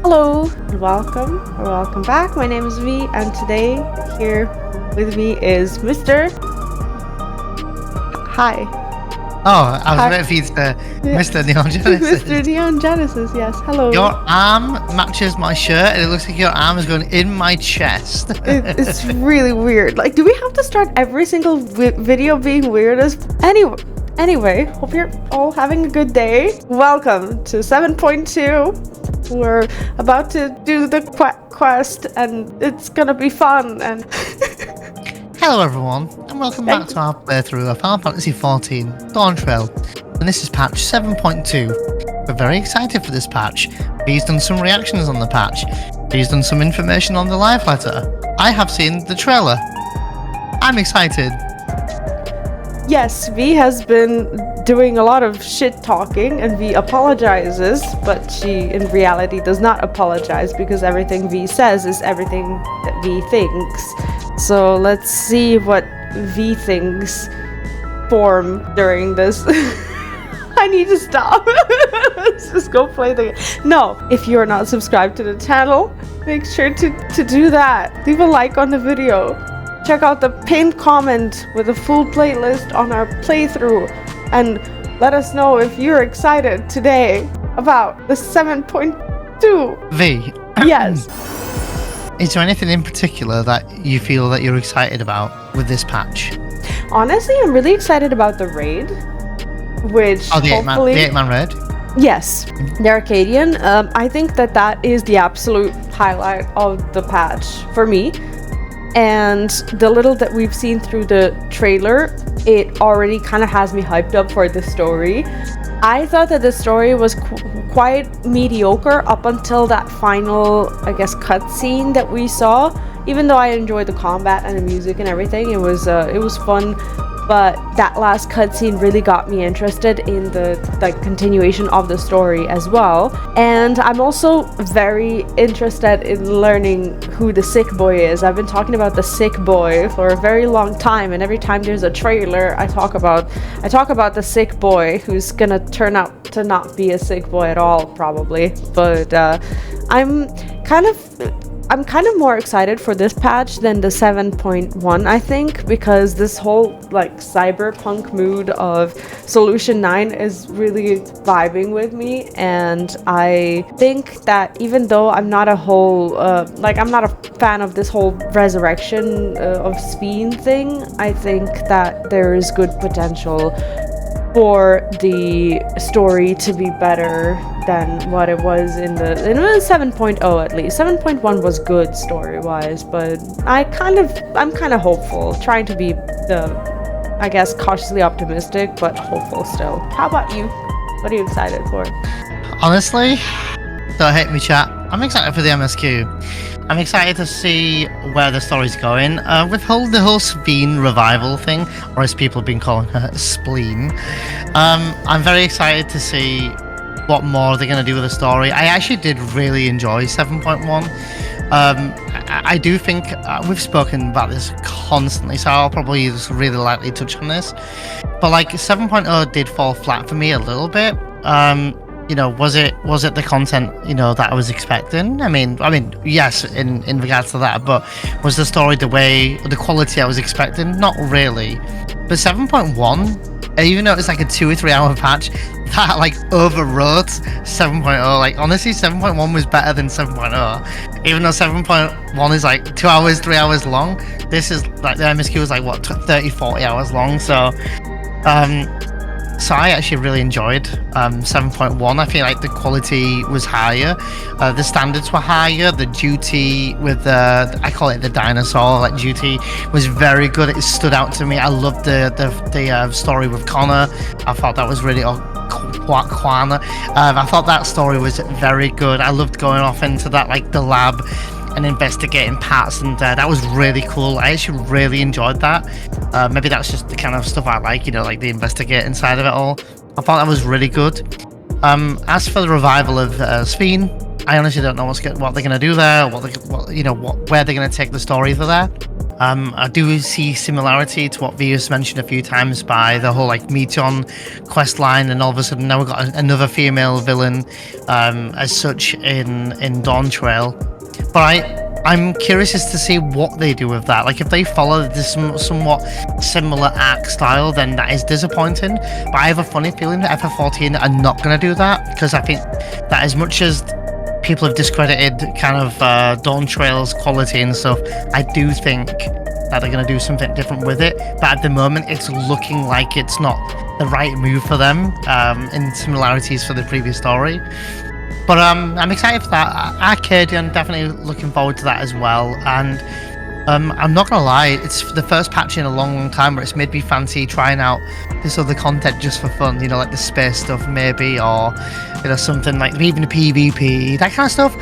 Hello and welcome back. My name is Vee, and today here with me is Mr. Hi. Oh, I was waiting for you to Mr. Neon Genesis. Mr. Neon Genesis, yes. Hello. Your arm matches my shirt, and it looks like your arm is going in my chest. It's really weird. Like, do we have to start every single video being weird as Anyway, hope you're all having a good day. Welcome to 7.2. We're about to do the quest, and it's gonna be fun. And Hello, everyone, and welcome back to our playthrough of Final Fantasy XIV Dawntrail. And this is patch 7.2. We're very excited for this patch. Vee's done some reactions on the patch. Vee's done some information on the live letter. I have seen the trailer. I'm excited. Yes, Vee has been doing a lot of shit talking, and Vee apologizes, but she in reality does not apologize because everything Vee says is everything that Vee thinks. So let's see what Vee thinks form during this. I need to stop. Let's just go play the game. No, if you are not subscribed to the channel, make sure to do that. Leave a like on the video. Check out the pinned comment with a full playlist on our playthrough, and let us know if you're excited today about the 7.2. Vee. Yes. Is there anything in particular that you feel that you're excited about with this patch? Honestly, I'm really excited about the raid, which the hopefully... the 8-man raid? Yes, the Arcadian. I think that is the absolute highlight of the patch for me. And the little that we've seen through the trailer, it already kind of has me hyped up for the story. I thought that the story was quite mediocre up until that final, I guess, cutscene that we saw. Even though I enjoyed the combat and the music and everything, it was fun. But that last cutscene really got me interested in the continuation of the story as well. And I'm also very interested in learning who the sick boy is. I've been talking about the sick boy for a very long time, and every time there's a trailer, I talk about the sick boy who's gonna turn out to not be a sick boy at all, probably. But I'm kind of more excited for this patch than the 7.1, I think, because this whole cyberpunk mood of Solution 9 is really vibing with me, and I think that even though I'm not I'm not a fan of this whole resurrection of Sveen thing, I think that there is good potential for the story to be better than what it was in the 7.0 at least. 7.1 was good story-wise, but I'm kind of hopeful, trying to be I guess cautiously optimistic, but hopeful still. How about you? What are you excited for? Honestly, don't hate me, chat. I'm excited for the MSQ. I'm excited to see where the story's going. With the whole Sveen revival thing, or as people have been calling her, spleen. I'm very excited to see what more they're going to do with the story. I actually did really enjoy 7.1. I do think we've spoken about this constantly, so I'll probably just really lightly touch on this. But 7.0 did fall flat for me a little bit. Was it the content, that I was expecting? I mean, yes, in regards to that, but was the story the quality I was expecting? Not really. But 7.1, even though it's a 2 or 3 hour patch, that overwrote 7.0. Honestly, 7.1 was better than 7.0. Even though 7.1 is 2 hours, 3 hours long, this is the MSQ was 30, 40 hours long. So I actually really enjoyed 7.1. I feel like the quality was higher, the standards were higher, the duty with I call it the dinosaur duty was very good. It stood out to me. I loved the story with Connor. I thought that was really Quana. I thought that story was very good. I loved going off into that the lab and investigating parts, and that was really cool. I actually really enjoyed that. Maybe that's just the kind of stuff I like, the investigating side of it all. I thought that was really good. As for the revival of Sveen, I honestly don't know what they're gonna do there, where they're gonna take the story for there. I do see similarity to what Vee has mentioned a few times by the whole like Meton quest line, and all of a sudden now we've got another female villain as such in Dawntrail. But I'm curious as to see what they do with that. Like, if they follow this somewhat similar arc style, then that is disappointing. But I have a funny feeling that FF14 are not going to do that, because I think that as much as people have discredited kind of Dawntrail's quality and stuff, I do think that they're going to do something different with it. But at the moment, it's looking like it's not the right move for them in similarities for the previous story. But I'm excited for that. Arcadian, definitely looking forward to that as well. And I'm not going to lie, it's the first patch in a long time where it's made me fancy trying out this other content just for fun, you know, like the space stuff maybe, or, you know, something like even the PvP, that kind of stuff.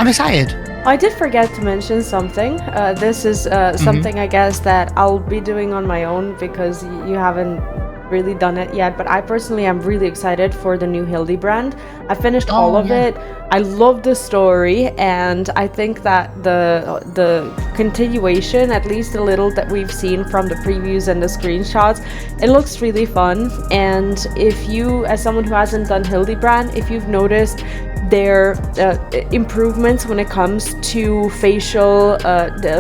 I'm excited. I did forget to mention something. This is something I guess that I'll be doing on my own because you haven't really done it yet, but I personally am really excited for the new Hildebrand. I finished all of it. I love the story, and I think that the continuation, at least a little that we've seen from the previews and the screenshots, it looks really fun. And if you, as someone who hasn't done Hildebrand, if you've noticed their improvements when it comes to facial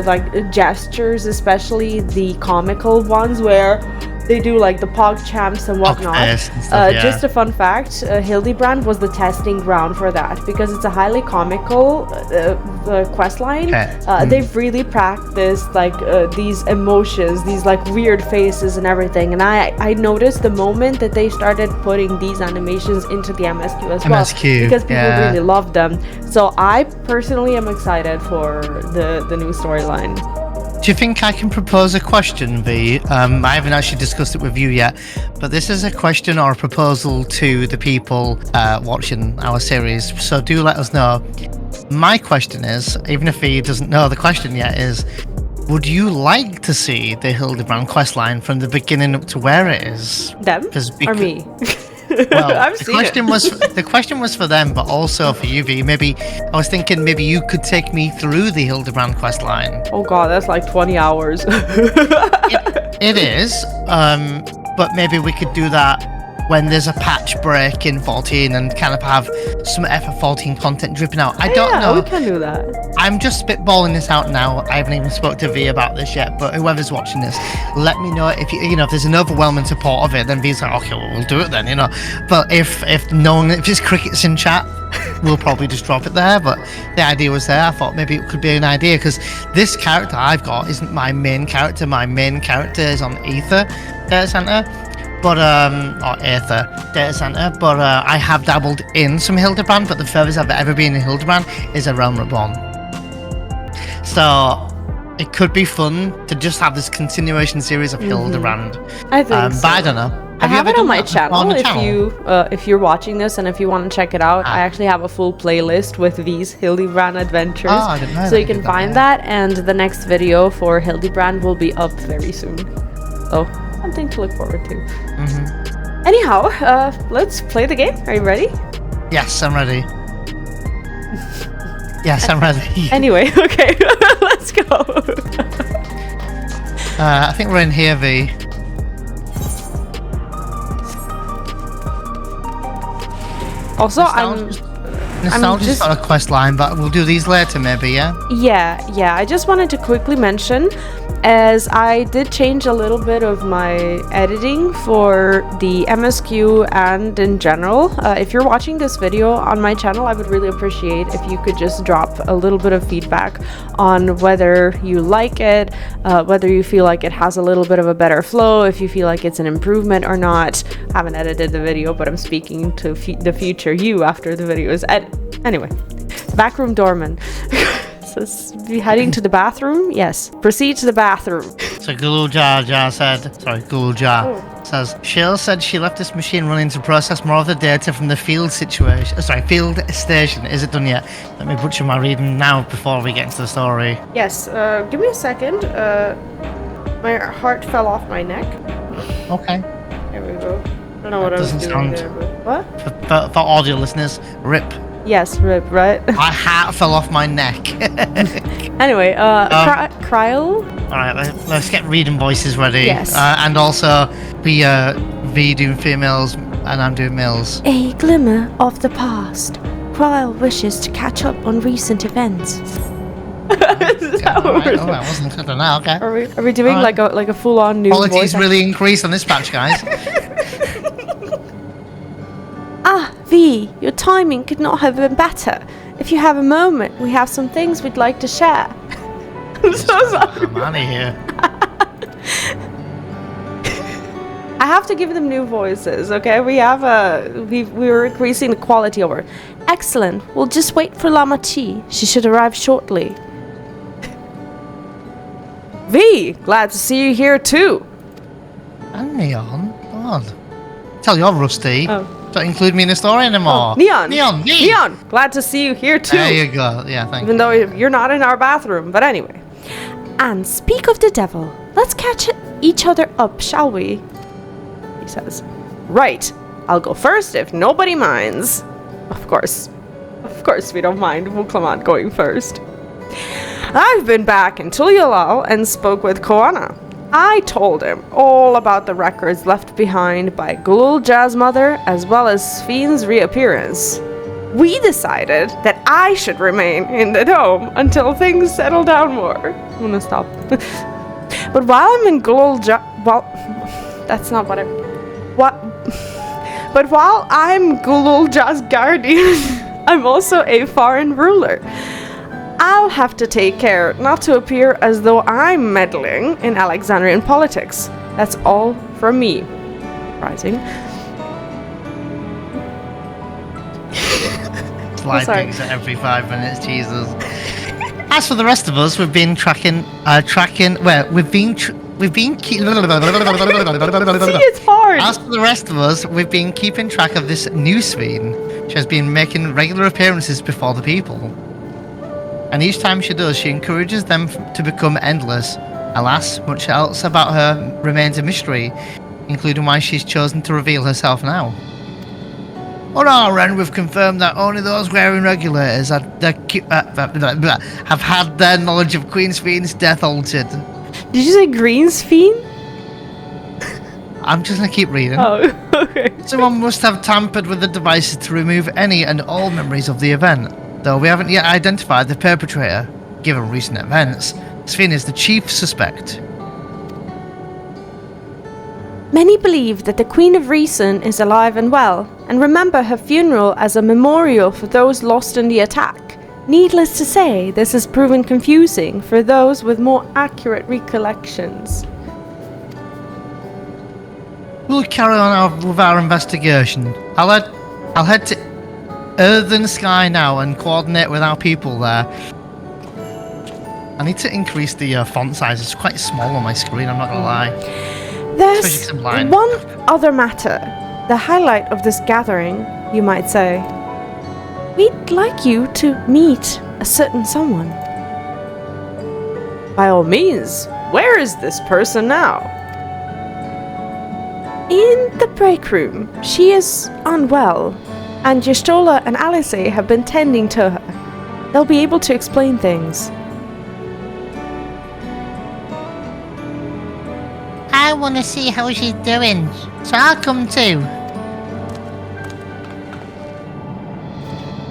like gestures, especially the comical ones where they do like the pog champs and whatnot. Just a fun fact, Hildebrand was the testing ground for that because it's a highly comical quest line. They've really practiced like these emotions, these like weird faces and everything. And I noticed the moment that they started putting these animations into the MSQ as well, because people really love them. So I personally am excited for the new storyline. Do you think I can propose a question, Vee? I haven't actually discussed it with you yet, but this is a question or a proposal to the people watching our series, so do let us know. My question is, even if Vee doesn't know the question yet, is would you like to see the Hildebrand questline from the beginning up to where it is? Them or me? Well, the question was for them, but also for you, Vee. Maybe I was thinking maybe you could take me through the Hildebrand quest line. Oh god, that's like 20 hours. It is, but maybe we could do that when there's a patch break in 14 and kind of have some FF14 content dripping out. I don't know. We can do that. I'm just spitballing this out now. I haven't even spoke to Vee about this yet, but whoever's watching this, let me know if if there's an overwhelming support of it. Then Vee's like, okay, well, we'll do it then, you know. But if it's crickets in chat, we'll probably just drop it there. But the idea was there. I thought maybe it could be an idea because this character I've got isn't my main character. My main character is on Aether Data Center. But or Aether Data Center, but I have dabbled in some Hildebrand, but the furthest I've ever been in Hildebrand is a Realm Reborn. So it could be fun to just have this continuation series of Hildebrand. I think so. But I don't know. I have it on my channel. If you're watching this and if you want to check it out, I actually have a full playlist with these Hildebrand adventures. I didn't know so you can find that, and the next video for Hildebrand will be up very soon. So something to look forward to. Anyhow, let's play the game. Are you ready? Yes, I'm ready. Yes, I'm ready. Anyway, okay, let's go. I think we're in here, Vee. Also, Nostalgia's got a quest line, but we'll do these later, maybe, yeah? Yeah. I just wanted to quickly mention, as I did change a little bit of my editing for the MSQ and in general. If you're watching this video on my channel, I would really appreciate if you could just drop a little bit of feedback on whether you like it, whether you feel like it has a little bit of a better flow, if you feel like it's an improvement or not. I haven't edited the video, but I'm speaking to the future you after the video is edited. Anyway, backroom doorman. Says, be heading to the bathroom? Yes. Proceed to the bathroom. So Guljar says, Shale said she left this machine running to process more of the data from the field station. Is it done yet? Let me butcher my reading now before we get into the story. Yes. Give me a second. My heart fell off my neck. Okay. There we go. I don't know what I was doing there, but... What? For audio listeners, rip. Yes, rip, right? My hat fell off my neck. Anyway, Kryl? Alright, let's get reading voices ready. Yes. And also, Vee doing females, and I'm doing males. A glimmer of the past. Kryl wishes to catch up on recent events. Alright, I wasn't good enough, okay. Are we doing like a full-on new voice? Quality's really increased on this patch, guys. Vee, your timing could not have been better. If you have a moment, we have some things we'd like to share. I'm so sorry. I'm out of here. I have to give them new voices, okay? We're increasing the quality over. Excellent. We'll just wait for Lamati. She should arrive shortly. Vee, glad to see you here too. And Neon, God. Tell you're rusty. Oh. Don't include me in the story anymore. Oh, Neon. Vee. Neon, glad to see you here too. There you go. Yeah, thank you. Even though you're not in our bathroom, but anyway. And speak of the devil, let's catch each other up, shall we? He says. Right, I'll go first if nobody minds. Of course we don't mind Wuklamant going first. I've been back in Tulyalal and spoke with Koana. I told him all about the records left behind by Gululja's mother as well as Spheen's reappearance. We decided that I should remain in the dome until things settle down more. I'm gonna stop. But while I'm in Gululja... Well, that's not what I... What? But while I'm Gululja's guardian, I'm also a foreign ruler. I'll have to take care not to appear as though I'm meddling in Alexandrian politics. That's all from me. Rising. Slide things at every 5 minutes, Jesus. As for the rest of us, we've been we've been See, it's hard. As for the rest of us, we've been keeping track of this new Spheen. She has been making regular appearances before the people. And each time she does, she encourages them to become endless. Alas, much else about her remains a mystery, including why she's chosen to reveal herself now. On our end, we've confirmed that only those wearing regulators have had their knowledge of Queen Spheen's death altered. Did you say Green Spheen? I'm just gonna keep reading. Oh, okay. Someone must have tampered with the devices to remove any and all memories of the event. Though we haven't yet identified the perpetrator, given recent events, Spheen is the chief suspect. Many believe that the Queen of Reason is alive and well, and remember her funeral as a memorial for those lost in the attack. Needless to say, this has proven confusing for those with more accurate recollections. We'll carry on with our investigation. I'll head to Earthen Sky now and coordinate with our people there. I need to increase the font size. It's quite small on my screen, I'm not gonna lie. There's one other matter. The highlight of this gathering, you might say. We'd like you to meet a certain someone. By all means, where is this person now? In the break room. She is unwell, and Yestola and Alice have been tending to her. They'll be able to explain things. I want to see how she's doing, so I'll come too.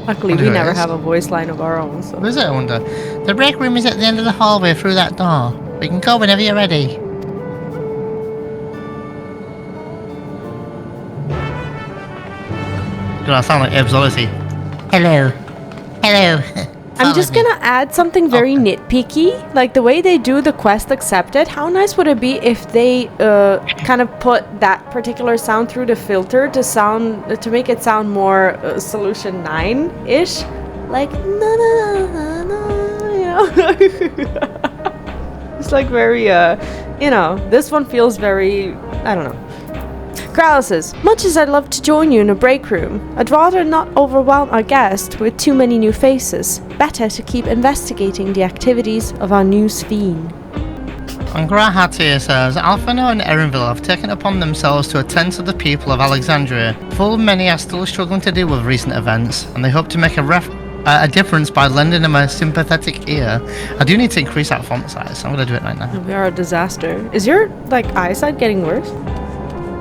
Luckily, we never have a voice line of our own. So. What is it, I wonder? The break room is at the end of the hallway through that door. We can go whenever you're ready. Do I sound like Eorzea? Hello. Hello. I'm just gonna add something very nitpicky, like the way they do the quest accepted. How nice would it be if they kind of put that particular sound through the filter to make it sound more Solution 9-ish, like na na na na, you know? It's like very you know, this one feels very, I don't know. Growl says, much as I'd love to join you in a break room, I'd rather not overwhelm our guest with too many new faces. Better to keep investigating the activities of our new Spheen. And Grahatir says, Alphino and Erinville have taken upon themselves to attend to the people of Alexandria. Full many are still struggling to deal with recent events, and they hope to make a difference by lending them a sympathetic ear. I do need to increase that font size. I'm going to do it right now. We are a disaster. Is your eyesight getting worse?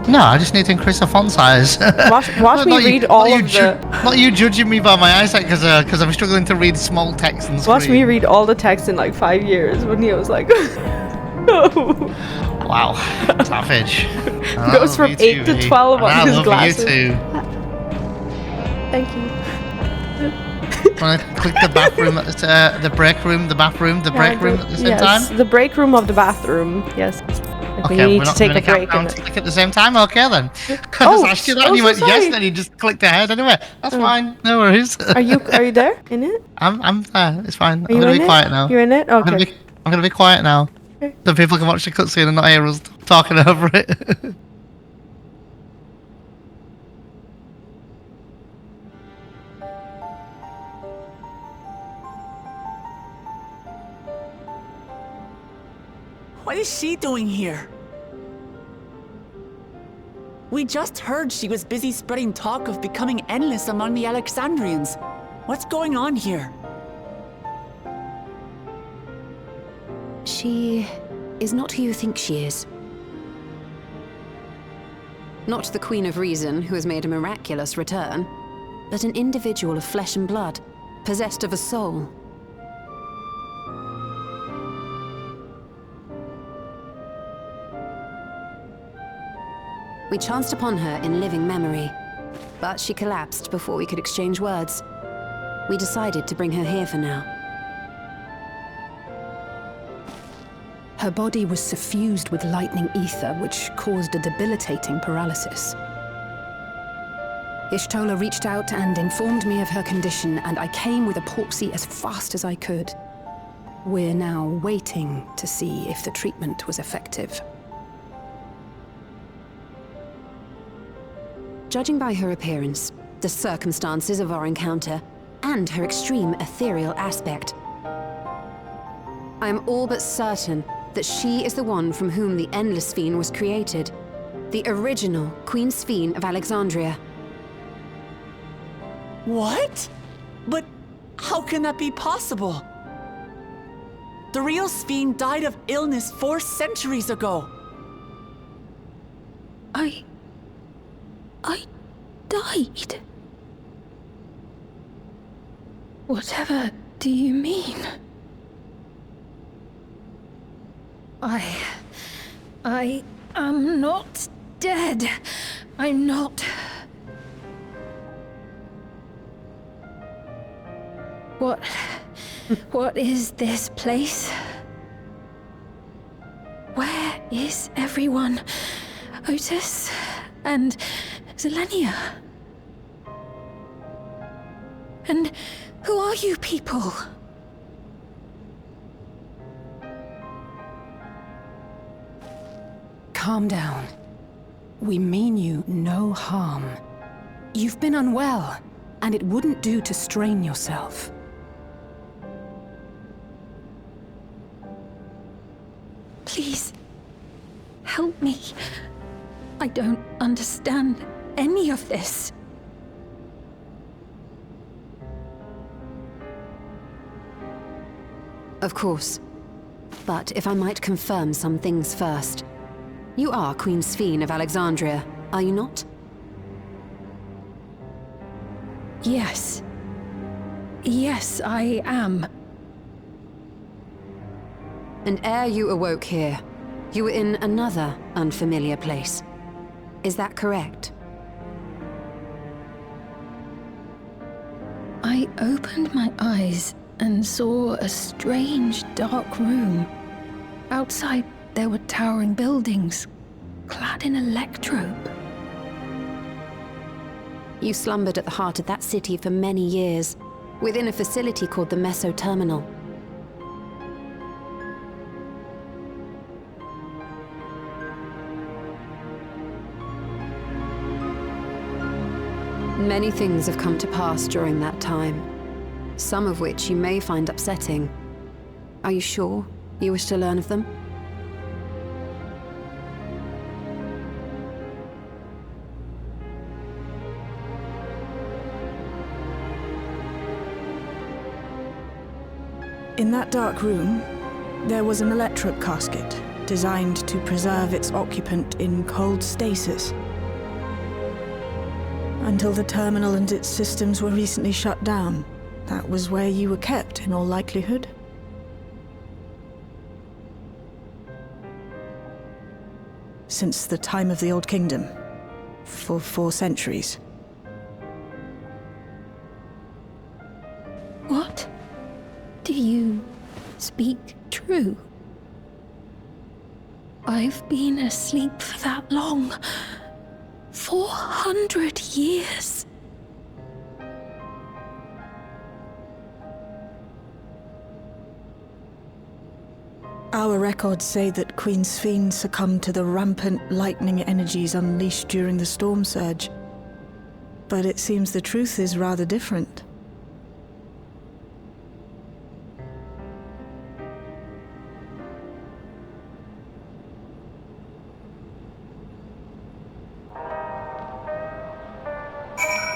No, I just need to increase the font size. Watch me read all of the... Not you judging me by my eyesight because I'm struggling to read small text and screen. Watch me read all the text in 5 years when Neo's like... Wow, savage. Goes from 8 to 12 on his glasses. You too. Thank you. Want to click the bathroom, the break room, the bathroom, the break room at the same time? Yes, the break room of the bathroom, yes. Okay, we need to take a break. And click at the same time? Okay then. I just asked you that and you went yes, and then you just clicked ahead anyway. That's fine, no worries. Are you there? In it? I'm there, it's fine. I'm going to be quiet now. You're in it? Okay. I'm going to be quiet now. Okay. So people can watch the cutscene and not hear us talking over it. What is she doing here? We just heard she was busy spreading talk of becoming endless among the Alexandrians. What's going on here? She is not who you think she is. Not the Queen of Reason, who has made a miraculous return, but an individual of flesh and blood, possessed of a soul. We chanced upon her in living memory, but she collapsed before we could exchange words. We decided to bring her here for now. Her body was suffused with lightning ether, which caused a debilitating paralysis. Ishtola reached out and informed me of her condition, and I came with epoxy as fast as I could. We're now waiting to see if the treatment was effective. Judging by her appearance, the circumstances of our encounter, and her extreme ethereal aspect, I am all but certain that she is the one from whom the Endless Sphere was created. The original Queen Sphere of Alexandria. What? But how can that be possible? The real Sphere died of illness 4 centuries ago. I died? Whatever do you mean? I am not dead. I'm not. What is this place? Where is everyone? Otis and Zelenia? And who are you people? Calm down. We mean you no harm. You've been unwell, and it wouldn't do to strain yourself. Please, help me. I don't understand any of this. Of course. But if I might confirm some things first. You are Queen Sphere of Alexandria, are you not? Yes. Yes, I am. And ere you awoke here, you were in another unfamiliar place. Is that correct? I opened my eyes and saw a strange, dark room. Outside, there were towering buildings, clad in electrobe. You slumbered at the heart of that city for many years, within a facility called the Meso Terminal. Many things have come to pass during that time, some of which you may find upsetting. Are you sure you wish to learn of them? In that dark room, there was an electrode casket designed to preserve its occupant in cold stasis. Until the terminal and its systems were recently shut down, that was where you were kept in all likelihood. Since the time of the Old Kingdom, for 4 centuries. What? Do you speak true? I've been asleep for that long. 400 years. Our records say that Queen Sphene succumbed to the rampant lightning energies unleashed during the storm surge. But it seems the truth is rather different.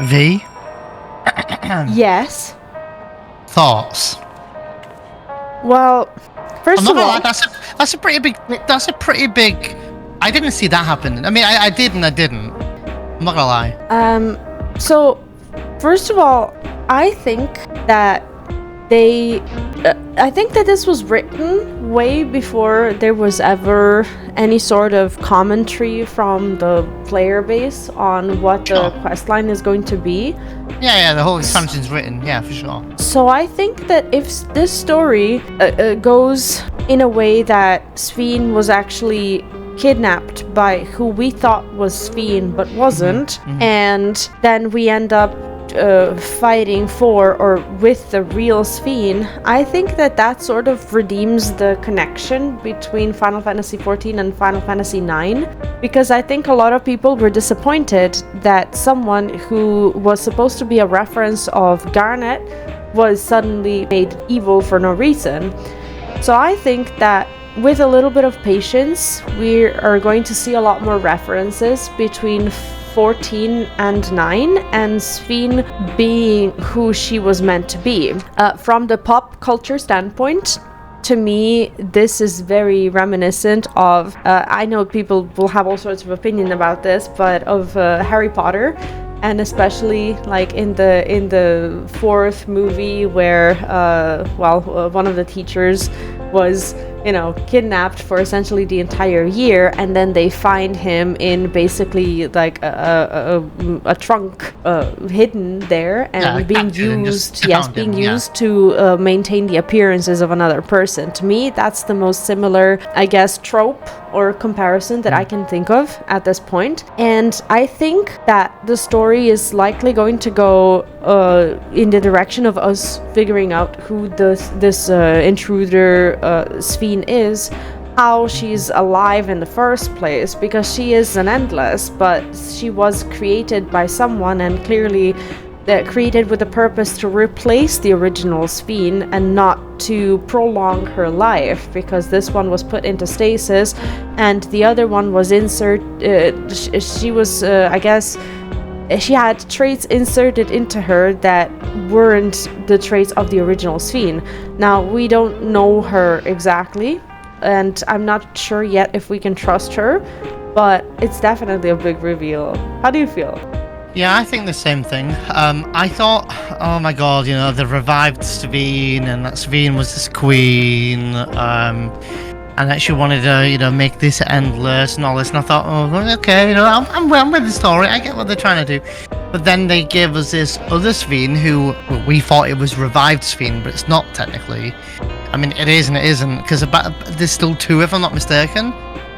V? Yes. Thoughts? Well, first I'm not of gonna all, lie, that's a pretty big. I didn't see that happen. I mean, I did and I didn't. I'm not gonna lie. So, first of all, I think that I think that this was written way before there was ever any sort of commentary from the player base on what the questline is going to be. Yeah, the whole expansion's written. Yeah, for sure. So I think that if this story goes in a way that Sphene was actually kidnapped by who we thought was Sphene but wasn't, and then we end up fighting for or with the real Sphene, I think that sort of redeems the connection between Final Fantasy XIV and Final Fantasy IX, because I think a lot of people were disappointed that someone who was supposed to be a reference of Garnet was suddenly made evil for no reason. So I think that with a little bit of patience, we are going to see a lot more references between 14 and 9, and Sphene being who she was meant to be. From the pop culture standpoint, to me, this is very reminiscent of, I know people will have all sorts of opinion about this, but of Harry Potter, and especially like in the 4th movie where, one of the teachers was, kidnapped for essentially the entire year, and then they find him in basically like a trunk hidden there and being used to maintain the appearances of another person. To me, that's the most similar, I guess, trope or comparison that I can think of at this point. And I think that the story is likely going to go in the direction of us figuring out who this intruder Sphene is, how she's alive in the first place, because she is an endless, but she was created by someone, and clearly created with a purpose to replace the original Sphene and not to prolong her life, because this one was put into stasis and the other one was she was I guess she had traits inserted into her that weren't the traits of the original Sphene. Now, we don't know her exactly, and I'm not sure yet if we can trust her, but it's definitely a big reveal. How do you feel? Yeah, I think the same thing. I thought, oh my god, they revived Sphene, and that Sphene was this queen, and that she wanted to, make this endless and all this, and I thought, oh, okay, I'm with the story, I get what they're trying to do. But then they gave us this other Sphene who, we thought it was revived Sphene, but it's not technically. I mean, it is and it isn't, because there's still 2, if I'm not mistaken.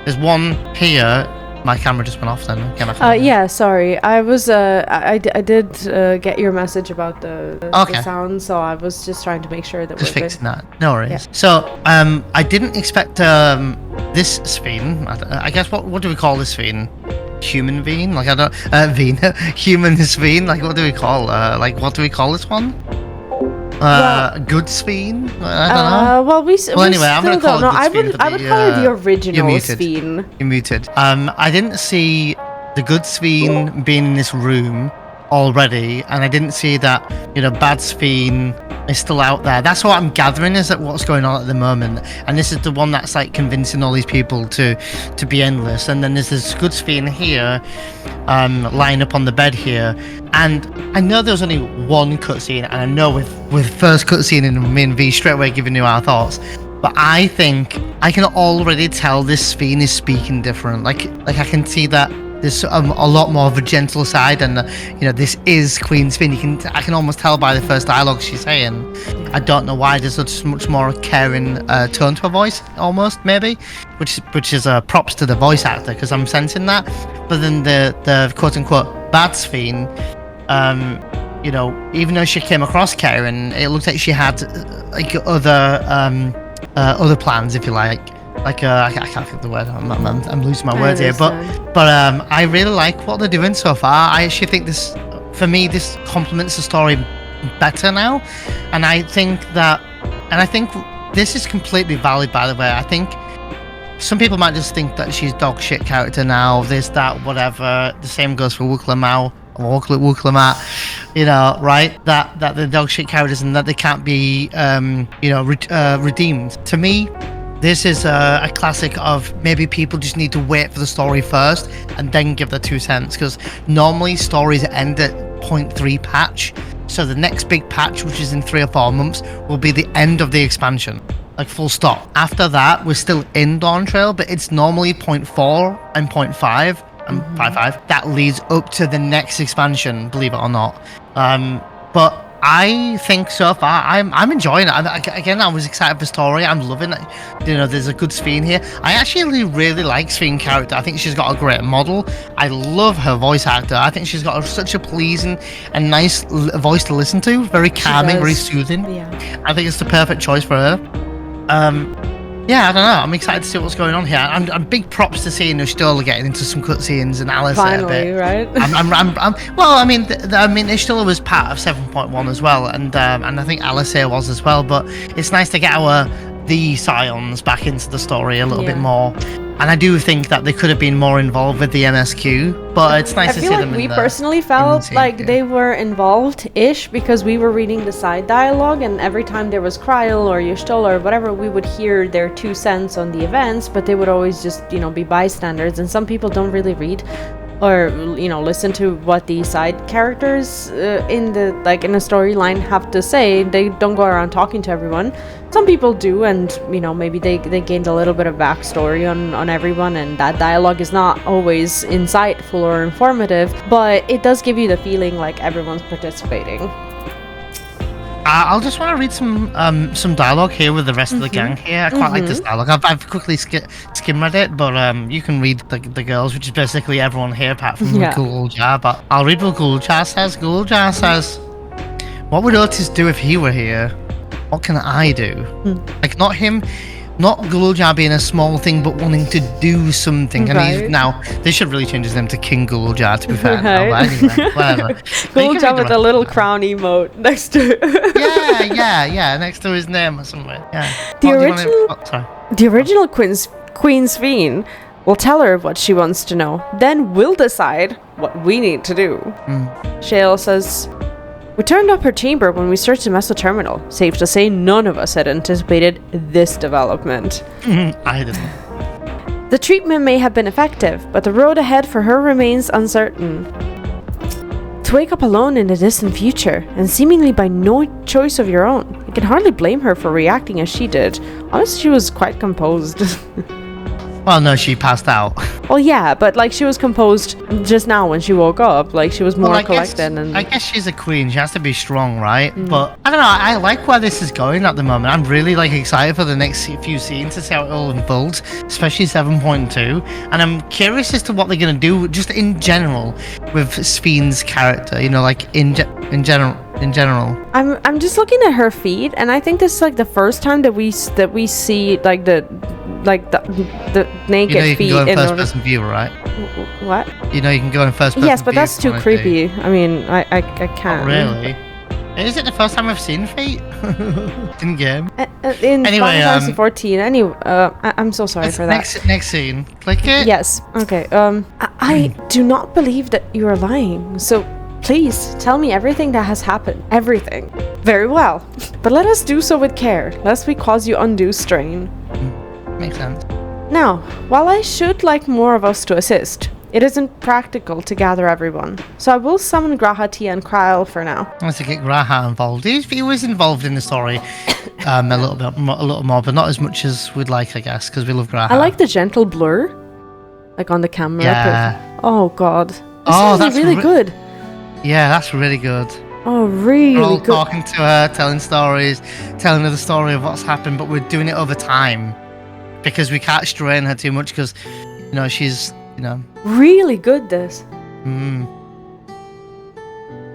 There's one here. My camera just went off then. Yeah, sorry. I was I did get your message about the sound, so I was just trying to make sure that just we're fixing good. that. No worries. Yeah. So I didn't expect this Sphene. I guess what do we call this Sphene? Human Veen? Like I don't human Sphene. Like what do we call what do we call this one? Good Sphene? I don't know. Well, anyway, I'm gonna call it Good Sphene. I would call her the original Sphene. You're muted. I didn't see the Good Sphene being in this room already, and I didn't see that, Bad Sphene is still out there. That's what I'm gathering, is that what's going on at the moment, and this is the one that's like convincing all these people to be endless. And then there's this good Sphene here, lying up on the bed here, and I know there's only one cutscene, and I know with first cutscene and me and V straight away giving you our thoughts, but I think I can already tell this Sphene is speaking different. Like I can see that there's a lot more of a gentle side, and this is Queen Sphene. I can almost tell by the first dialogue she's saying. I don't know why there's such much more caring tone to her voice, almost maybe, which is props to the voice actor, because I'm sensing that. But then the quote unquote bad Sphene, even though she came across caring, it looked like she had like other plans, if you like. I can't think of the word. I'm losing my words here, but I really like what they're doing so far. I actually think this complements the story better now, and I think this is completely valid. By the way, I think some people might just think that she's dog shit character now. This, that, whatever. The same goes for Wuklamau or Wuklamat. Right? That the dog shit characters and that they can't be redeemed. To me, this is a classic of maybe people just need to wait for the story first and then give their 2 cents, because normally stories end at 0.3 patch, so the next big patch, which is in 3 or 4 months, will be the end of the expansion, like full stop. After that, we're still in Dawntrail, but it's normally 0.4 and 0.5 and 5.5 that leads up to the next expansion, believe it or not. But I think so far I'm enjoying it. Again, I was excited for the story. I'm loving it. There's a good Sphene here. I actually really like Sphene character. I think she's got a great model. I love her voice actor. I think she's got such a pleasing and nice voice to listen to. Very calming, very soothing. Yeah. I think it's the perfect choice for her. Yeah, I don't know. I'm excited to see what's going on here. I'm big props to seeing Yoshida getting into some cutscenes and Alice finally, a bit. Right? Well, I mean, Yoshida was part of 7.1 as well, and I think Alice was as well. But it's nice to get the Scions back into the story a little bit more. And I do think that they could have been more involved with the MSQ, but it's nice to see them in we personally felt like they were involved-ish, because we were reading the side dialogue, and every time there was Kryl or Yoshida or whatever, we would hear their 2 cents on the events, but they would always just, be bystanders, and some people don't really read or listen to what the side characters in a storyline have to say. They don't go around talking to everyone. Some people do, and maybe they gained a little bit of backstory on everyone, and that dialogue is not always insightful or informative, but it does give you the feeling like everyone's participating. I'll just want to read some dialogue here with the rest of the gang here. I quite like this dialogue. I've quickly skimmed read it, but you can read the girls, which is basically everyone here apart from Guljar. But I'll read what Guljar says. Guljar says, "What would Otis do if he were here? What can I do?" Like, not him, not Guljar being a small thing, but wanting to do something. And he's now, they should really change his name to King Guljar, to be fair. Right. But anyway, whatever. Guljar with a little crown emote next to it. yeah, next to his name or somewhere. Yeah. The original Queen Sphene will tell her what she wants to know. Then we'll decide what we need to do. Shale says, "We turned up her chamber when we searched the Meso Terminal. Safe to say, none of us had anticipated this development." I didn't. "The treatment may have been effective, but the road ahead for her remains uncertain. To wake up alone in the distant future, and seemingly by no choice of your own, you can hardly blame her for reacting as she did. Honestly, she was quite composed." Well, no, she passed out. Well, yeah, but she was composed just now when she woke up. She was more collected. I guess she's a queen. She has to be strong, right? But I don't know. I like where this is going at the moment. I'm really excited for the next few scenes to see how it all unfolds, especially 7.2. And I'm curious as to what they're gonna do, just in general, with Sphene's character. In general. I'm just looking at her feet, and I think this is the first time that we see the naked feet. You can go in first person view, right? What? You can go in first person view. Yes, but that's too creepy. I mean, I can't. Oh, really? Is it the first time I've seen feet in game? In Final Fantasy XIV. I'm so sorry for that. Next scene. Click it. Yes. Okay. I do not believe that you are lying. So Please, tell me everything that has happened. Everything. Very well. But let us do so with care, lest we cause you undue strain. Makes sense. Now, while I should like more of us to assist, it isn't practical to gather everyone, so I will summon Graha, Tia, and Kryl for now. I want to get Graha involved. He was involved in the story a little more, but not as much as we'd like, I guess, because we love Graha. I like the gentle blur, like on the camera. Yeah. Oh god. That's really good. Yeah, that's really good. Oh, really We're all good. talking to her, telling stories, telling her the story of what's happened, but we're doing it over time because we can't strain her too much because, you know, she's, you know. Really good, this.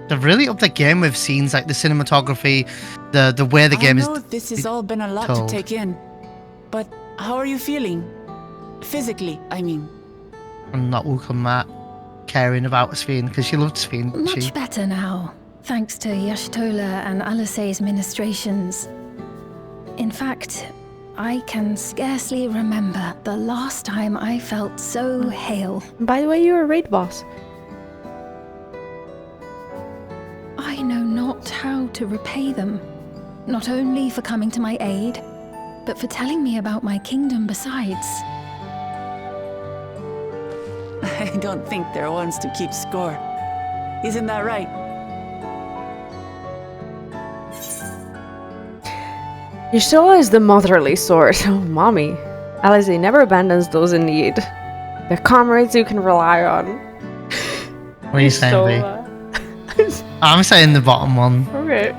They've really upped the game with scenes like the cinematography, the way the game is. I know this has all been a lot told. to take in, but how are you feeling? Physically, I mean. I'm not welcome that caring about Sphene because she loved Sphene. didn't she? Much better now, thanks to Yashtola and Alice's ministrations. In fact, I can scarcely remember the last time I felt so hale. By the way, you're a raid boss. I know not how to repay them, not only for coming to my aid, but for telling me about my kingdom besides. I don't think they're ones to keep score. Isn't that right? Yashtola is the motherly sort. Oh, mommy. Alice never abandons those in need. They're comrades you can rely on. What are you saying, Vee? I'm saying the bottom one. Okay.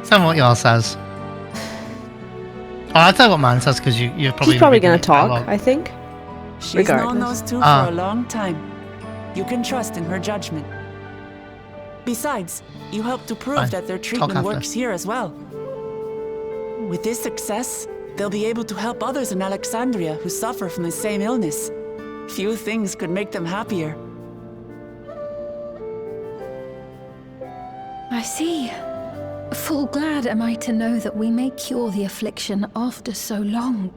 Tell me what yours says. Oh, I'll tell you what mine says because you're probably. She's probably reading gonna it quite talk, well. I think. She's known Regardless. those two for a long time. You can trust in her judgment. Besides, you help to prove Fine. that their Talk treatment after. works here as well. With this success, they'll be able to help others in Alexandria who suffer from the same illness. Few things could make them happier. I see. Full glad am I to know that we may cure the affliction after so long.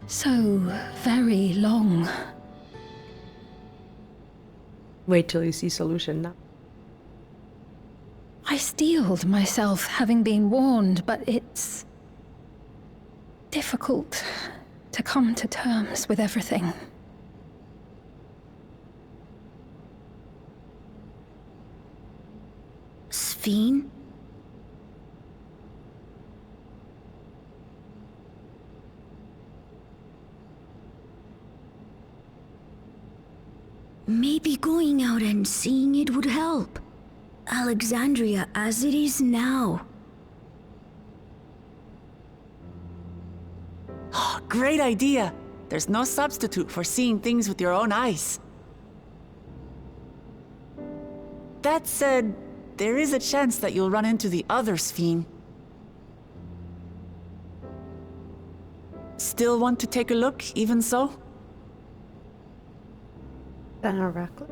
So very long. Wait till you see solution now. I steeled myself, having been warned, but it's difficult to come to terms with everything. Sphene? Maybe going out and seeing it would help. Alexandria as it is now. Great idea! There's no substitute for seeing things with your own eyes. That said, there is a chance that you'll run into the other Sphene. Still want to take a look, even so? Then a reckless.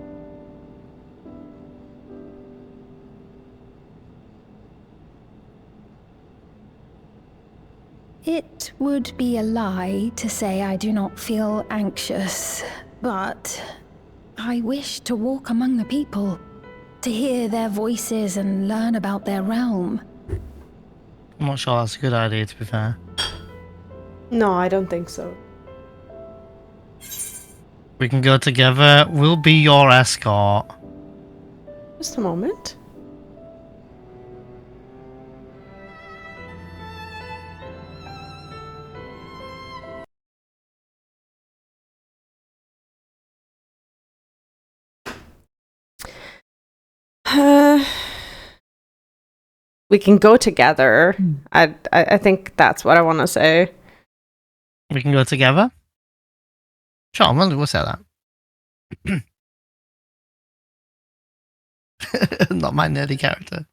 It would be a lie to say I do not feel anxious, but I wish to walk among the people, to hear their voices and learn about their realm. I'm not sure that's a good idea, to be fair. No, I don't think so. We can go together. We'll be your escort. Just a moment. We can go together. I think that's what I want to say. We can go together? Sure, we'll say that. Not my nerdy character.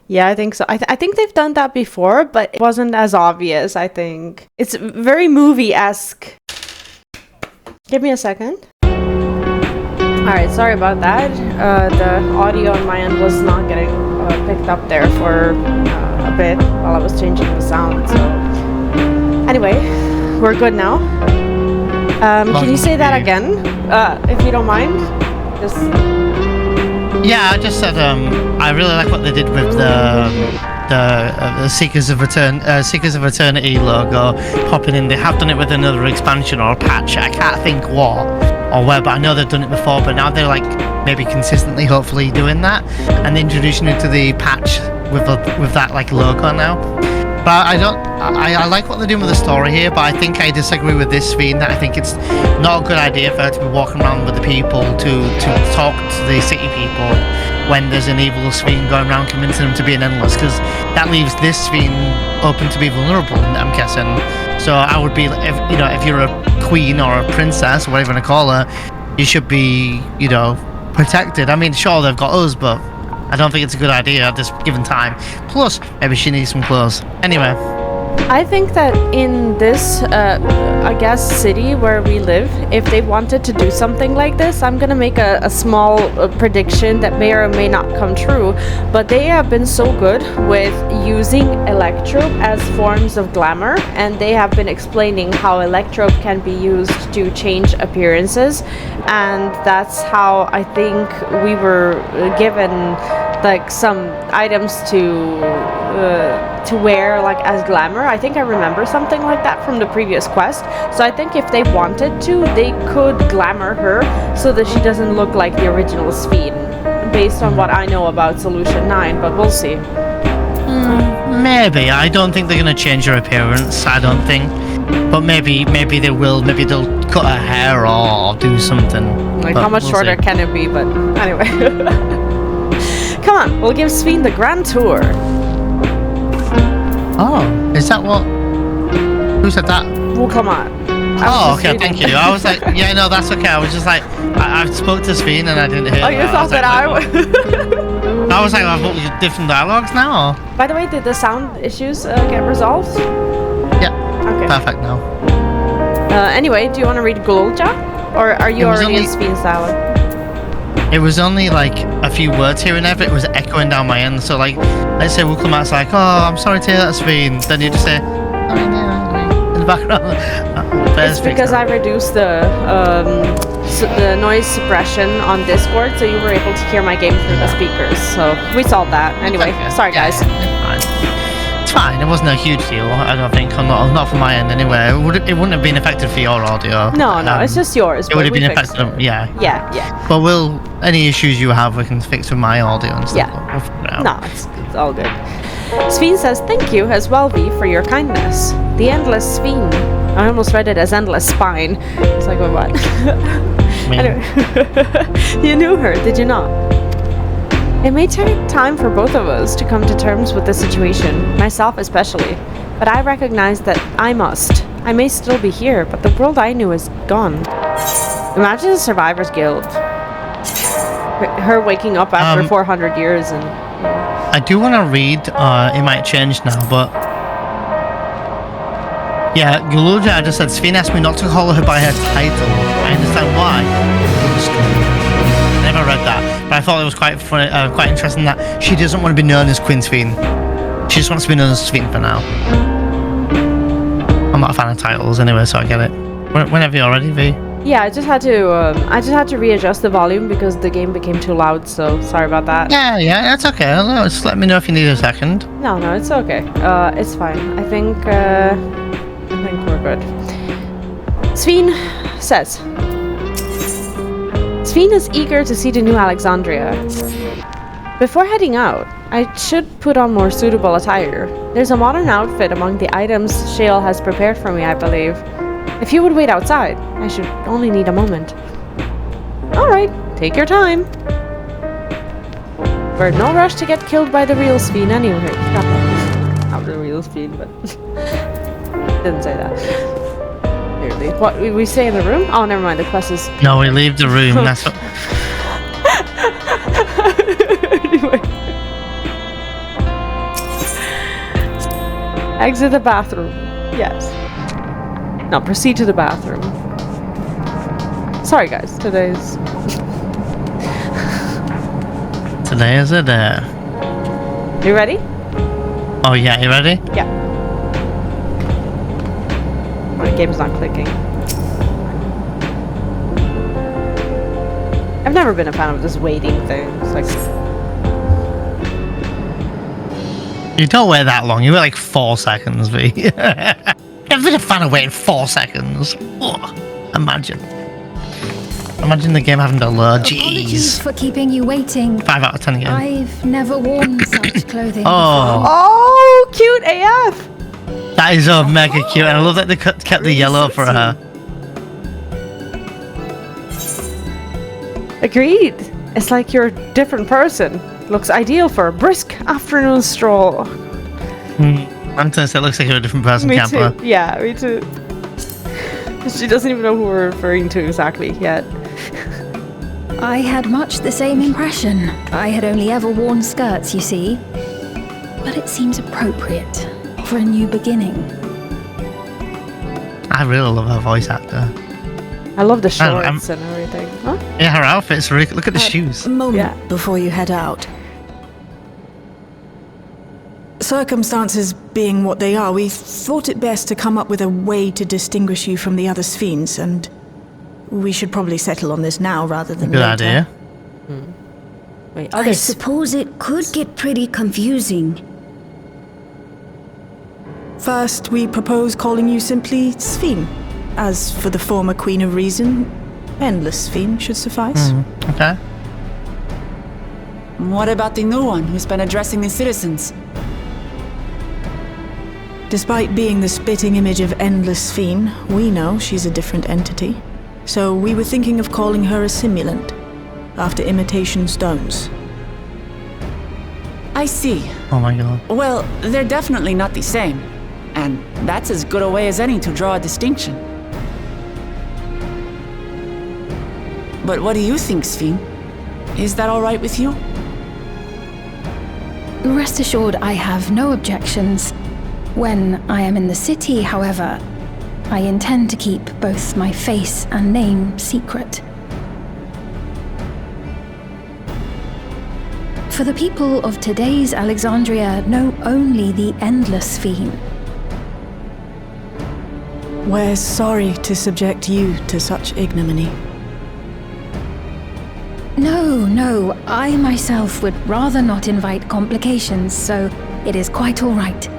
Yeah, I think so. I think they've done that before, but it wasn't as obvious, I think. It's very movie-esque. Give me a second. Alright, sorry about that. The audio on my end was not getting picked up there for a bit while I was changing the sound, so Anyway, we're good now. Can you say that again, if you don't mind? Just... Yeah, I just said I really like what they did with the Seekers of Eternity logo popping in. They have done it with another expansion or a patch. I can't think what or where, but I know they've done it before. But now they're like maybe consistently, hopefully, doing that and introducing it to the patch with that like logo now. But I like what they're doing with the story here, but I think I disagree with this Vee, that I think it's not a good idea for her to be walking around with the people to talk to the city people when there's an evil Sphene going around convincing them to be an endless, because that leaves this Sphene open to be vulnerable, I'm guessing. So I would be, if you're a queen or a princess, or whatever you want to call her, you should be, protected. I mean, sure, they've got us, but I don't think it's a good idea at this given time. Plus, maybe she needs some clothes. Anyway. I think that in this, city where we live, if they wanted to do something like this, I'm gonna make a small prediction that may or may not come true, but they have been so good with using Electrope as forms of glamour, and they have been explaining how Electrope can be used to change appearances, and that's how I think we were given like some items to wear like as glamour. I think I remember something like that from the previous quest. So I think if they wanted to, they could glamour her so that she doesn't look like the original Sphene, based on what I know about Solution 9, but we'll see. Maybe. I don't think they're going to change her appearance, I don't think. But maybe they will. Maybe they'll cut her hair or do something. Like, but how much we'll shorter see. can it be? But anyway. Come on, we'll give Sphene the grand tour. Oh, is that what? Who said that? Well, come on. Oh, okay, thank you. I was like, yeah, no, that's okay. I was just like, I spoke to Sphene and I didn't hear. Oh, you thought that I was. I was like, I've got different dialogues now. By the way, did the sound issues get resolved? Yeah. Okay. Perfect now. Anyway, do you want to read Gulja? Or are you already in Sphene style? It was only like a few words here and there, but it was echoing down my end. So like, let's say we'll come out, it's like, oh, I'm sorry to hear that, Sphene. Then you just say, in the background. It's because I reduced the noise suppression on Discord, so you were able to hear my game through the speakers. So we solved that. Anyway, sorry guys. It's fine. It wasn't a huge deal, I don't think. Not from my end anyway. It wouldn't have been affected for your audio. No, it's just yours. It would have been affected. Yeah. But any issues you have, we can fix with my audio and stuff. Yeah. We'll figure it out. No, it's all good. Sphene says, thank you as well, Vee, for your kindness. The Endless Sphene. I almost read it as Endless Spine. It's like, what? Anyway. You knew her, did you not? It may take time for both of us to come to terms with the situation, myself especially, but I recognize that I must. I may still be here, but the world I knew is gone. Imagine the Survivors Guild. Her waking up after 400 years and... I do want to read, it might change now, but... Yeah, Gulja just said, Sphene asked me not to call her by her title. I understand why. I never read that, but I thought it was quite funny, quite interesting that she doesn't want to be known as Queen Sphene. She just wants to be known as Sphene for now. I'm not a fan of titles anyway, so I get it. Whenever you're ready, Vee. Yeah, I just had to readjust the volume because the game became too loud, so sorry about that. Yeah, that's okay. Just let me know if you need a second. No, it's okay. It's fine. I think we're good. Sphene says, Sphene is eager to see the new Alexandria. Before heading out, I should put on more suitable attire. There's a modern outfit among the items Shale has prepared for me, I believe. If you would wait outside, I should only need a moment. Alright, take your time. We're in no rush to get killed by the real Sphene anyway. Not the real Sphene, but... Didn't say that. Clearly. What, we stay in the room? Oh, never mind, the quest is... No, we leave the room, that's what... Anyway. Exit the bathroom. Yes. Now proceed to the bathroom. Sorry guys, today's... Today is a day. You ready? Oh yeah, you ready? Yeah. game's not clicking. I've never been a fan of this waiting thing. It's like... You don't wait that long. You wait like 4 seconds, V. Never been a fan of waiting 4 seconds. Oh, imagine. Imagine the game having to load. Apologies Jeez. for keeping you waiting. 5 out of 10 again. I've never worn such clothing Oh, cute AF! That is mega cute, and I love that they kept the yellow for her. Agreed. It's like you're a different person. Looks ideal for a brisk afternoon stroll. I'm gonna say it looks like you're a different person, Me Camper. too. Yeah, me too. She doesn't even know who we're referring to exactly yet. I had much the same impression. I had only ever worn skirts, you see. But it seems appropriate for a new beginning. I really love her voice actor. I love the shorts and everything. Huh? Yeah, her outfit's really... Look at the shoes. A moment Yeah. before you head out. Circumstances being what they are, we thought it best to come up with a way to distinguish you from the other Sphenes, and we should probably settle on this now rather than Good later. idea. Wait, I suppose it could get pretty confusing. First, we propose calling you simply Sphene. As for the former Queen of Reason, Endless Sphene should suffice. Okay. What about the new one who's been addressing the citizens? Despite being the spitting image of Endless Sphene, we know she's a different entity. So we were thinking of calling her a simulant, after imitation stones. I see. Oh my god. Well, they're definitely not the same. And that's as good a way as any to draw a distinction. But what do you think, Sphene? Is that all right with you? Rest assured, I have no objections. When I am in the city, however, I intend to keep both my face and name secret. For the people of today's Alexandria know only the Endless Sphene. We're sorry to subject you to such ignominy. No, I myself would rather not invite complications, so it is quite all right.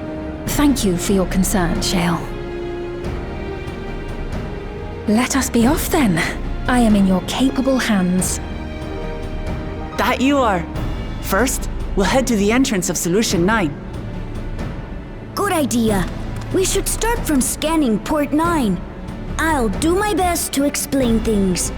Thank you for your concern, Shale. Let us be off then. I am in your capable hands. That you are. First, we'll head to the entrance of Solution 9. Good idea. We should start from scanning Port 9. I'll do my best to explain things.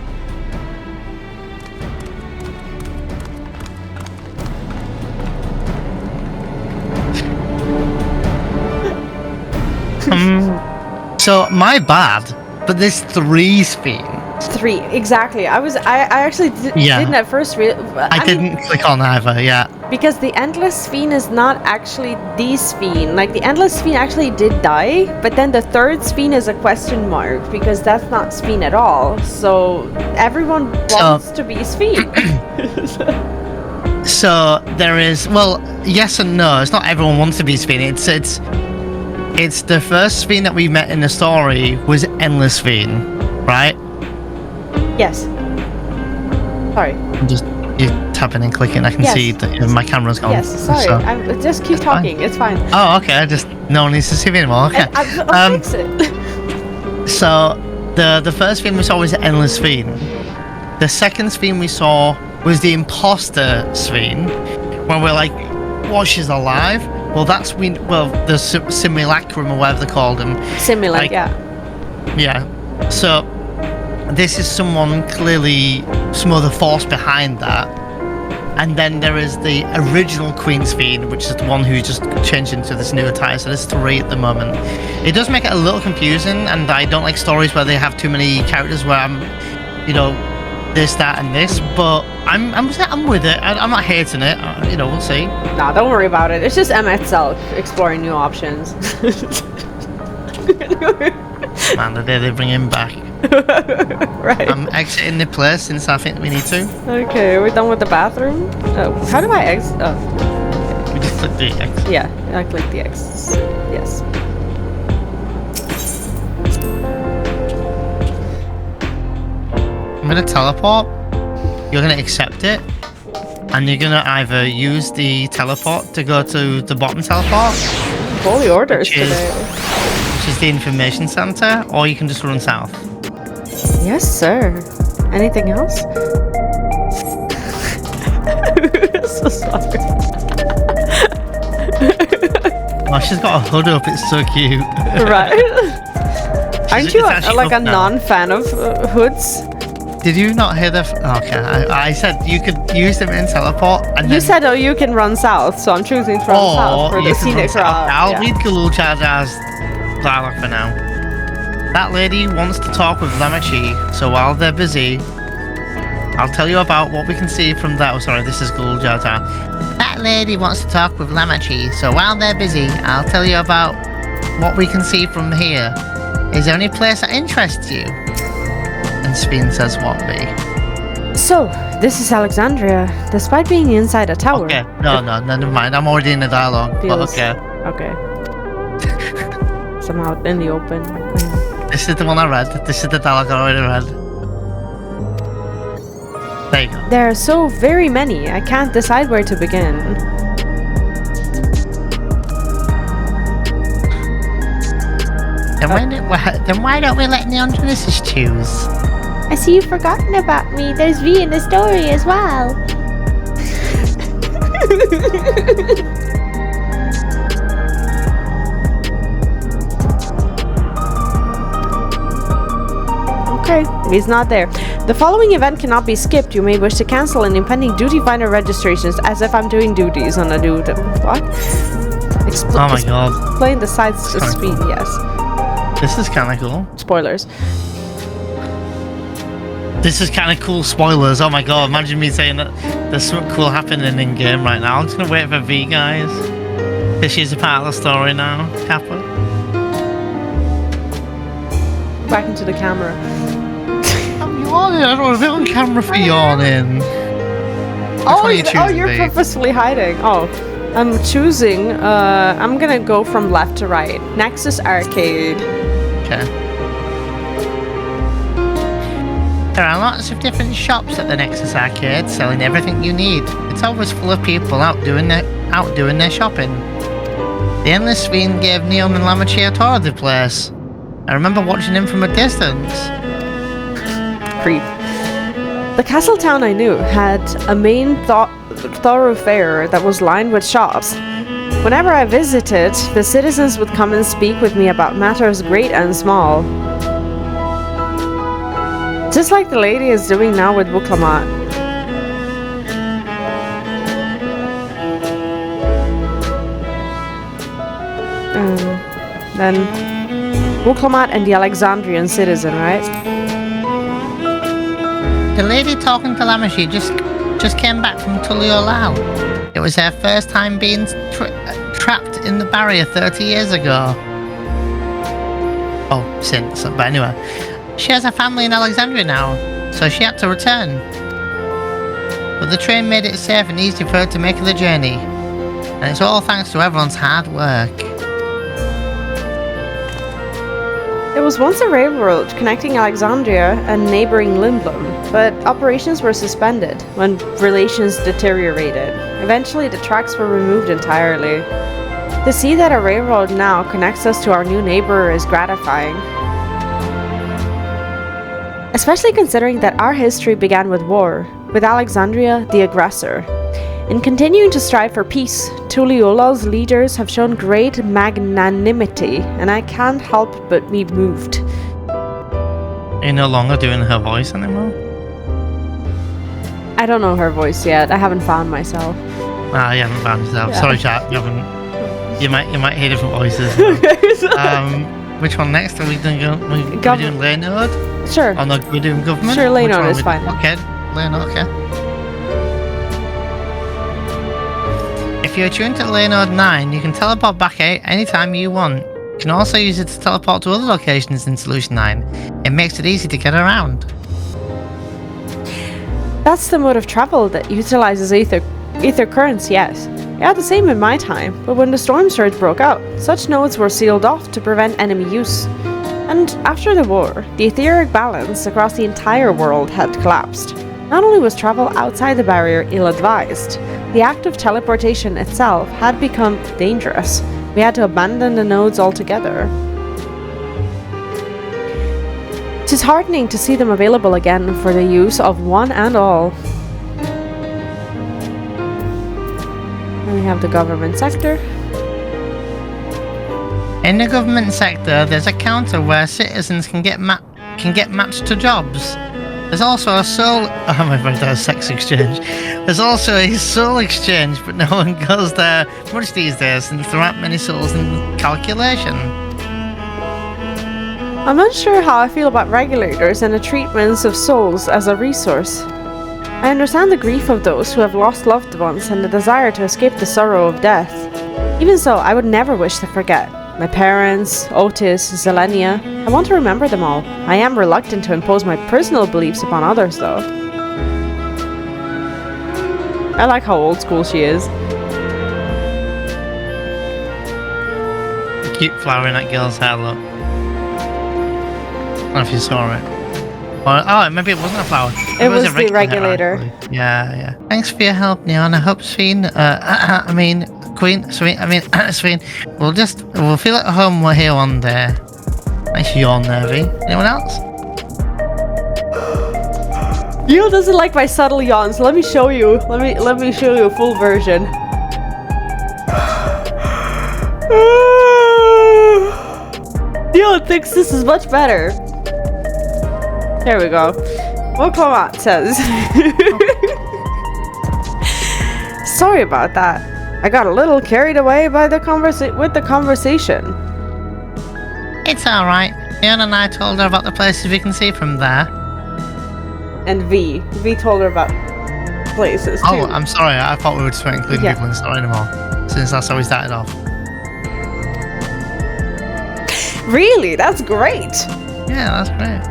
So, my bad, but there's 3 Sphenes. 3, exactly. I actually didn't at first I didn't click on either, yeah. Because the Endless Sphene is not actually the Sphene. Like, the Endless Sphene actually did die, but then the 3rd Sphene is a question mark, because that's not Sphene at all. So, everyone wants to be Sphene. So, there is... Well, yes and no. It's not everyone wants to be Sphene. It's the first Sphene that we met in the story was Endless Sphene, right? Yes. Sorry. You're tapping and clicking. I can see that my camera's gone. Yes, sorry. So, Just keep talking. fine. It's fine. Oh, okay. No one needs to see me anymore. Okay. I'll fix it. So, the first Sphene we saw was Endless Sphene. The second Sphene we saw was the Imposter Sphene, when we're like, well, she's alive. Well, the simulacrum or whatever they called him. Simulant, yeah. Yeah. So, this is someone clearly, some other force behind that. And then there is the original Queen Sphene, which is the one who just changed into this new attire. So there's 3 at the moment. It does make it a little confusing, and I don't like stories where they have too many characters where I'm, this, that, and this. But I'm with it. I'm not hating it. We'll see. Nah, don't worry about it. It's just M itself exploring new options. Man, the day they bring him back. Right. I'm exiting the place since I think we need to. Okay, we're done with the bathroom. How do I exit? Oh. We just click the X. Yeah, I clicked the X. Yes. I'm gonna teleport. You're gonna accept it, and you're gonna either use the teleport to go to the bottom teleport, Holy orders which is today. the information center, or you can just run south. Yes, sir. Anything else? So sorry. Oh, she's got a hood up. It's so cute. Right? Aren't It's you actually like a up now. non-fan of hoods? Did you not hear the? Okay, I said you could use them in teleport, and You then said, oh, you can run south, so I'm choosing to run south for or the you can run scenic south. route. I'll yeah. read Galul Charger's dialogue for now. That lady wants to talk with Lamachi, so while they're busy, I'll tell you about what we can see from that. Oh, sorry, this is Galul Charger. That lady wants to talk with Lamachi, so while they're busy, I'll tell you about what we can see from here. Is there any place that interests you? And Sveen says, what, V? So, this is Alexandria. Despite being inside a tower. Okay, no, never mind. I'm already in the dialogue, but Feels- okay. Okay. Somehow in the open. This is the one I read. This is the dialogue I already read. There you go. There are so very many, I can't decide where to begin. Then why don't we let Neon Genesis choose? I see you've forgotten about me. There's V in the story as well. Okay, he's not there. The following event cannot be skipped. You may wish to cancel an impending duty finder registrations, as if I'm doing duties on a dude. What? Oh my god. Explain the sides to Sorry. speed, yes. This is kind of cool. Spoilers. This is kind of cool. Spoilers. Oh my god. Imagine me saying that there's something cool happening in game right now. I'm just going to wait for V, guys. Because she's a part of the story now. Kappa. Back into the camera. I'm yawning. I don't want to be on camera for yawning. Oh, you you're V? purposefully hiding. Oh, I'm choosing. I'm gonna go from left to right. Nexus Arcade. Okay. There are lots of different shops at the Nexus Arcade selling everything you need. It's always full of people out doing their shopping. The Endless Fiend gave Neon and Lamachi a tour of the place. I remember watching him from a distance. Creep. The castle town I knew had a main thoroughfare that was lined with shops. Whenever I visited, the citizens would come and speak with me about matters great and small. Just like the lady is doing now with Wuklamat. Then Wuklamat and the Alexandrian citizen, right? The lady talking to Lamachi just came back from Tuliolal. It was her first time being trapped in the barrier 30 years ago. Oh, since. But anyway, she has a family in Alexandria now, so she had to return. But the train made it safe and easy for her to make the journey. And it's all thanks to everyone's hard work. There was once a railroad connecting Alexandria and neighboring Lindblom, but operations were suspended when relations deteriorated. Eventually, the tracks were removed entirely. To see that a railroad now connects us to our new neighbor is gratifying. Especially considering that our history began with war, with Alexandria the aggressor. In continuing to strive for peace, Tuliola's leaders have shown great magnanimity, and I can't help but be moved. Are you no longer doing her voice anymore? I don't know her voice yet. I haven't found myself. Ah, you haven't found yourself. Yeah. Sorry, chat. You haven't. You might hear different voices. Which one next? Are we doing? We doing Leonard? Sure. Oh no, we're doing government. Sure, Which Leonard one is we- fine. Okay, Leonard. Okay. If you're tuned to Leonard 9, you can teleport back out anytime you want. You can also use it to teleport to other locations in Solution 9. It makes it easy to get around. That's the mode of travel that utilizes ether currents, yes. Yeah, the same in my time, but when the storm surge broke out, such nodes were sealed off to prevent enemy use. And after the war, the etheric balance across the entire world had collapsed. Not only was travel outside the barrier ill-advised, the act of teleportation itself had become dangerous. We had to abandon the nodes altogether. It is heartening to see them available again for the use of one and all. And we have the government sector. In the government sector, there's a counter where citizens can get matched to jobs. There's also a soul... Oh my god, there's sex exchange. There's also a soul exchange, but no one goes there much these days since there aren't many souls in calculation. I'm not sure how I feel about regulators and the treatments of souls as a resource. I understand the grief of those who have lost loved ones and the desire to escape the sorrow of death. Even so, I would never wish to forget. My parents, Otis, Zelenia, I want to remember them all. I am reluctant to impose my personal beliefs upon others, though. I like how old school she is. Cute flower in that girl's hair, look. I don't know if you saw it. Oh, maybe it wasn't a flower. It was the regulator. Yeah. Thanks for your help, Neon. I hope Sveen, Sveen, we'll feel at home we're here one day. Nice yawn there, Vee. Anyone else? Neil doesn't like my subtle yawns. Let me show you. Let me show you a full version. Neil thinks this is much better. There we go. What Clement says. Sorry about that. I got a little carried away by the conversation. It's alright. Neon and I told her about the places we can see from there. And Vee told her about places too. Oh, I'm sorry. I thought we were just including people in the story anymore. Since that's how we started off. Really? That's great. Yeah, that's great.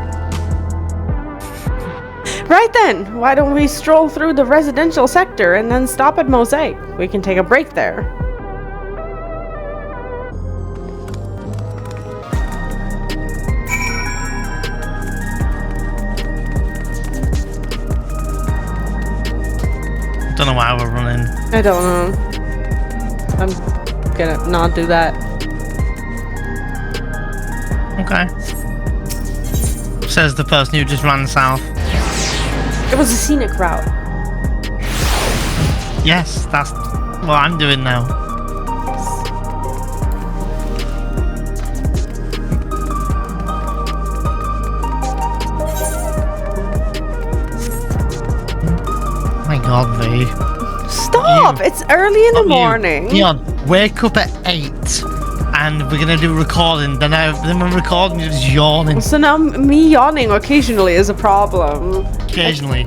Right then, why don't we stroll through the residential sector and then stop at Mosaic? We can take a break there. Don't know why we're running. I don't know. I'm gonna not do that. Okay. Says the person who just ran south. It was a scenic route. Yes, that's what I'm doing now. My god, Vee. Stop! It's early in the morning. Neon, wake up at 8 and we're gonna do recording. Then we're recording, you're just yawning. So now me yawning occasionally is a problem. Occasionally.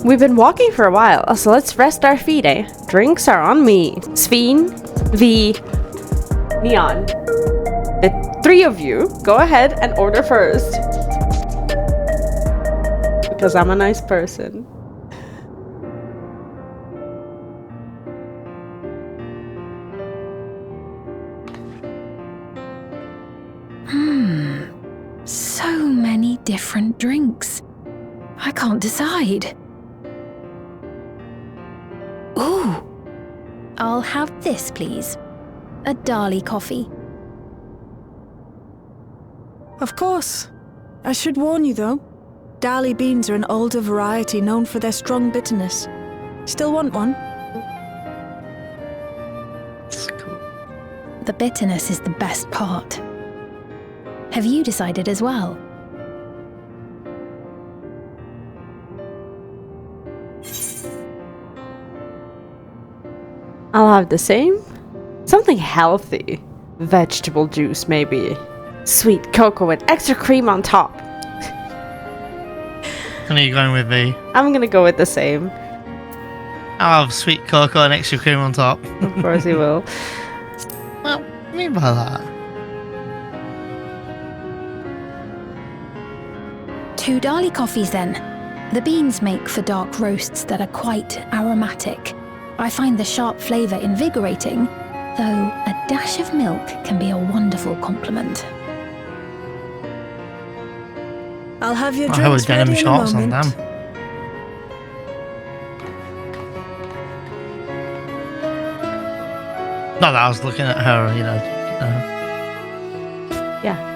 We've been walking for a while, so let's rest our feet, eh? Drinks are on me. Sveen, Vee, Neon. The three of you, go ahead and order first. Because I'm a nice person. So many different drinks. I can't decide. Ooh! I'll have this, please. A Dali coffee. Of course. I should warn you though. Dali beans are an older variety known for their strong bitterness. Still want one? The bitterness is the best part. Have you decided as well? I'll have the same. Something healthy. Vegetable juice, maybe. Sweet cocoa with extra cream on top. What are you going with, Vee? I'm gonna go with the same. I'll have sweet cocoa and extra cream on top. Of course you will. Well, what do you mean by that? 2 Dali coffees then. The beans make for dark roasts that are quite aromatic. I find the sharp flavour invigorating, though a dash of milk can be a wonderful complement. I'll have your I have drinks denim ready in a shorts on moment. them. Not that I was looking at her, you know. Yeah.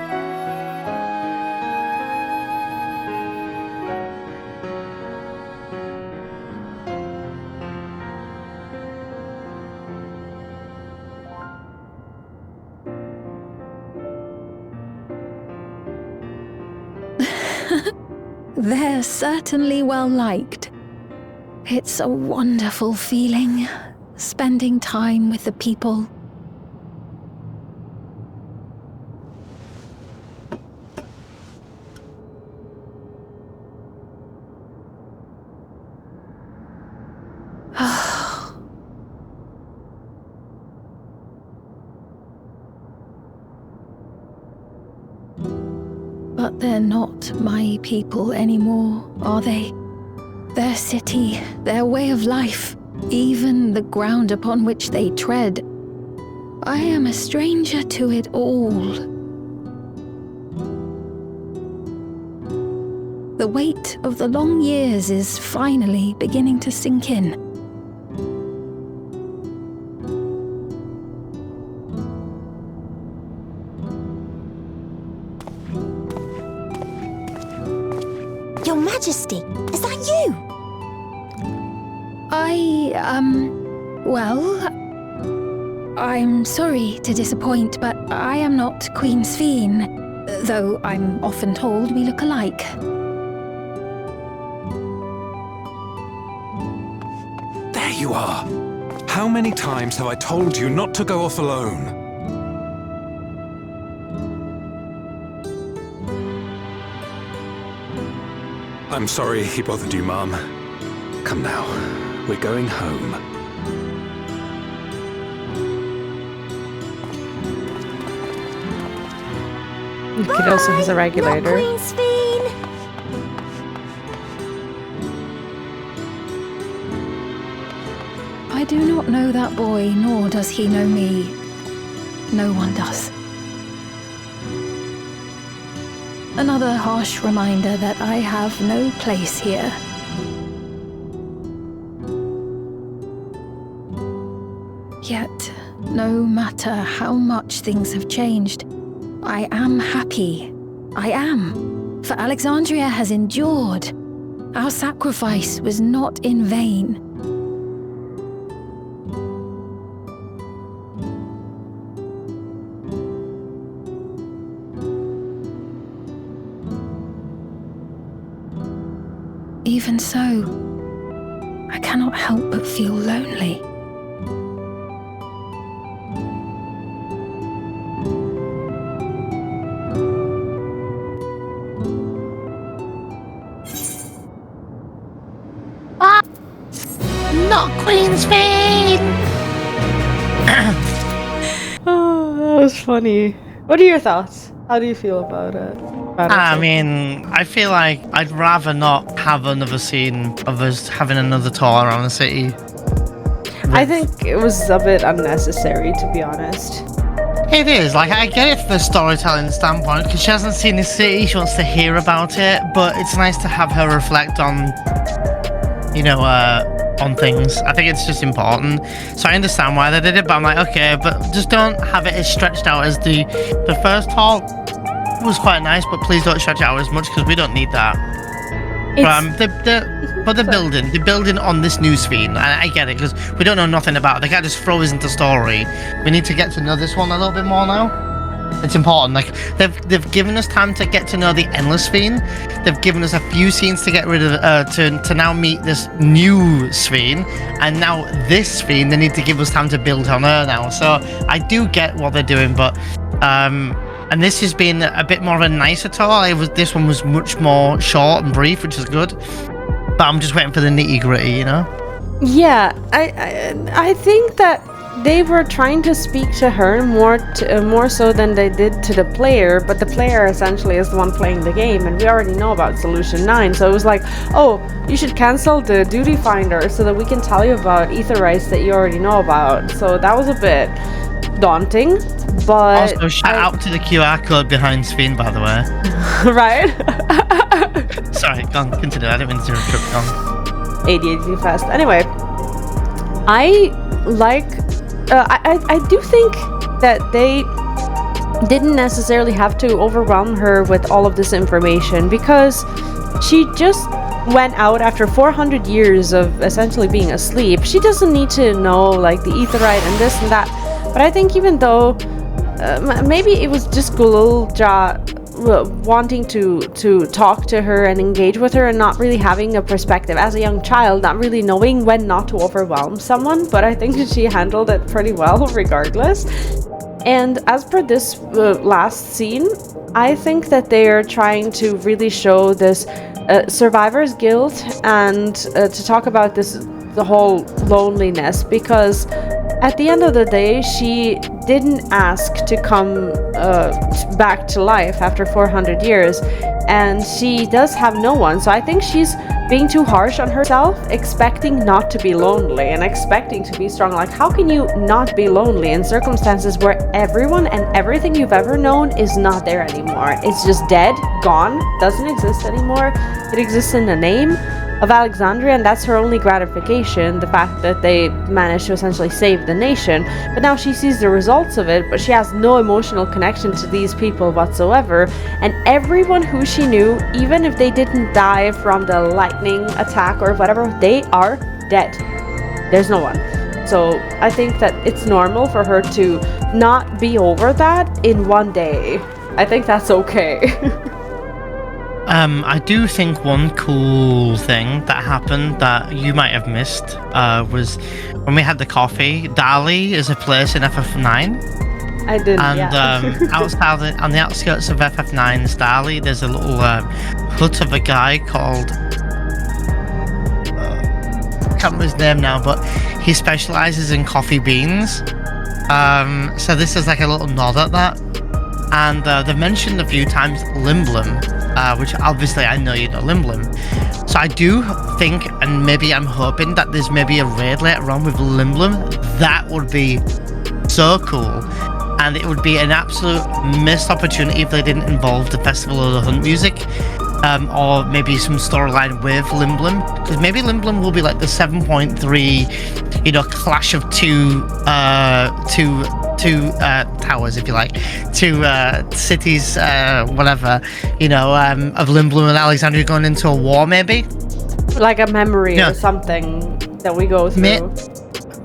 They're certainly well liked. It's a wonderful feeling, spending time with the people. But they're not my people anymore, are they? Their city, their way of life, even the ground upon which they tread. I am a stranger to it all. The weight of the long years is finally beginning to sink in. Your Majesty, is that you? Well, I'm sorry to disappoint, but I am not Queen Sphene, though I'm often told we look alike. There you are. How many times have I told you not to go off alone? I'm sorry he bothered you, Mum. Come now, we're going home. The kid also has a regulator. Not Queen Sphene. I do not know that boy, nor does he know me. No one does. Another harsh reminder that I have no place here. Yet, no matter how much things have changed, I am happy. I am. For Alexandria has endured. Our sacrifice was not in vain. Even so, I cannot help but feel lonely. Not Queen Sphene! Oh, that was funny. What are your thoughts? How do you feel about it? I mean, I feel like I'd rather not have another scene of us having another tour around the city. I think it was a bit unnecessary, to be honest. It is, like, I get it from a storytelling standpoint, because she hasn't seen the city, she wants to hear about it, but it's nice to have her reflect on, you know, on things. I think it's just important. So I understand why they did it, but I'm like, okay, but just don't have it as stretched out as the first talk was quite nice, but please don't stretch it out as much, because we don't need that. But they're building on this new Sphene, and I get it, because we don't know nothing about it. They can't just throw us into story. We need to get to know this one a little bit more now. It's important. Like, they've given us time to get to know the Endless Sphene. They've given us a few scenes to get rid of, to now meet this new Sphene, and now this Sphene, they need to give us time to build on her now. So I do get what they're doing, but and this has been a bit more of a nicer tour. This one was much more short and brief, which is good. But I'm just waiting for the nitty gritty, you know? Yeah, I think that they were trying to speak to her more so than they did to the player, but the player essentially is the one playing the game, and we already know about Solution 9, so it was like, oh, you should cancel the duty finder so that we can tell you about ether rights that you already know about. So that was a bit daunting, but... Also, shout out to the QR code behind Sven, by the way. Right? Sorry, go on, continue. I didn't mean to interrupt. Go on. ADHD fest. Anyway, I do think that they didn't necessarily have to overwhelm her with all of this information, because she just went out after 400 years of essentially being asleep. She doesn't need to know like the etherite and this and that. But I think even though maybe it was just Gululja wanting to talk to her and engage with her and not really having a perspective as a young child, not really knowing when not to overwhelm someone, but I think she handled it pretty well regardless. And as per this last scene, I think that they are trying to really show this survivor's guilt and to talk about the whole loneliness, because at the end of the day, she didn't ask to come back to life after 400 years, and she does have no one. So I think she's being too harsh on herself, expecting not to be lonely and expecting to be strong. Like, how can you not be lonely in circumstances where everyone and everything you've ever known is not there anymore? It's just dead, gone, doesn't exist anymore. It exists in the name of Alexandria, and that's her only gratification, the fact that they managed to essentially save the nation. But now she sees the results of it, but she has no emotional connection to these people whatsoever, and everyone who she knew, even if they didn't die from the lightning attack or whatever, they are dead. There's no one. So I think that it's normal for her to not be over that in one day. I think that's okay. I do think one cool thing that happened that you might have missed was when we had the coffee. Dali is a place in FF9. I did, and, yeah. outside, on the outskirts of FF9's Dali, there's a little hut of a guy called... I can't remember his name now, but he specializes in coffee beans. So this is like a little nod at that. And they've mentioned a few times Limblum, which obviously I know you know Limblum. So I do think, and maybe I'm hoping, that there's maybe a raid later on with Limblum. That would be so cool. And it would be an absolute missed opportunity if they didn't involve the Festival of the Hunt music. Or maybe some storyline with Limblum. Because maybe Limblum will be like the 7.3, clash of two towers, if you like, two cities, whatever, of Limblum and Alexandria going into a war, maybe? Like a memory or something that we go through.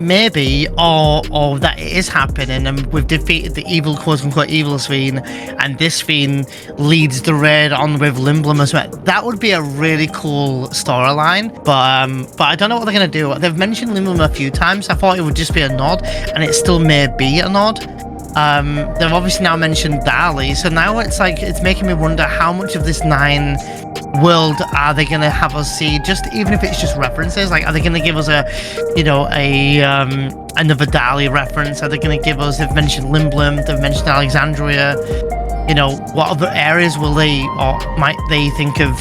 Maybe, or that it is happening and we've defeated the evil, quote-unquote, evil Sven, and this Sven leads the raid on with Limblum as well. That would be a really cool storyline, but I don't know what they're going to do. They've mentioned Limblum a few times. I thought it would just be a nod, and it still may be a nod. They've obviously now mentioned Dali, so now it's making me wonder how much of this 9 world are they going to have us see, just even if it's just references. Like, are they going to give us another Dali reference? Are they going to give us, they've mentioned Limblum, they've mentioned Alexandria, what other areas will they, or might they think of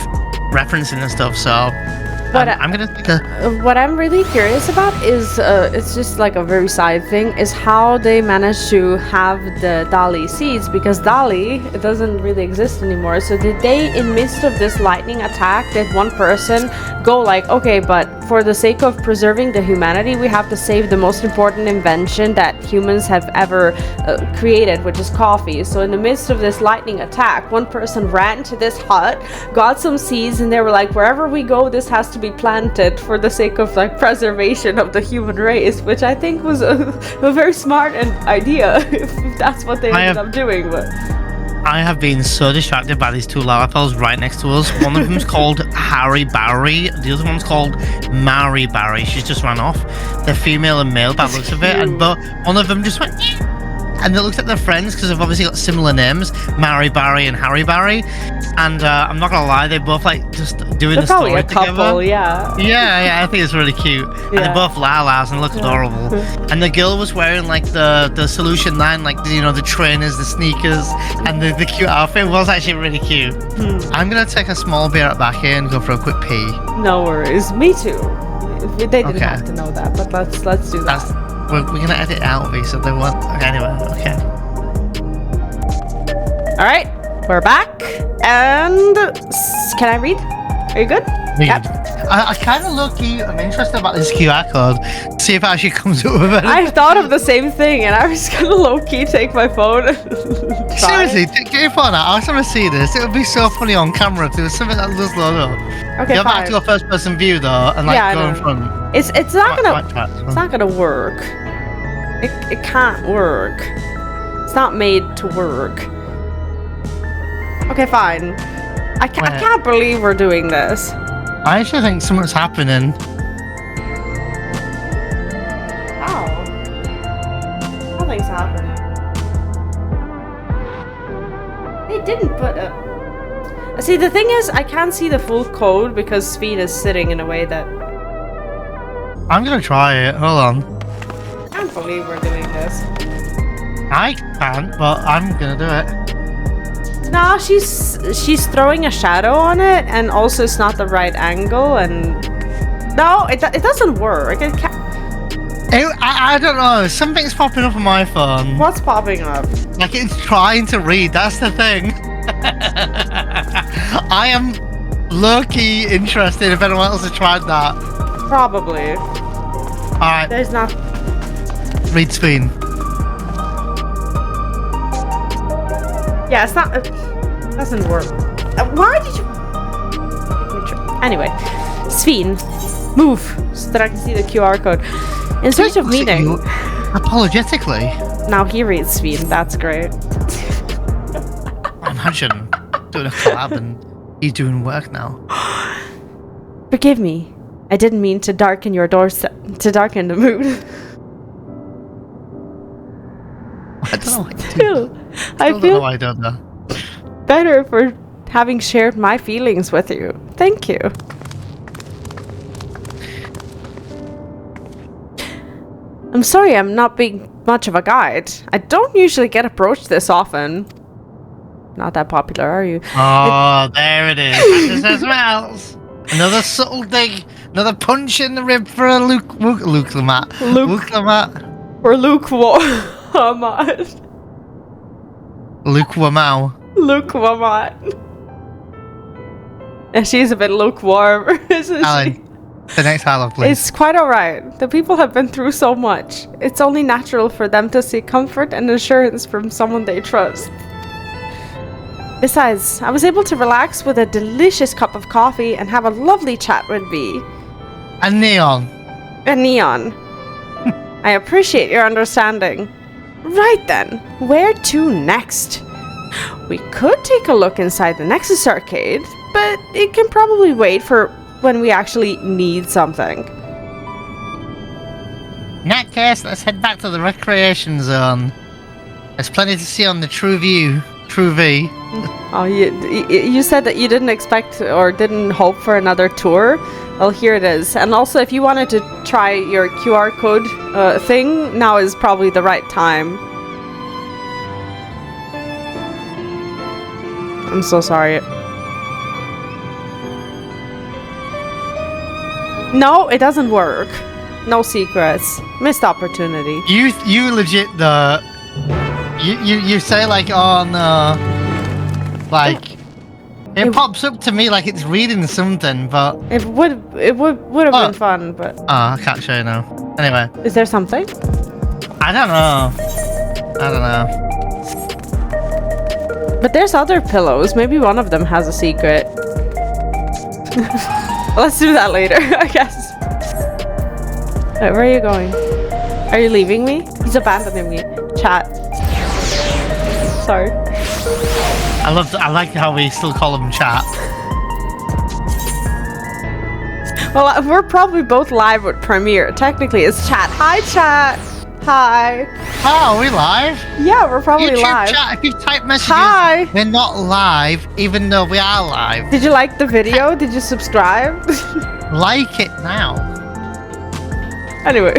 referencing and stuff? So I'm gonna think what I'm really curious about is it's just like a very side thing, is how they managed to have the Dali seeds, because Dali, it doesn't really exist anymore. So did they, in midst of this lightning attack, did one person go like, okay, but for the sake of preserving the humanity, we have to save the most important invention that humans have ever created, which is coffee. So in the midst of this lightning attack, one person ran to this hut, got some seeds, and they were like, wherever we go, this has to be planted for the sake of like preservation of the human race, which I think was a very smart idea if that's what they ended up doing. But I have been so distracted by these two Larafels right next to us. One of them's called Harry Barry, the other one's called Mary Barry. She's just run off. They're female and male by the looks of it, and but one of them just went and they looked at their friends because they've obviously got similar names, Mary Barry and Harry Barry. And I'm not gonna lie, they both like just doing They're the probably story a couple, together. yeah. Yeah, I think it's really cute. And Yeah. they're both Lalas and look adorable. And the girl was wearing like the Solution 9, like the trainers, the sneakers, and the cute outfit. It was actually really cute. I'm gonna take a small beer back here and go for a quick pee. No worries. Me too. They didn't have to know that, but let's do that. We're gonna edit it out, V, so they won't. Anyway, okay. All right, we're back, and can I read? Are you good? Yep. I kind of low-key am interested about this QR code. See if it actually comes up with it. I thought of the same thing, and I was gonna low-key take my phone. And try. Seriously, get your phone out. I was trying to see this. It would be so funny on camera if there was something that does load up. Okay, you fine. have to go first-person view though, and like go in front. It's not gonna work. It can't work. It's not made to work. Okay, fine. I can't believe we're doing this. I actually think something's happening. Oh. Nothing's happening. They didn't put a... See, the thing is, I can't see the full code because Sven is sitting in a way that... I'm gonna try it. Hold on. I can't believe we're doing this. I can't, but I'm gonna do it. No, she's throwing a shadow on it, and also it's not the right angle, and no, it doesn't work. It can't. I don't know. Something's popping up on my phone. What's popping up? Like it's trying to read. That's the thing. I am low-key interested if anyone else has tried that. Probably. All right. There's not. Read screen. Yeah, it's not. It doesn't work. Why did you? Anyway, Sven, move so that I can see the QR code. In search of meaning. Apologetically. Now he reads Sven. That's great. Imagine doing a collab and he's doing work now. Forgive me. I didn't mean to darken your doorstep. To darken the mood. I don't know what to Still, do. I feel I don't know. better for having shared my feelings with you. Thank you. I'm sorry I'm not being much of a guide. I don't usually get approached this often. Not that popular, are you? Oh, there it is. As well. Another subtle dig. Another punch in the rib for a Luke Lamont. Luke Lamont. Or lukewarm. Luke Wamau. Lukewarm. And she's a bit lukewarm, isn't Alan, she? the next dialogue, please. It's quite alright. The people have been through so much. It's only natural for them to seek comfort and assurance from someone they trust. Besides, I was able to relax with a delicious cup of coffee and have a lovely chat with Vee. And Neon. And Neon. I appreciate your understanding. Right then, where to next? We could take a look inside the Nexus arcade, but it can probably wait for when we actually need something. In that case, let's head back to the recreation zone. There's plenty to see on the True Vee. Oh, you said that you didn't expect or didn't hope for another tour? Well, here it is. And also, if you wanted to try your QR code thing, now is probably the right time. I'm so sorry. No, it doesn't work. No secrets. Missed opportunity. You legit you say like on like it pops up to me like it's reading something, but it would have been fun, but I can't show you now. Anyway, is there something? I don't know. But there's other pillows. Maybe one of them has a secret. Let's do that later, I guess. Wait, where are you going? Are you leaving me? He's abandoning me. Chat. Sorry. I like how we still call him chat. Well, we're probably both live with Premiere. Technically, it's chat. Hi, chat. Hi. Oh, are we live? Yeah, we're probably YouTube live. chat, if you type messages, Hi. we're not live, even though we are live. Did you like the video? Did you subscribe? Like it now. Anyway.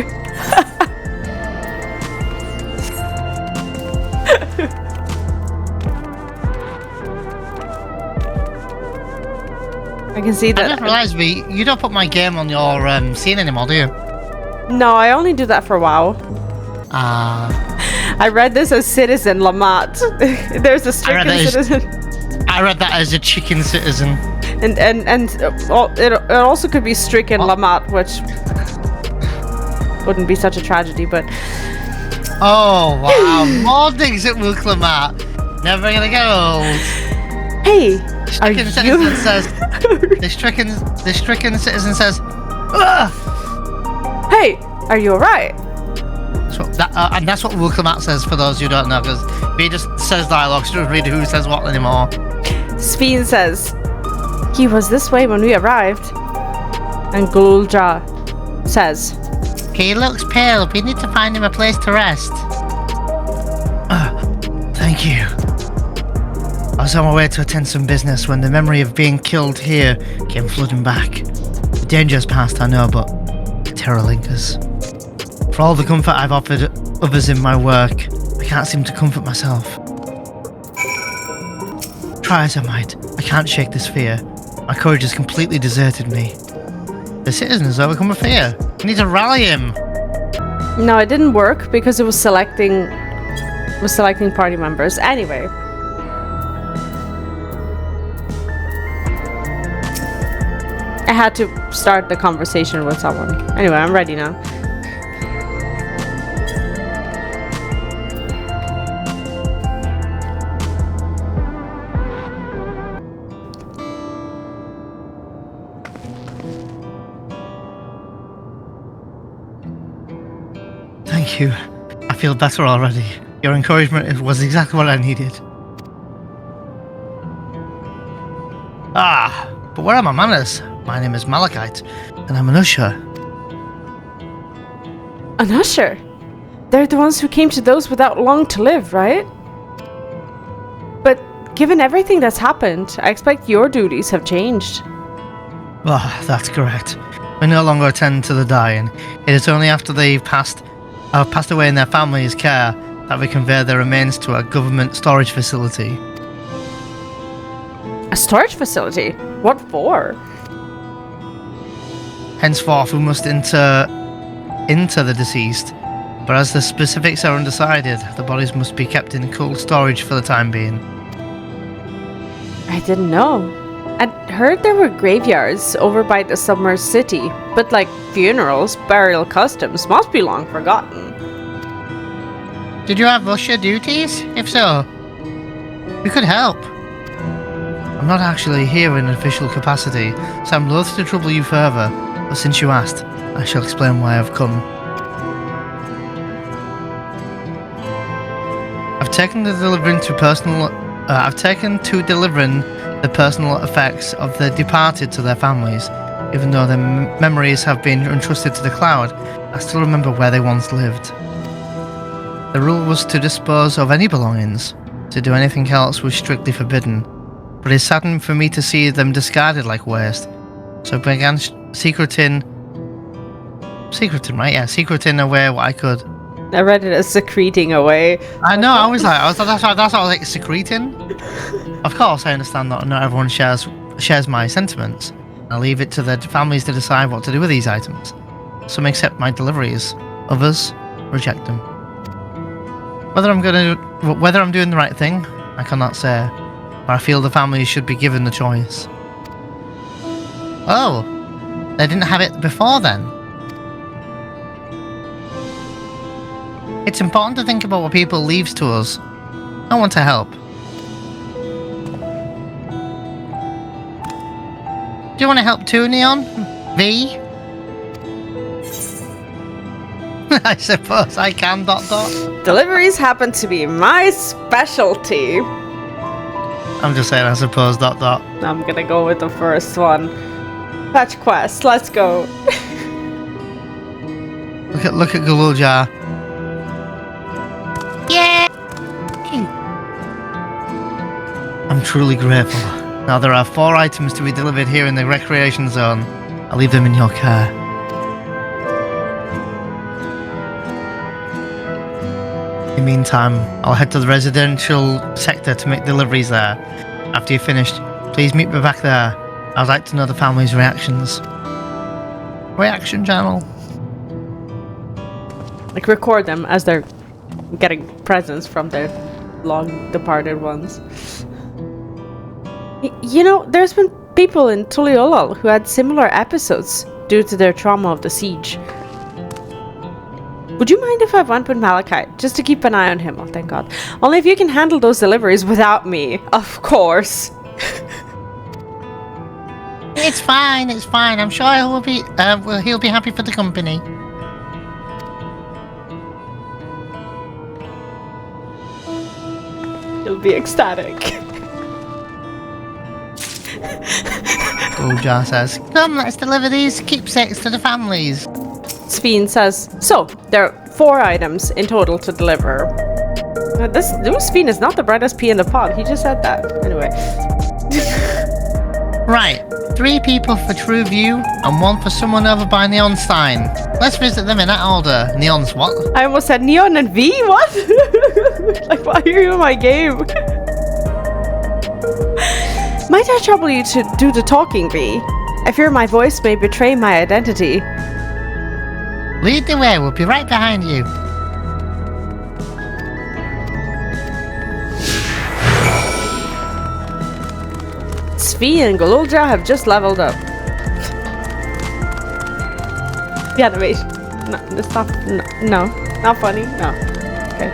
I can see that. I just realised, Vee, you don't put my game on your scene anymore, do you? No, I only do that for WoW. I read this as Citizen Lamat. There's a stricken citizen. I read that as a chicken citizen. And it also could be stricken Lamat, which wouldn't be such a tragedy, but... Oh, wow. More things at Wook Lamat. Never gonna get old. Hey, Stricken citizen says... The stricken citizen says... Ugh! Hey, are you alright? So and that's what Wook Lamat says, for those who don't know, because he just says dialogue, so doesn't read who says what anymore. Sveen says, he was this way when we arrived. And Gulja says, He looks pale. We need to find him a place to rest. Thank you. I was on my way to attend some business when the memory of being killed here came flooding back. The danger's past, I know, but the terror lingers. For all the comfort I've offered others in my work, I can't seem to comfort myself. Try as I might, I can't shake this fear. My courage has completely deserted me. The citizen has overcome a fear. We need to rally him. no, it didn't work because it was selecting party members. Anyway. I had to start the conversation with someone. Anyway, I'm ready now. Thank you. I feel better already. Your encouragement was exactly what I needed. But where are my manners? My name is Malachite, and I'm an usher. An usher? They're the ones who came to those without long to live, right? But given everything that's happened, I expect your duties have changed. That's correct. We no longer attend to the dying. It is only after they've passed away in their family's care that we convey their remains to a government storage facility. A storage facility? What for? Henceforth, we must enter the deceased, but as the specifics are undecided, the bodies must be kept in cold storage for the time being. I didn't know. I'd heard there were graveyards over by the submerged city, but like funerals, burial customs must be long forgotten. Did you have usher duties? If so, We could help. I'm not actually here in an official capacity, so I'm loath to trouble you further, but since you asked, I shall explain why I've come. I've taken to delivering the personal effects of the departed to their families. Even though their memories have been entrusted to the cloud, I still remember where they once lived. The rule was to dispose of any belongings. To do anything else was strictly forbidden. But it saddened for me to see them discarded like waste. So I began secreting away what I could. I read it as secreting away. I know, that's what I was like, secreting? Of course, I understand that not everyone shares my sentiments. I leave it to their families to decide what to do with these items. Some accept my deliveries, others reject them. Whether I'm doing the right thing, I cannot say, but I feel the families should be given the choice. oh, they didn't have it before then. It's important to think about what people leaves to us. I want to help. Do you want to help too, Neon? V? I suppose I can, ... Deliveries happen to be my specialty. I'm just saying, I suppose ... I'm gonna go with the first one. Fetch quest, let's go. Look at Galuljar. I'm truly grateful. Now there are 4 items to be delivered here in the recreation zone. I'll leave them in your care. In the meantime, I'll head to the residential sector to make deliveries there. After you're finished, please meet me back there. I'd like to know the family's reactions. Reaction channel. Like, record them as they're getting presents from their long departed ones. You know, there's been people in Tuliolol who had similar episodes due to their trauma of the siege. Would you mind if I went with Malachite, just to keep an eye on him? Oh, thank God. Only if you can handle those deliveries without me, of course. It's fine, it's fine. I'm sure he'll be happy for the company. He'll be ecstatic. Goldjar says, Come, let's deliver these keepsakes to the families. Sveen says, so, there are 4 items in total to deliver. This Sveen is not the brightest pea in the pod, he just said that. Anyway. Right, 3 people for True View and 1 for someone over by Neon Stein. Let's visit them in that order. Neon's what? I almost said Neon and V? What? Like, why are you in my game? Might I trouble you to do the talking, V? I fear my voice may betray my identity. Lead the way, we'll be right behind you. Svi and Golulja have just leveled up. The animation. No, it's not. No, not funny. No. Okay.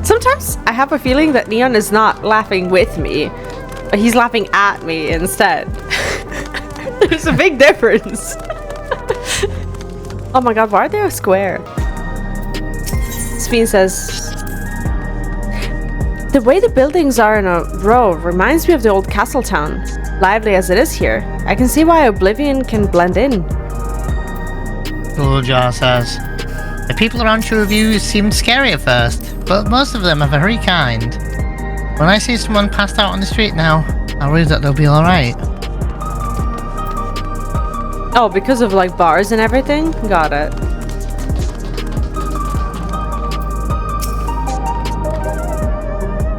Sometimes I have a feeling that Neon is not laughing with me, but he's laughing at me instead. There's a big difference. Oh my god, why are they a square? Speen says, the way the buildings are in a row reminds me of the old castle town. Lively as it is here, I can see why Oblivion can blend in. Goldjar says, The people around True View seemed scary at first, but most of them are very kind. When I see someone passed out on the street now, I worry that they'll be alright. Oh, because of like bars and everything? Got it.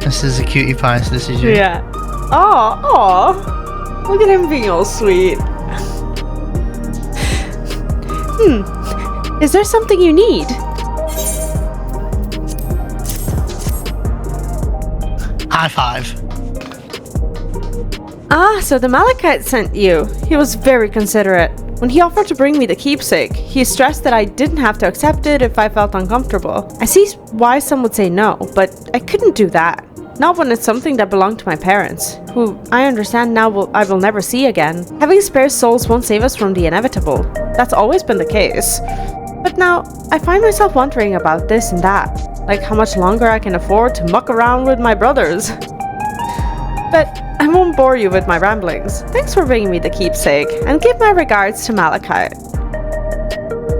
this is a cutie pie, so this is you. Yeah. Oh, look at him being all sweet. Is there something you need? High five. Ah, so the Malachite sent you. He was very considerate. When he offered to bring me the keepsake, he stressed that I didn't have to accept it if I felt uncomfortable. I see why some would say no, but I couldn't do that. Not when it's something that belonged to my parents, who I understand now I will never see again. Having spare souls won't save us from the inevitable. That's always been the case. But now, I find myself wondering about this and that. Like how much longer I can afford to muck around with my brothers. But I won't bore you with my ramblings. Thanks for bringing me the keepsake, and give my regards to Malachite.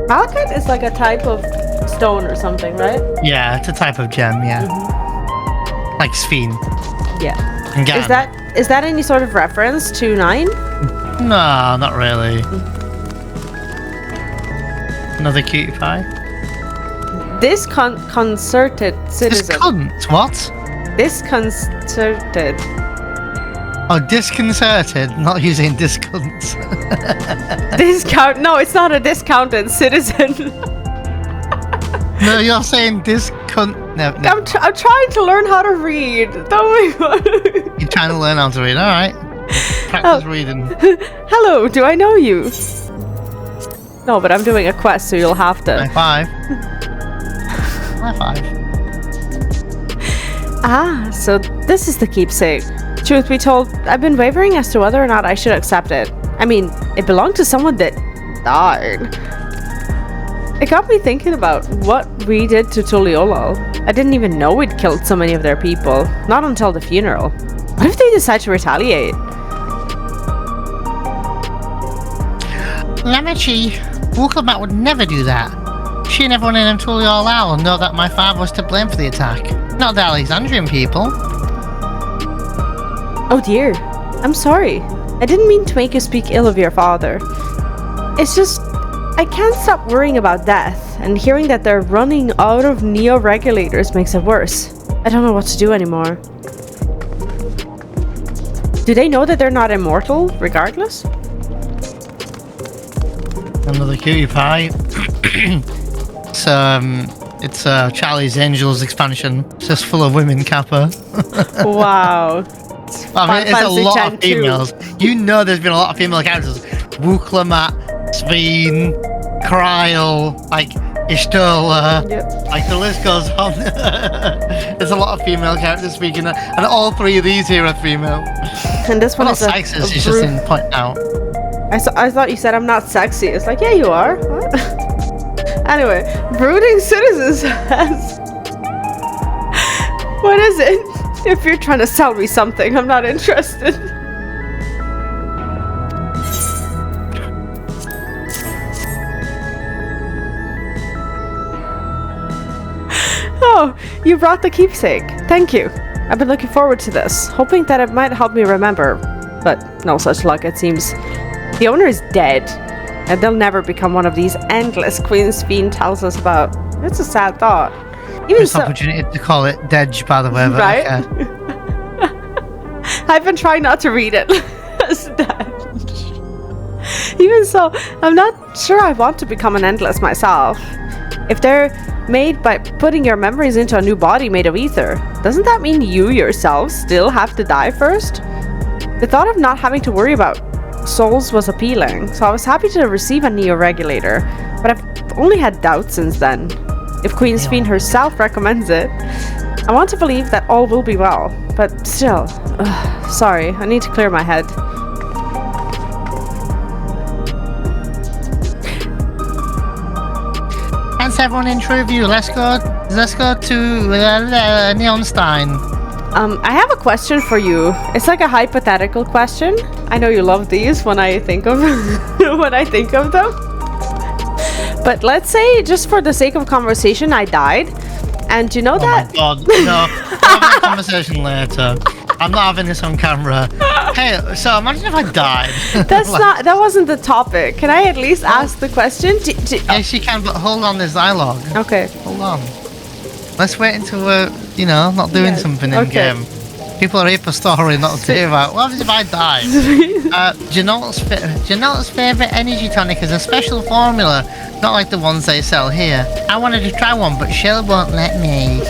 Malachite is like a type of stone or something, right? Yeah, it's a type of gem, yeah. Like Sphene. Yeah. And Gan. Is that any sort of reference to 9? No, not really. Another cutie pie. This concerted citizen. This cunt, what? Disconcerted. Oh, disconcerted, not using discounts. No, it's not a discounted citizen. No, you're saying discount. No. I'm trying to learn how to read. You're trying to learn how to read, alright. Practice reading. Hello, do I know you? No, but I'm doing a quest, so you'll have to. High five. High five. Ah, so this is the keepsake. Truth be told, I've been wavering as to whether or not I should accept it. I mean, it belonged to someone that died. It got me thinking about what we did to Tuliolol. I didn't even know we'd killed so many of their people. Not until the funeral. What if they decide to retaliate? Lamachi, would never do that. She and everyone in Tuliolol know that my father was to blame for the attack. Not the Alexandrian people. Oh dear. I'm sorry. I didn't mean to make you speak ill of your father. It's just, I can't stop worrying about death, and hearing that they're running out of neo-regulators makes it worse. I don't know what to do anymore. Do they know that they're not immortal, regardless? Another cutie pie. It's Charlie's Angels expansion. It's just full of women, Kappa. Wow. I mean, it's a lot of females. You know there's been a lot of female characters. Wuklamat, Sveen, Kryl, like Ishtola. Yep. Like the list goes on. There's a lot of female characters speaking, and all three of these here are female. And this one Well, is a sexist, it's just in point out. I thought you said I'm not sexy. It's like, yeah, you are. What? Anyway, Brooding Citizens has... What is it? If you're trying to sell me something, I'm not interested. Oh, you brought the keepsake. Thank you. I've been looking forward to this, hoping that it might help me remember. But no such luck, it seems. The owner is dead, and they'll never become one of these endless Queen's Fiend tells us about. It's a sad thought. Even Missed opportunity to call it Dedge, by the way. But right? okay. I've been trying not to read it as Dedge. Even so, I'm not sure I want to become an endless myself. If they're made by putting your memories into a new body made of ether, doesn't that mean you yourself still have to die first? The thought of not having to worry about souls was appealing, so I was happy to receive a neo-regulator, but I've only had doubts since then. If Queen's Fiend herself recommends it, I want to believe that all will be well, but still, sorry, I need to clear my head. Thanks everyone in true view. Let's go to Neonstein. I have a question for you. It's like a hypothetical question. I know you love these when I think of when I think of them. But let's say, just for the sake of conversation, I died, and you know that. Oh my god! No, we'll have a conversation later. I'm not having this on camera. Hey, so imagine if I died. That's not. That wasn't the topic. Can I at least ask the question? Yes, you can, but hold on. There's dialogue. Okay. Hold on. Let's wait until we're, not doing something in game. People are here for story, not to hear about. What happens if I die? Janelle's favorite energy tonic is a special formula, not like the ones they sell here. I wanted to try one, but Shell won't let me.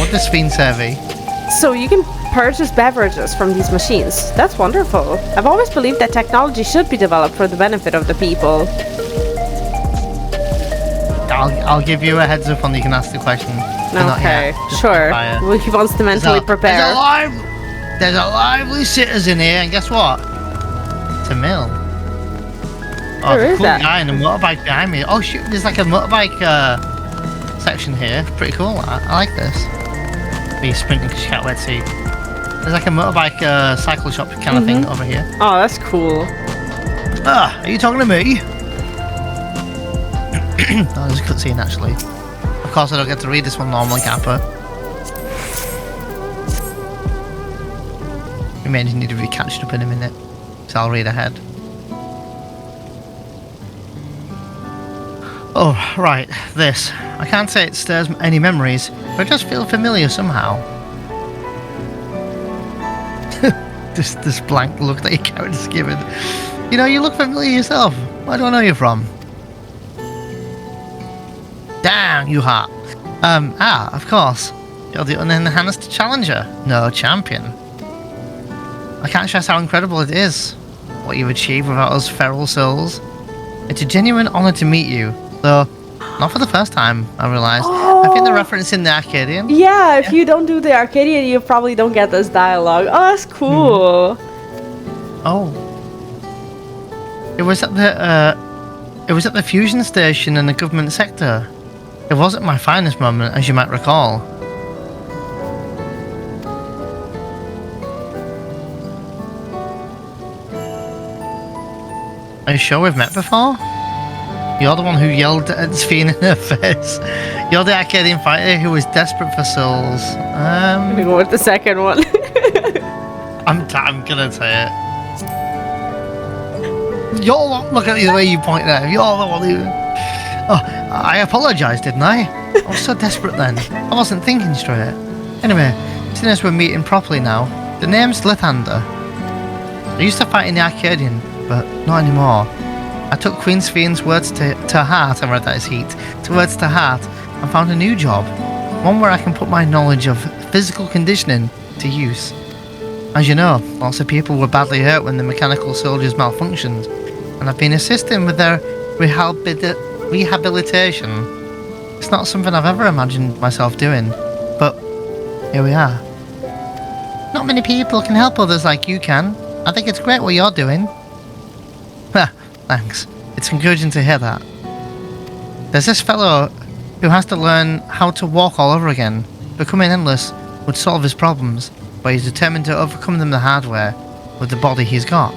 What does Fiend serve? So you can purchase beverages from these machines. That's wonderful. I've always believed that technology should be developed for the benefit of the people. I'll give you a heads up when you can ask the question. Okay, sure. Well, he wants to mentally prepare. There's a lively citizen here, and guess what? It's a mill. Oh, Where is cool that? guy and a motorbike behind me. Oh shoot, there's like a motorbike section here. Pretty cool. I like this. Be sprinting because you can't wait to see. There's like a motorbike cycle shop kind of thing over here. Oh, that's cool. Ah, are you talking to me? Oh, there's a cutscene actually. Of course I don't get to read this one normally, Kappa. We may need to be catched up in a minute, so I'll read ahead. Oh, right, this. I can't say it stirs any memories, but it does feel familiar somehow. this blank look that your character's given. You look familiar yourself. Where do I know you from? Damn, you hot. Of course. You're the unenhanced challenger. No champion. I can't stress how incredible it is, what you've achieved without us feral souls. It's a genuine honor to meet you, though not for the first time, I realized. Oh. I think the reference in the Arcadian. Yeah, if you don't do the Arcadian, you probably don't get this dialogue. Oh, that's cool. Oh. It was at the fusion station in the government sector. It wasn't my finest moment, as you might recall. Are you sure we've met before? You're the one who yelled at Sphene in her face. You're the Arcadian fighter who was desperate for souls. I'm gonna go with the second one. I'm gonna say it. Look at the way you point there. You're the one who... Oh, I apologised, didn't I? I was so desperate then. I wasn't thinking straight. Anyway, seeing as we're meeting properly now, the name's Lathander. I used to fight in the Arcadian, but not anymore. I took Queen Sphene's words to heart, I read that as heat, to words to heart, and found a new job. One where I can put my knowledge of physical conditioning to use. As you know, lots of people were badly hurt when the mechanical soldiers malfunctioned, and I've been assisting with their rehabilitation. It's not something I've ever imagined myself doing, but here we are. Not many people can help others like you can. I think it's great what you're doing. Thanks. It's encouraging to hear that. There's this fellow who has to learn how to walk all over again. Becoming endless would solve his problems, but he's determined to overcome them the hard way with the body he's got.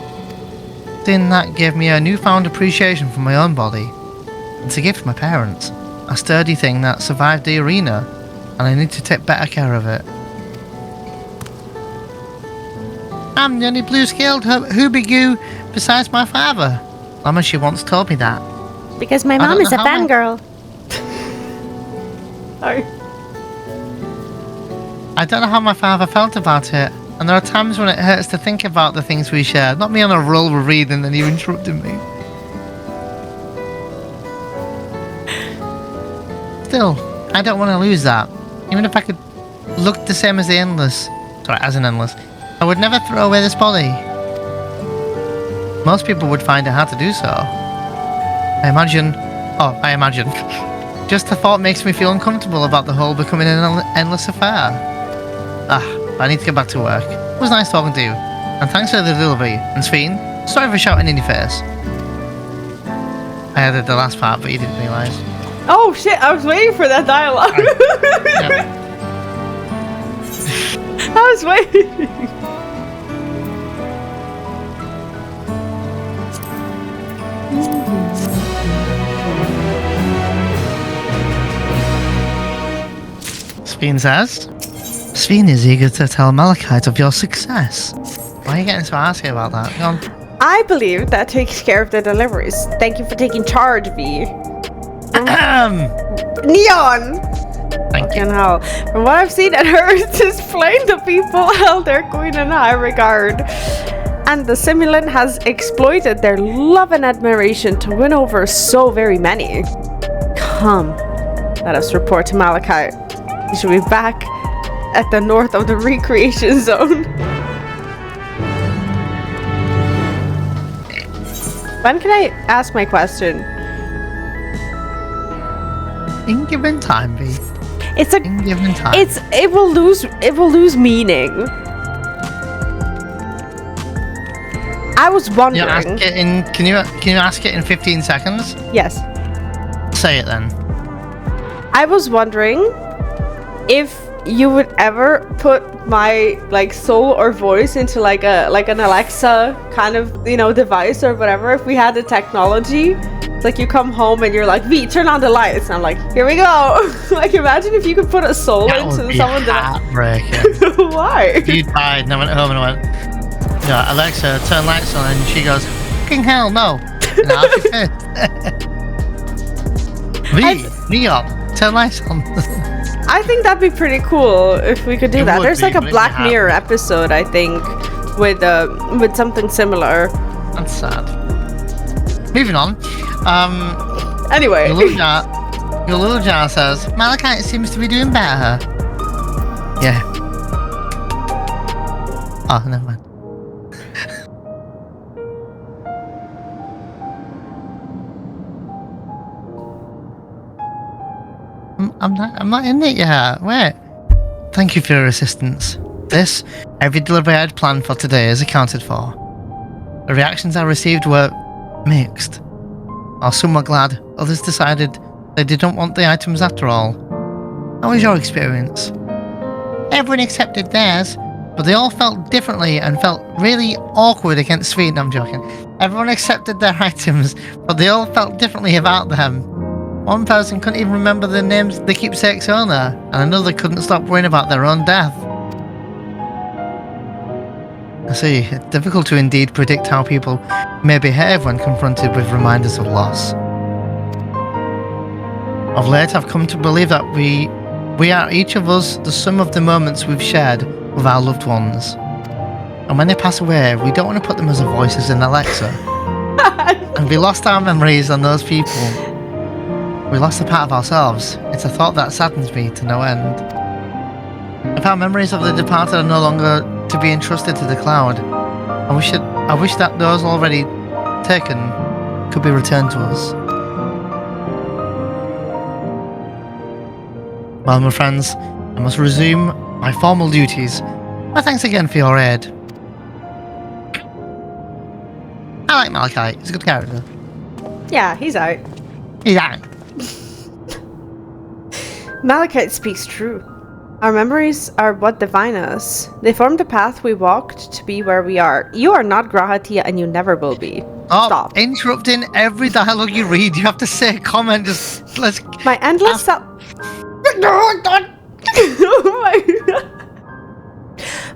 Seeing that gave me a newfound appreciation for my own body. It's a gift from my parents. A sturdy thing that survived the arena, and I need to take better care of it. I'm the only blue-scaled hoobie-goo besides my father. Mama, she once told me that. Because my mom is a fangirl. Sorry. I don't know how my father felt about it, and there are times when it hurts to think about the things we shared. Not me on a roll with reading and you interrupting me. Still, I don't want to lose that. Even if I could look the same as the Endless. Sorry, as an Endless. I would never throw away this body. Most people would find it hard to do so. I imagine... Just the thought makes me feel uncomfortable about the whole becoming an endless affair. I need to get back to work. It was nice talking to you. And thanks for the delivery. And Sphene, sorry for shouting in your face. I added the last part, but you didn't realise. Oh shit, I was waiting for that dialogue. I was waiting. Sphene says, Sphene is eager to tell Malachite of your success. Why are you getting so arsy about that? Go on. I believe that takes care of the deliveries. Thank you for taking charge, Vee. Neon! Thank you. Hell. From what I've seen and heard, it's plain the people held their queen in high regard. And the simulant has exploited their love and admiration to win over so very many. Come, let us report to Malachite. We should be back at the north of the recreation zone. When can I ask my question? In given time, Vee. In given time. It will lose meaning. I was wondering. Can you ask it in 15 seconds? Yes. Say it then. I was wondering if you would ever put my soul or voice into like an Alexa kind of device or whatever. If we had the technology, it's like you come home and you're like, Vee, turn on the lights, and I'm like, here we go. Like, imagine if you could put a soul into someone that. Why? If you died and I went home and I went, Alexa, turn lights on, and she goes, fucking hell, no. No, Vee, Neon, turn lights on. I think that'd be pretty cool if we could do that. There's like a Black Mirror episode, I think, with something similar. That's sad. Moving on. Anyway. Your little jar says, Malachite seems to be doing better. Yeah. Oh, never mind. I'm not in it yet. Wait. Thank you for your assistance. Every delivery I had planned for today is accounted for. The reactions I received were mixed. While some were glad, others decided they didn't want the items after all. How was your experience? Everyone accepted theirs, but they all felt differently and felt really awkward against Sphene. I'm joking. Everyone accepted their items, but they all felt differently about them. One person couldn't even remember the names of the keepsake's owner, and another couldn't stop worrying about their own death. I see, it's difficult to indeed predict how people may behave when confronted with reminders of loss. Of late, I've come to believe that we are each of us the sum of the moments we've shared with our loved ones. And when they pass away, we don't want to put them as voices in Alexa. And we lost our memories on those people. We lost a part of ourselves. It's a thought that saddens me to no end. If our memories of the departed are no longer to be entrusted to the cloud, I wish that those already taken could be returned to us. Well, my friends, I must resume my formal duties. But thanks again for your aid. I like Malachi. He's a good character. Yeah, he's out. He's out. Malachite speaks true. Our memories are what define us. They form the path we walked to be where we are. You are not Grahatia and you never will be. Oh, Stop. interrupting every dialogue you read. You have to say a comment. Just let's. My endless self. Oh my God.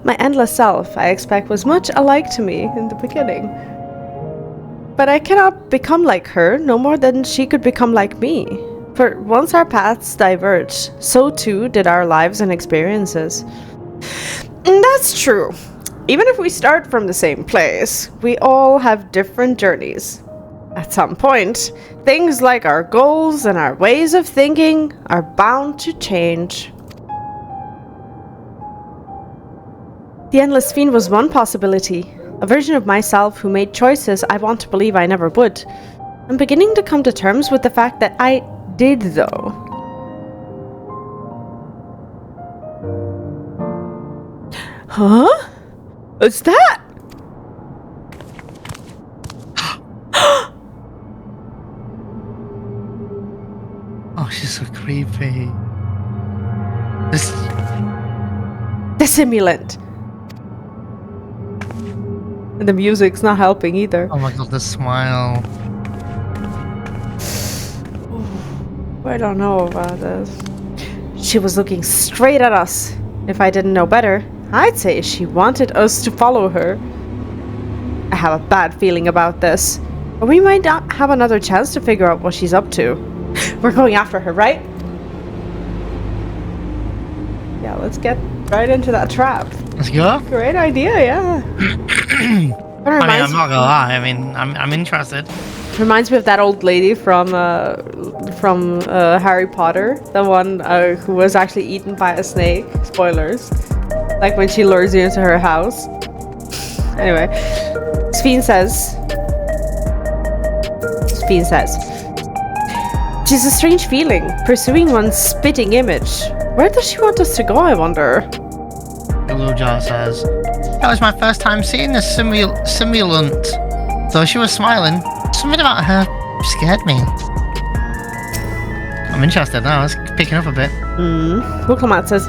My endless self, I expect, was much alike to me in the beginning. But I cannot become like her, no more than she could become like me. For once our paths diverged, so too did our lives and experiences. And that's true. Even if we start from the same place, we all have different journeys. At some point, things like our goals and our ways of thinking are bound to change. The Endless Fiend was one possibility, a version of myself who made choices I want to believe I never would. I'm beginning to come to terms with the fact that I did, though. Huh? What's that? Oh, she's so creepy. The simulant. And the music's not helping either. Oh my god, the smile. I don't know about this. She was looking straight at us. If I didn't know better, I'd say she wanted us to follow her. I have a bad feeling about this. But we might not have another chance to figure out what she's up to. We're going after her, right? Yeah, let's get right into that trap. Let's go. Great idea, yeah. I'm not gonna lie. I mean, I'm interested. Reminds me of that old lady from Harry Potter, the one who was actually eaten by a snake. Spoilers. Like when she lures you into her house. Anyway, Sphene says, "She's a strange feeling, pursuing one's spitting image. Where does she want us to go, I wonder?" Lujar says, "That was my first time seeing this simulant. Though she was smiling, something about her scared me." I'm interested now. It's picking up a bit. Wuklamat says,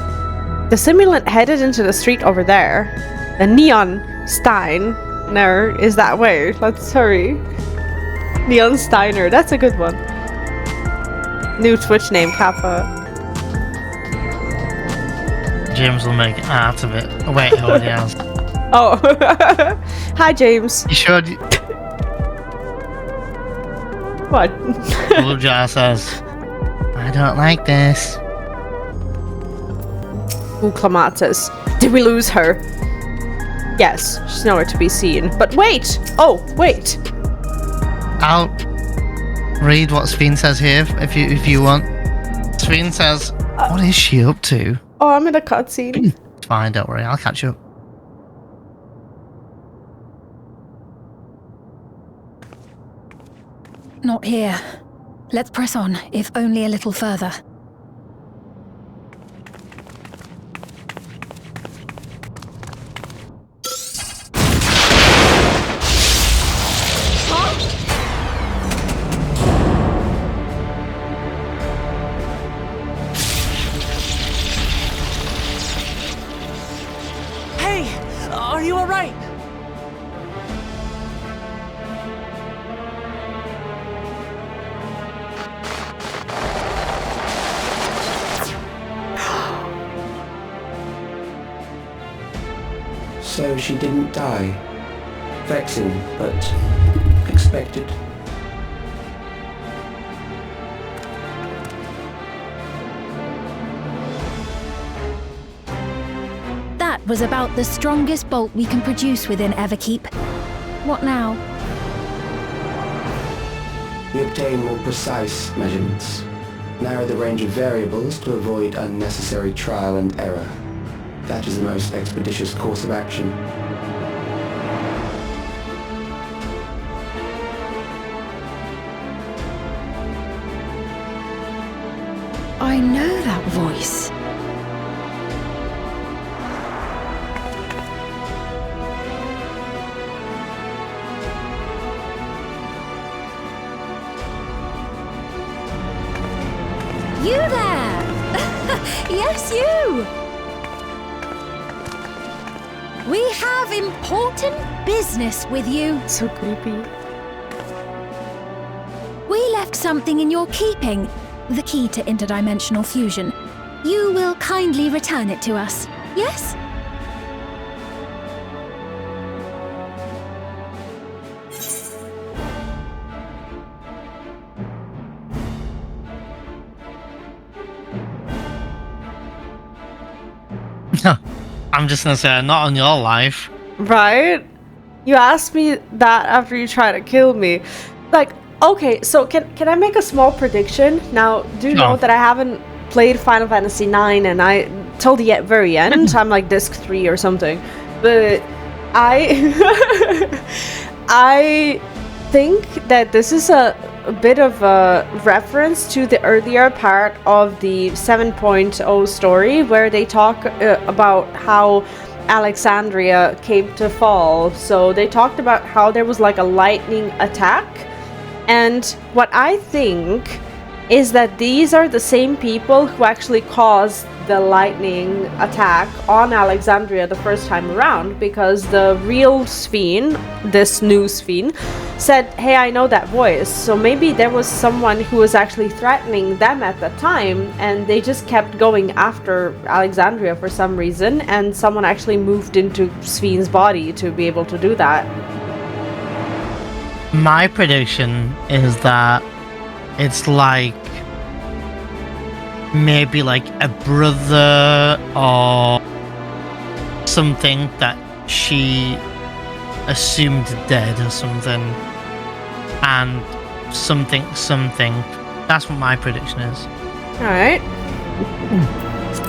"The simulant headed into the street over there. The Neon Steiner is that way. Let's hurry." Neon Steiner, that's a good one. New Twitch name, Kappa. James will make art of it. Oh wait, he already has. Oh. Hi, James. You sure? What? Lujar says, "I don't like this." Wuklamat says, "Did we lose her?" Yes, she's nowhere to be seen. But wait! Oh, wait! I'll read what Sphene says here if you want. Sphene says, "What is she up to?" Oh, I'm in a cutscene. Fine, don't worry. I'll catch you up. Not here. Let's press on, if only a little further. So she didn't die. Vexing, but expected. That was about the strongest bolt we can produce within Everkeep. What now? We obtain more precise measurements. Narrow the range of variables to avoid unnecessary trial and error. That is the most expeditious course of action. I know that voice. You there! Yes, you! We have important business with you. So creepy. We left something in your keeping. The key to interdimensional fusion. You will kindly return it to us, yes? I'm just gonna say, not on your life. Right? You asked me that after you tried to kill me. Like, okay, so can I make a small prediction? Now, do you know that I haven't played Final Fantasy IX and I till the very end, I'm like disc 3 or something. But I think that this is a bit of a reference to the earlier part of the 7.0 story where they talk about how Alexandria came to fall. So they talked about how there was like a lightning attack, and what I think is that these are the same people who actually caused the lightning attack on Alexandria the first time around, because the real Sphene, this new Sphene, said, hey, I know that voice. So maybe there was someone who was actually threatening them at the time, and they just kept going after Alexandria for some reason, and someone actually moved into Sphene's body to be able to do that. My prediction is that it's like maybe like a brother or something that she assumed dead or something, and something. That's what my prediction is. Alright.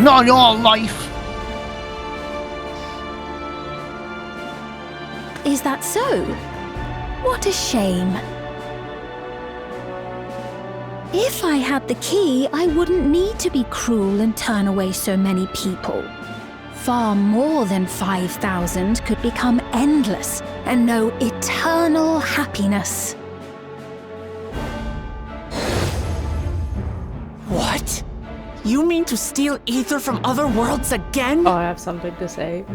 Not your life. Is that so? What a shame. If I had the key, I wouldn't need to be cruel and turn away so many people. Far more than 5,000 could become endless and know eternal happiness. What? You mean to steal ether from other worlds again? Oh, I have something to say.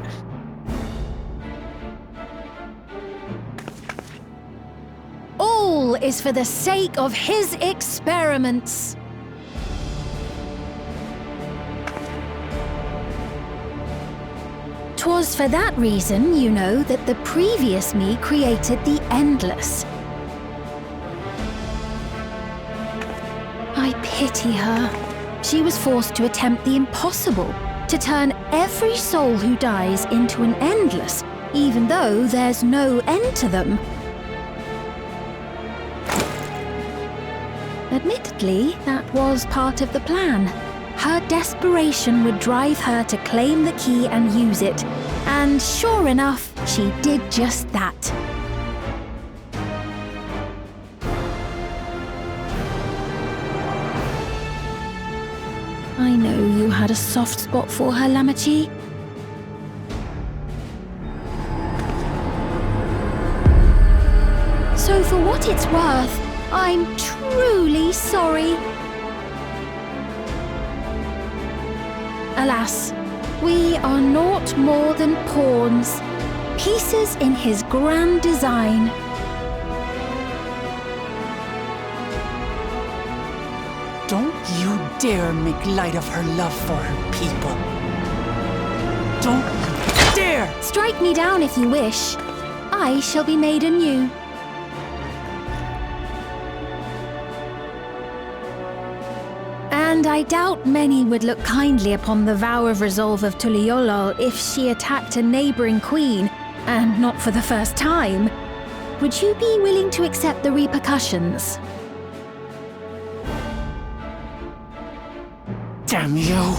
All is for the sake of his experiments. Twas for that reason, you know, that the previous me created the Endless. I pity her. She was forced to attempt the impossible, to turn every soul who dies into an Endless, even though there's no end to them. Admittedly, that was part of the plan. Her desperation would drive her to claim the key and use it, and sure enough, she did just that. I know you had a soft spot for her, Lamachi. So for what it's worth, I'm truly sorry. Alas, we are naught more than pawns, pieces in his grand design. Don't you dare make light of her love for her people. Don't you dare! Strike me down if you wish. I shall be made anew. And I doubt many would look kindly upon the vow of resolve of Tuliolol if she attacked a neighboring queen, and not for the first time. Would you be willing to accept the repercussions? Damn you!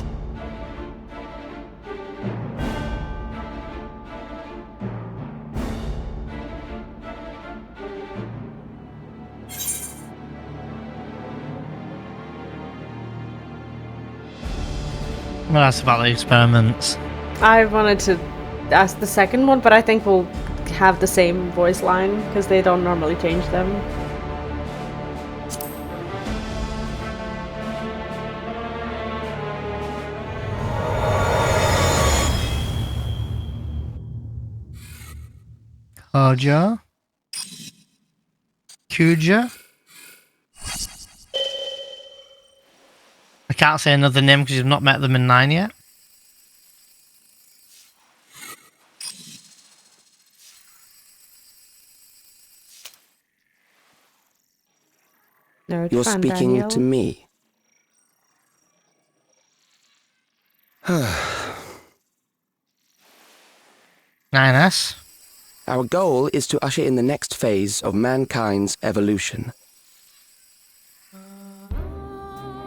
Well, that's about the experiments. I wanted to ask the second one, but I think we'll have the same voice line because they don't normally change them. Kaja. Kuja. I can't say another name because you've not met them in 9 yet. You're speaking to me. 9S. Our goal is to usher in the next phase of mankind's evolution.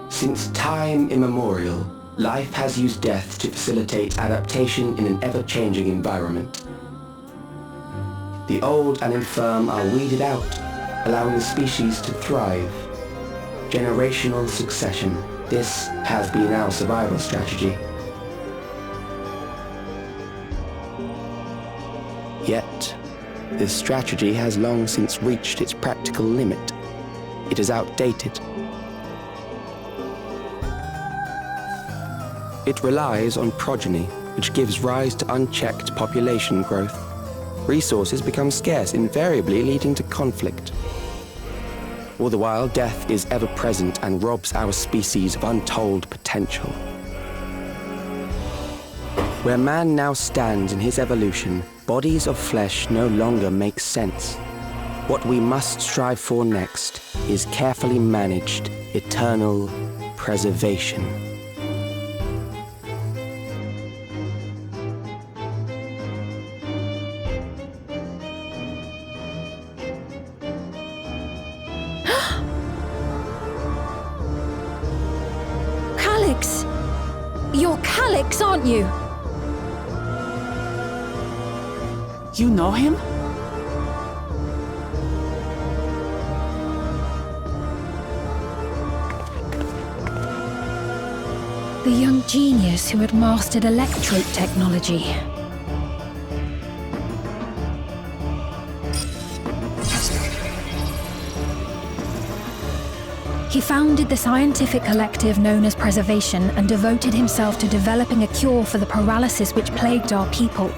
Since time immemorial, life has used death to facilitate adaptation in an ever-changing environment. The old and infirm are weeded out, allowing the species to thrive. Generational succession. This has been our survival strategy. Yet, this strategy has long since reached its practical limit. It is outdated. It relies on progeny, which gives rise to unchecked population growth. Resources become scarce, invariably leading to conflict. All the while, death is ever present and robs our species of untold potential. Where man now stands in his evolution, bodies of flesh no longer make sense. What we must strive for next is carefully managed, eternal preservation. You're Calyx, aren't you? You know him? The young genius who had mastered electrope technology. He founded the scientific collective known as Preservation and devoted himself to developing a cure for the paralysis which plagued our people.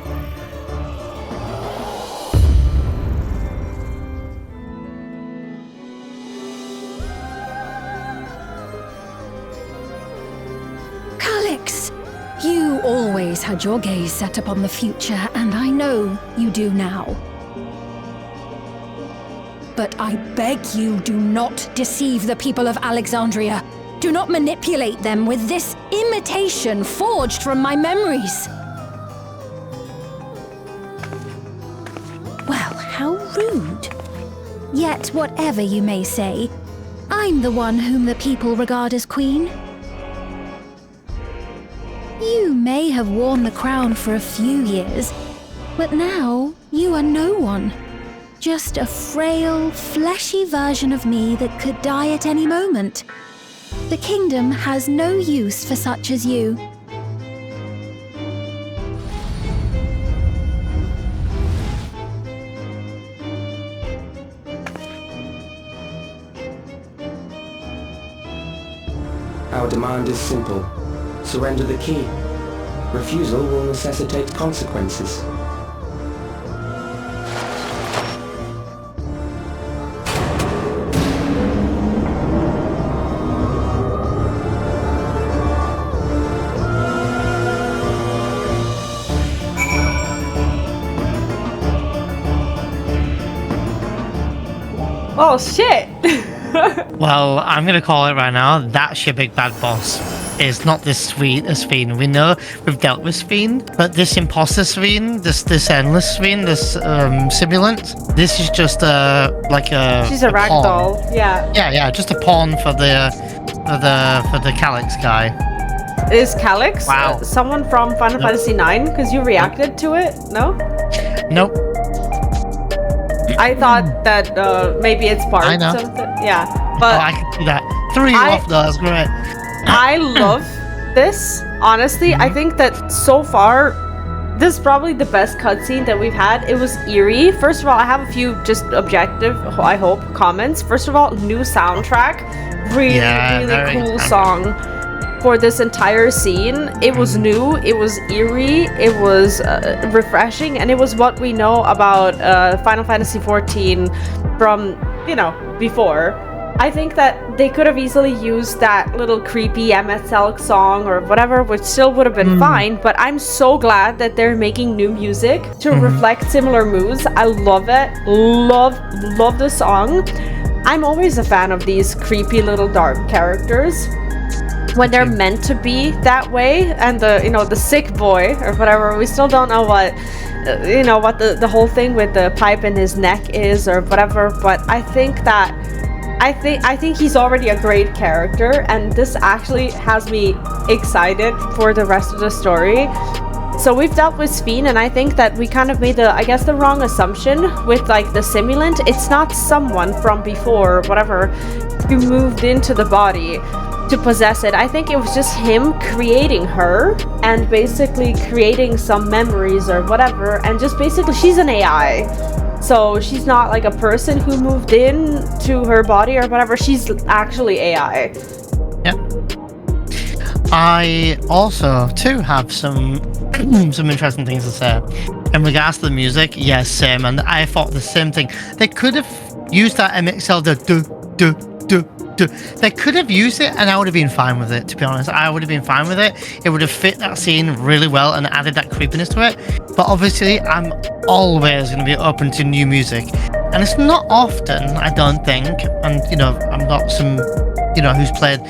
Calyx, you always had your gaze set upon the future, and I know you do now. But I beg you, do not deceive the people of Alexandria. Do not manipulate them with this imitation forged from my memories. Well, how rude. Yet, whatever you may say, I'm the one whom the people regard as queen. You may have worn the crown for a few years, but now you are no one. Just a frail, fleshy version of me that could die at any moment. The kingdom has no use for such as you. Our demand is simple. Surrender the key. Refusal will necessitate consequences. Oh shit! Well, I'm gonna call it right now. That's your big bad boss. Is not this sweet as Fiend. We know we've dealt with Fiend, but this imposter Fiend, this endless Fiend, this simulant, this is just like a. She's a ragdoll. Yeah. Yeah, just a pawn for the Calyx guy. Is Calyx someone from Final Fantasy IX? Because you reacted to it, no? Nope. I thought that maybe it's part of something. Yeah, but I can see that. 3 off though, that's great. I love this. Honestly, I think that so far, this is probably the best cutscene that we've had. It was eerie. First of all, I have a few just objective, I hope, comments. First of all, new soundtrack. Really cool song for this entire scene. It was new, it was eerie, it was refreshing, and it was what we know about Final Fantasy XIV from, before. I think that they could have easily used that little creepy MSL song or whatever, which still would have been fine, but I'm so glad that they're making new music to reflect similar moods. I love it. Love the song. I'm always a fan of these creepy little dark characters when they're meant to be that way, and the sick boy or whatever, we still don't know what the whole thing with the pipe in his neck is or whatever, but I think he's already a great character, and this actually has me excited for the rest of the story. So we've dealt with Fiend, and I think that we kind of made the wrong assumption with like the simulant. It's not someone from before or whatever who moved into the body to possess it. I think it was just him creating her and basically creating some memories or whatever, and just basically she's an AI. So she's not like a person who moved in to her body or whatever. She's actually AI. Yeah. I also too have some interesting things to say in regards to the music. Yes, same, and I thought the same thing. They could have used that MXL They could have used it, and I would have been fine with it. To be honest, I would have been fine with it. It would have fit that scene really well and added that creepiness to it. But obviously, I'm always going to be open to new music, and it's not often, I don't think. And I'm not some, who's played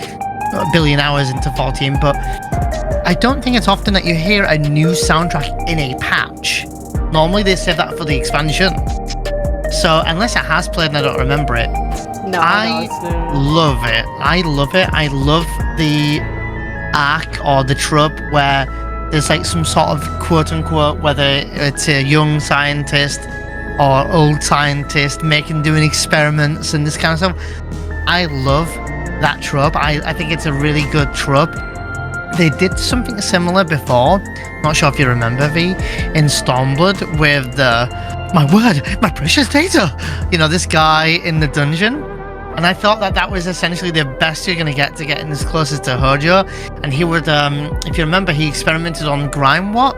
a billion hours into 14, but I don't think it's often that you hear a new soundtrack in a patch. Normally, they save that for the expansion. So unless it has played and I don't remember it. No, I love it. I love the arc or the trope where there's like some sort of quote unquote, whether it's a young scientist or old scientist doing experiments and this kind of stuff. I love that trope. I think it's a really good trope. They did something similar before. Not sure if you remember, Vee, in Stormblood with my precious data. This guy in the dungeon. And I thought that was essentially the best you're going to get getting as close as to Hojo. And he would, if you remember, he experimented on Grimewat.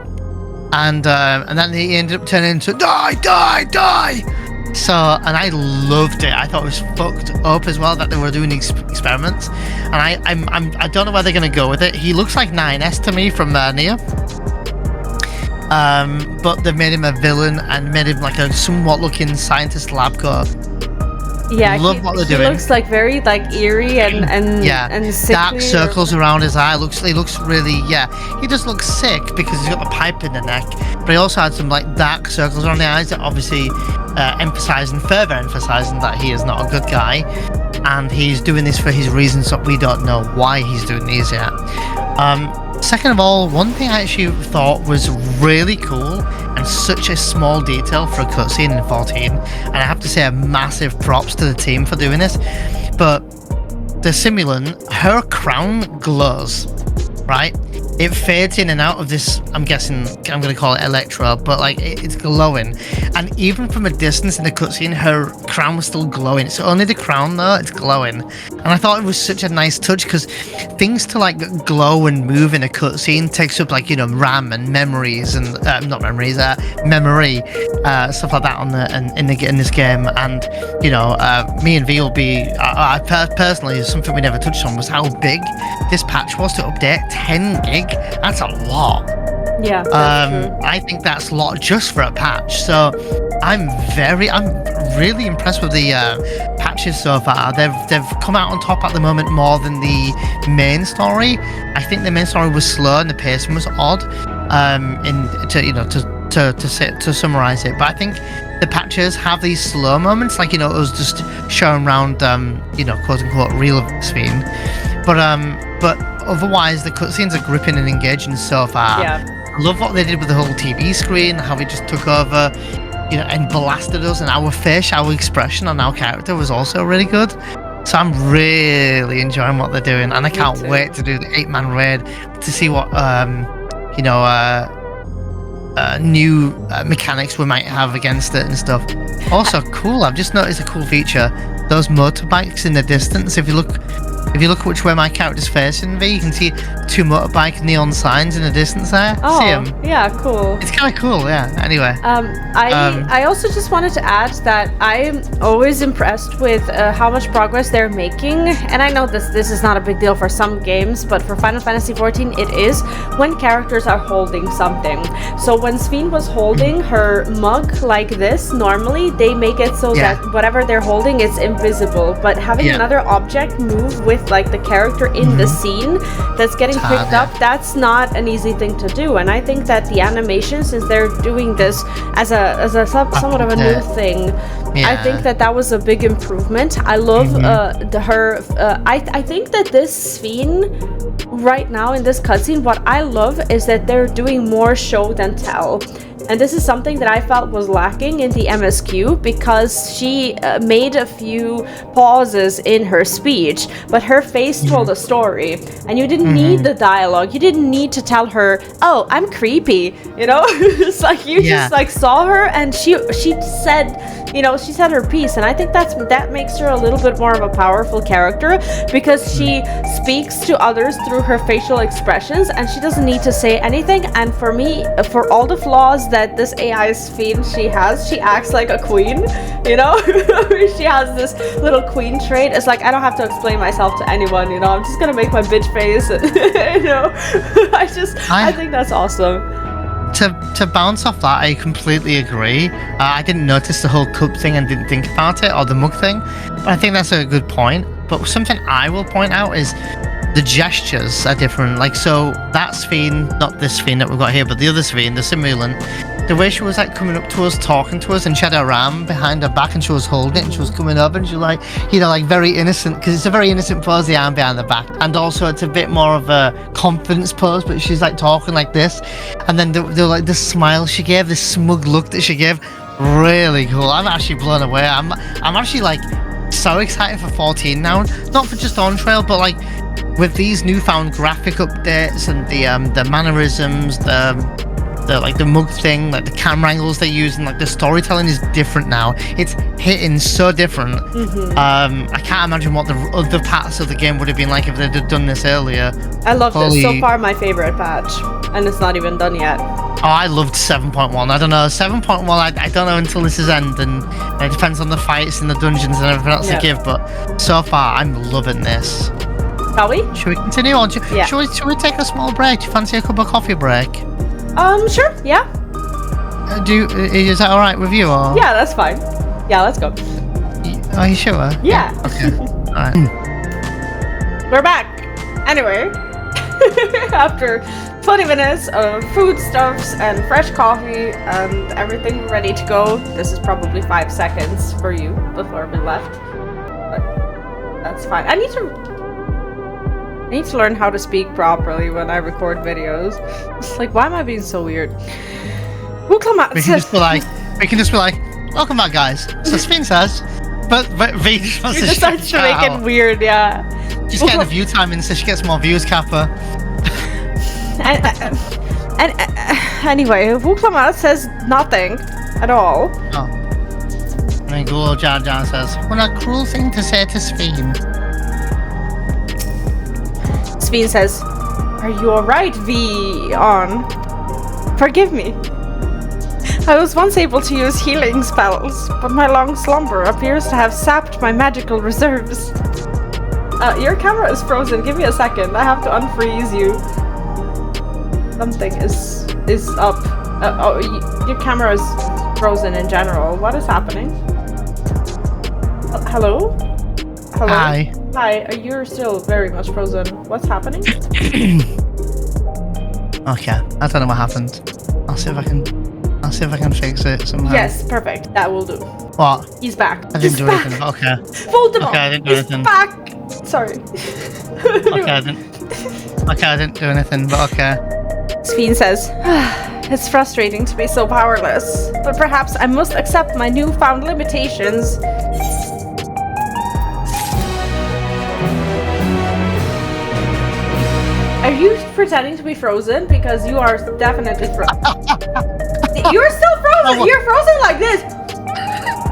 And then he ended up turning into die. So, and I loved it. I thought it was fucked up as well that they were doing experiments. And I don't know where they're going to go with it. He looks like 9S to me from Nier. But they've made him a villain and made him like a somewhat looking scientist lab coat. Yeah, love what they're doing. He looks like very like eerie and sickly. Dark circles around his eye. He looks really he just looks sick because he's got the pipe in the neck. But he also had some like dark circles around the eyes that obviously further emphasizing that he is not a good guy, and he's doing this for his reasons that we don't know why he's doing these yet. Second of all, one thing I actually thought was really cool and such a small detail for a cutscene in 14, and I have to say a massive props to the team for doing this, but the simulant, her crown glows, right? It fades in and out of this, I'm guessing, I'm going to call it electro, but like it's glowing. And even from a distance in the cutscene, her crown was still glowing. It's only the crown though, it's glowing. And I thought it was such a nice touch because things to like glow and move in a cutscene takes up like, RAM and memories and, memory, stuff like that on in this game. And, me and Vee will be, personally, something we never touched on was how big this patch was to update 10 gig. That's a lot. Yeah, that's true. I think that's a lot just for a patch. So I'm really impressed with the patch patches so far. They've come out on top at the moment more than the main story. I think the main story was slow and the pacing was odd. To summarize it, but I think the patches have these slow moments, like, it was just showing around, quote unquote real Sphene. But otherwise the cutscenes are gripping and engaging so far. Yeah. I love what they did with the whole TV screen, how it just took over, and blasted us, and our face, our expression on our character was also really good. So I'm really enjoying what they're doing, and I can't wait to do the 8-man raid to see what new mechanics we might have against it and stuff. Also cool, I've just noticed a cool feature, those motorbikes in the distance. If you look which way my character's facing, V, you can see 2 motorbike neon signs in the distance there. Oh, see them? Yeah, cool. It's kind of cool, yeah. Anyway. I also just wanted to add that I'm always impressed with how much progress they're making. And I know this is not a big deal for some games, but for Final Fantasy XIV it is, when characters are holding something. So when Sphene was holding her mug like this, normally they make it so that whatever they're holding is invisible. But having another object move with like the character in the scene that's getting picked up, that's not an easy thing to do. And I think that the animation, since they're doing this as a somewhat of a new thing, I think that was a big improvement. I love I think that this Sphene right now in this cutscene, what I love is that they're doing more show than tell. And this is something that I felt was lacking in the MSQ, because she made a few pauses in her speech, but her face told a story, and you didn't need the dialogue. You didn't need to tell her, "Oh, I'm creepy," It's like you just like saw her, and she said, she said her piece. And I think that makes her a little bit more of a powerful character, because she speaks to others through her facial expressions, and she doesn't need to say anything. And for me, for all the flaws that this AI Sphene she acts like a queen, she has this little queen trait. It's like, I don't have to explain myself to anyone, I'm just gonna make my bitch face, and, I think that's awesome. To bounce off that, I completely agree. I didn't notice the whole cup thing and didn't think about it, or the mug thing, but I think that's a good point. But something I will point out is the gestures are different. Like, so that Sphene, not this Sphene that we've got here, but the other Sphene, the Simulan, the way she was like coming up to us, talking to us, and she had her arm behind her back and she was holding it and she was coming over, and she was like, like very innocent, because it's a very innocent pose, the arm behind the back, and also it's a bit more of a confidence pose, but she's like talking like this, and then the smile she gave, this smug look that she gave, really cool. I'm actually blown away. I'm actually like so excited for 14 now, not for just Dawntrail, but like with these newfound graphic updates and the mannerisms, the mug thing, like the camera angles they use, and like the storytelling is different now. It's hitting so different. I can't imagine what the other parts of the game would have been like if they'd have done this earlier. I love this. So far my favorite patch, and it's not even done yet. Oh, I loved 7.1. I don't know, 7.1, I don't know until this is end, and it depends on the fights and the dungeons and everything else they give, but so far I'm loving this. Shall we? Should we continue on? Should we take a small break? Do you fancy a cup of coffee break? Sure, yeah. Is that alright with you? Or? Yeah, that's fine. Yeah, let's go. Are you sure? Yeah. Okay. Alright. We're back. Anyway, after 20 minutes of foodstuffs and fresh coffee and everything ready to go, this is probably 5 seconds for you before we left. But that's fine. I need to learn how to speak properly when I record videos. It's like, why am I being so weird? We can just be like, welcome back, guys. So Sphene says, but V just wants to make it weird, yeah. She's getting the view time in, so she gets more views, Kappa. Anyway, Wuklamat says nothing at all. Oh. And then Ghoul Jar Jar says, what a cruel thing to say to Sphene. Sphene says, are you alright, Vee on? Forgive me. I was once able to use healing spells, but my long slumber appears to have sapped my magical reserves. Your camera is frozen. Give me a second. I have to unfreeze you. Something is up. Your camera is frozen in general. What is happening? Hello? Hello? Hi. Hi, you're still very much frozen. What's happening? Okay, I don't know what happened. I'll see if I can fix it somehow. Yes, perfect. That will do. What? He's back. I didn't do anything, but okay. Voldemort! Okay, I didn't do He's anything. back! Sorry. Okay, I didn't do anything, but okay. Sphene says, it's frustrating to be so powerless, but perhaps I must accept my newfound limitations. Are you pretending to be frozen? Because you are definitely frozen. You're still frozen! You're frozen like this!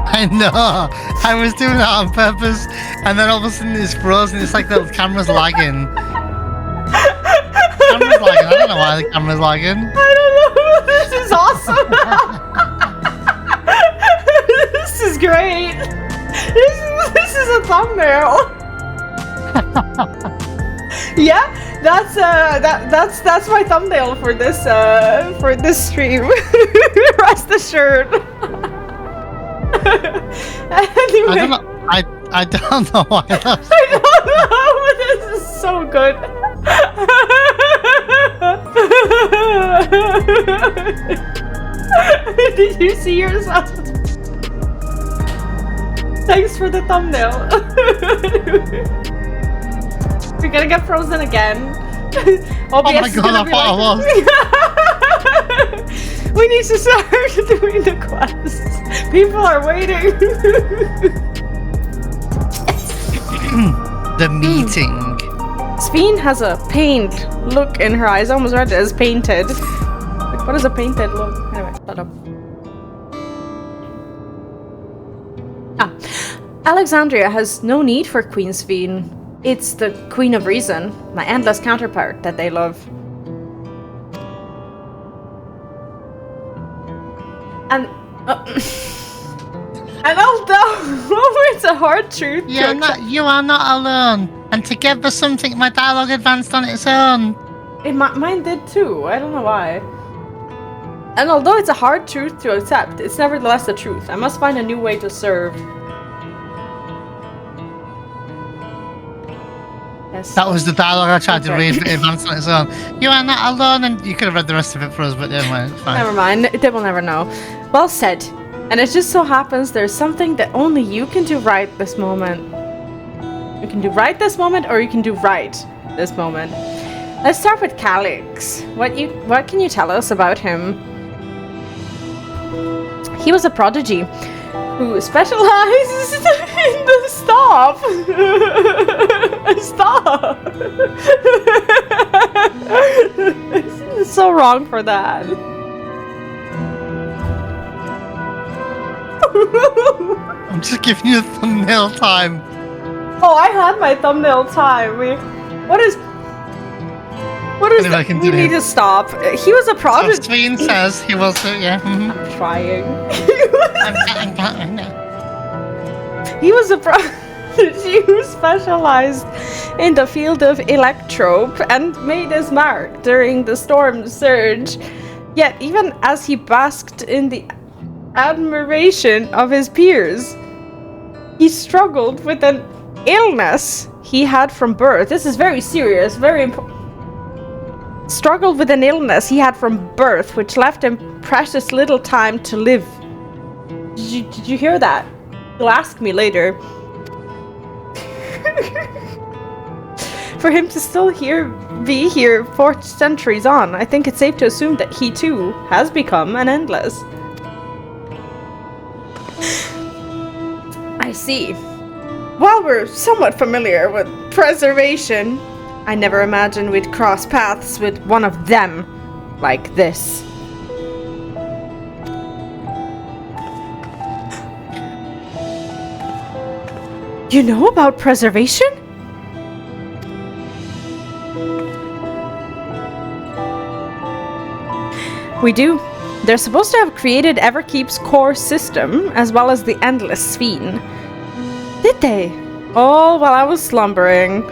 I know! I was doing that on purpose, and then all of a sudden it's frozen. It's like the camera's lagging. I don't know why the camera's lagging. I don't know. This is awesome. This is great. This is a thumbnail. Yeah, that's my thumbnail for this stream. Rest assured. Anyway. I don't know why that's... I don't know, but this is so good. Did you see yourself? Thanks for the thumbnail. We're gonna get frozen again. Oh my god, I thought I was. We need to start doing the quests. People are waiting. The meeting. Sphene has a pained look in her eyes. I almost read it as painted. Like, what is a painted look? Anyway, shut up. Alexandria has no need for Queen Sphene. It's the Queen of Reason, my endless counterpart that they love. And although it's a hard truth, you are not alone. And together something, my dialogue advanced on its own. Mine did too. I don't know why. And although it's a hard truth to accept, it's nevertheless the truth. I must find a new way to serve. Yes. That was the dialogue I tried to read, but it advanced on its own. You are not alone, and you could have read the rest of it for us, but never mind, it's fine. Never mind, they will never know. Well said. And it just so happens there's something that only you can do right this moment. You can do right this moment, or you can do right this moment. Let's start with Calix. What can you tell us about him? He was a prodigy who specialized in the stop. Stop. It's so wrong for that. I'm just giving you a thumbnail time. Oh, I had my thumbnail time. What is that? We need to stop. He was a prodigy. Sphene says he was, yeah. Mm-hmm. I'm trying. I'm He was a prodigy who specialized in the field of electrope and made his mark during the storm surge. Yet, even as he basked in the admiration of his peers, he struggled with an illness he had from birth. This is very serious, very important. Struggled with an illness he had from birth, which left him precious little time to live. Did you hear that? You'll ask me later. For him to still be here 4 centuries on, I think it's safe to assume that he too has become an endless. I see. While we're somewhat familiar with preservation, I never imagined we'd cross paths with one of them like this. You know about preservation? We do. They're supposed to have created Everkeep's core system, as well as the Endless Sphene. Did they? Oh, while I was slumbering.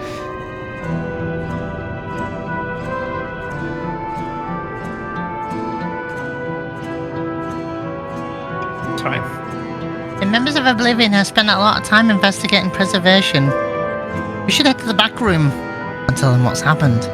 Sorry. The members of Oblivion have spent a lot of time investigating preservation. We should head to the back room and tell them what's happened.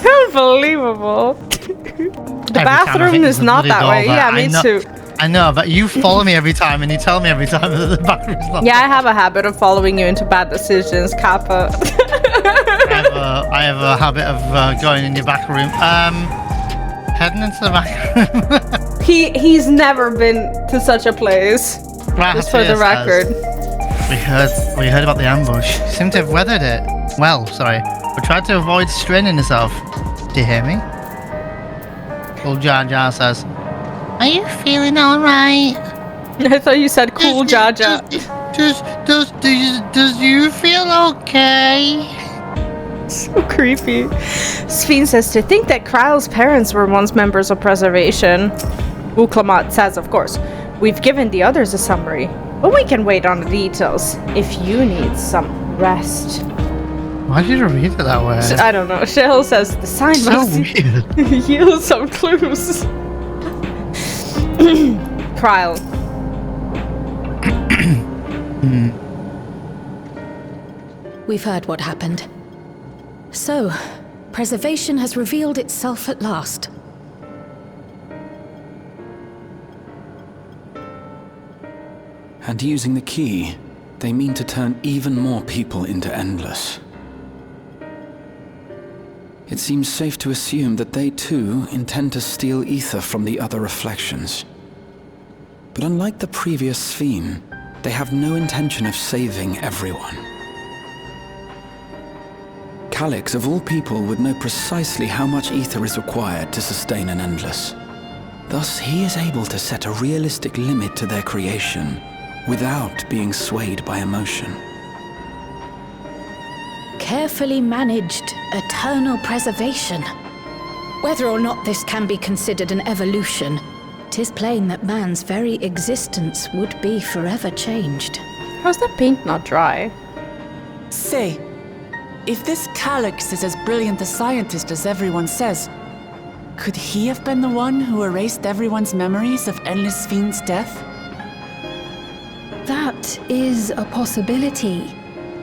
Unbelievable. The bathroom is not that way. Yeah, me too. I know, but you follow me every time and you tell me every time that the bathroom's not. Yeah, I have a habit of following you into bad decisions, Kappa. I have a habit of going in your back room. Heading into the back room. He's never been to such a place. Right, just for the record. We heard about the ambush. You seem to have weathered it. Well, sorry. We tried to avoid straining yourself. Do you hear me? Cool Jar Jar says, "Are you feeling alright?" I thought you said cool Jar Jar. Does you feel okay? So creepy. Sphene says, to think that Kryl's parents were once members of Preservation. Uklamat says, of course, we've given the others a summary, but we can wait on the details if you need some rest. Why did you read it that way? I don't know. Shell says the sign must yield some clues. Kryl. We've heard what happened. So, Preservation has revealed itself at last. And using the key, they mean to turn even more people into Endless. It seems safe to assume that they too intend to steal ether from the other reflections. But unlike the previous Sphene, they have no intention of saving everyone. Calyx, of all people, would know precisely how much ether is required to sustain an Endless. Thus, he is able to set a realistic limit to their creation without being swayed by emotion. Carefully managed eternal preservation. Whether or not this can be considered an evolution, 'tis plain that man's very existence would be forever changed. How's that paint not dry? Say, if this Calyx is as brilliant a scientist as everyone says, could he have been the one who erased everyone's memories of Endless Sphene's death? That is a possibility,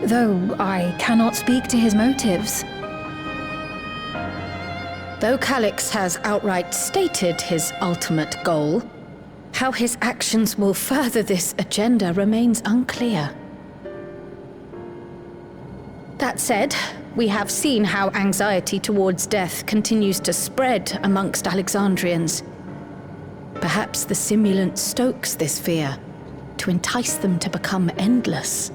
though I cannot speak to his motives. Though Calyx has outright stated his ultimate goal, how his actions will further this agenda remains unclear. That said, we have seen how anxiety towards death continues to spread amongst Alexandrians. Perhaps the simulant stokes this fear to entice them to become endless.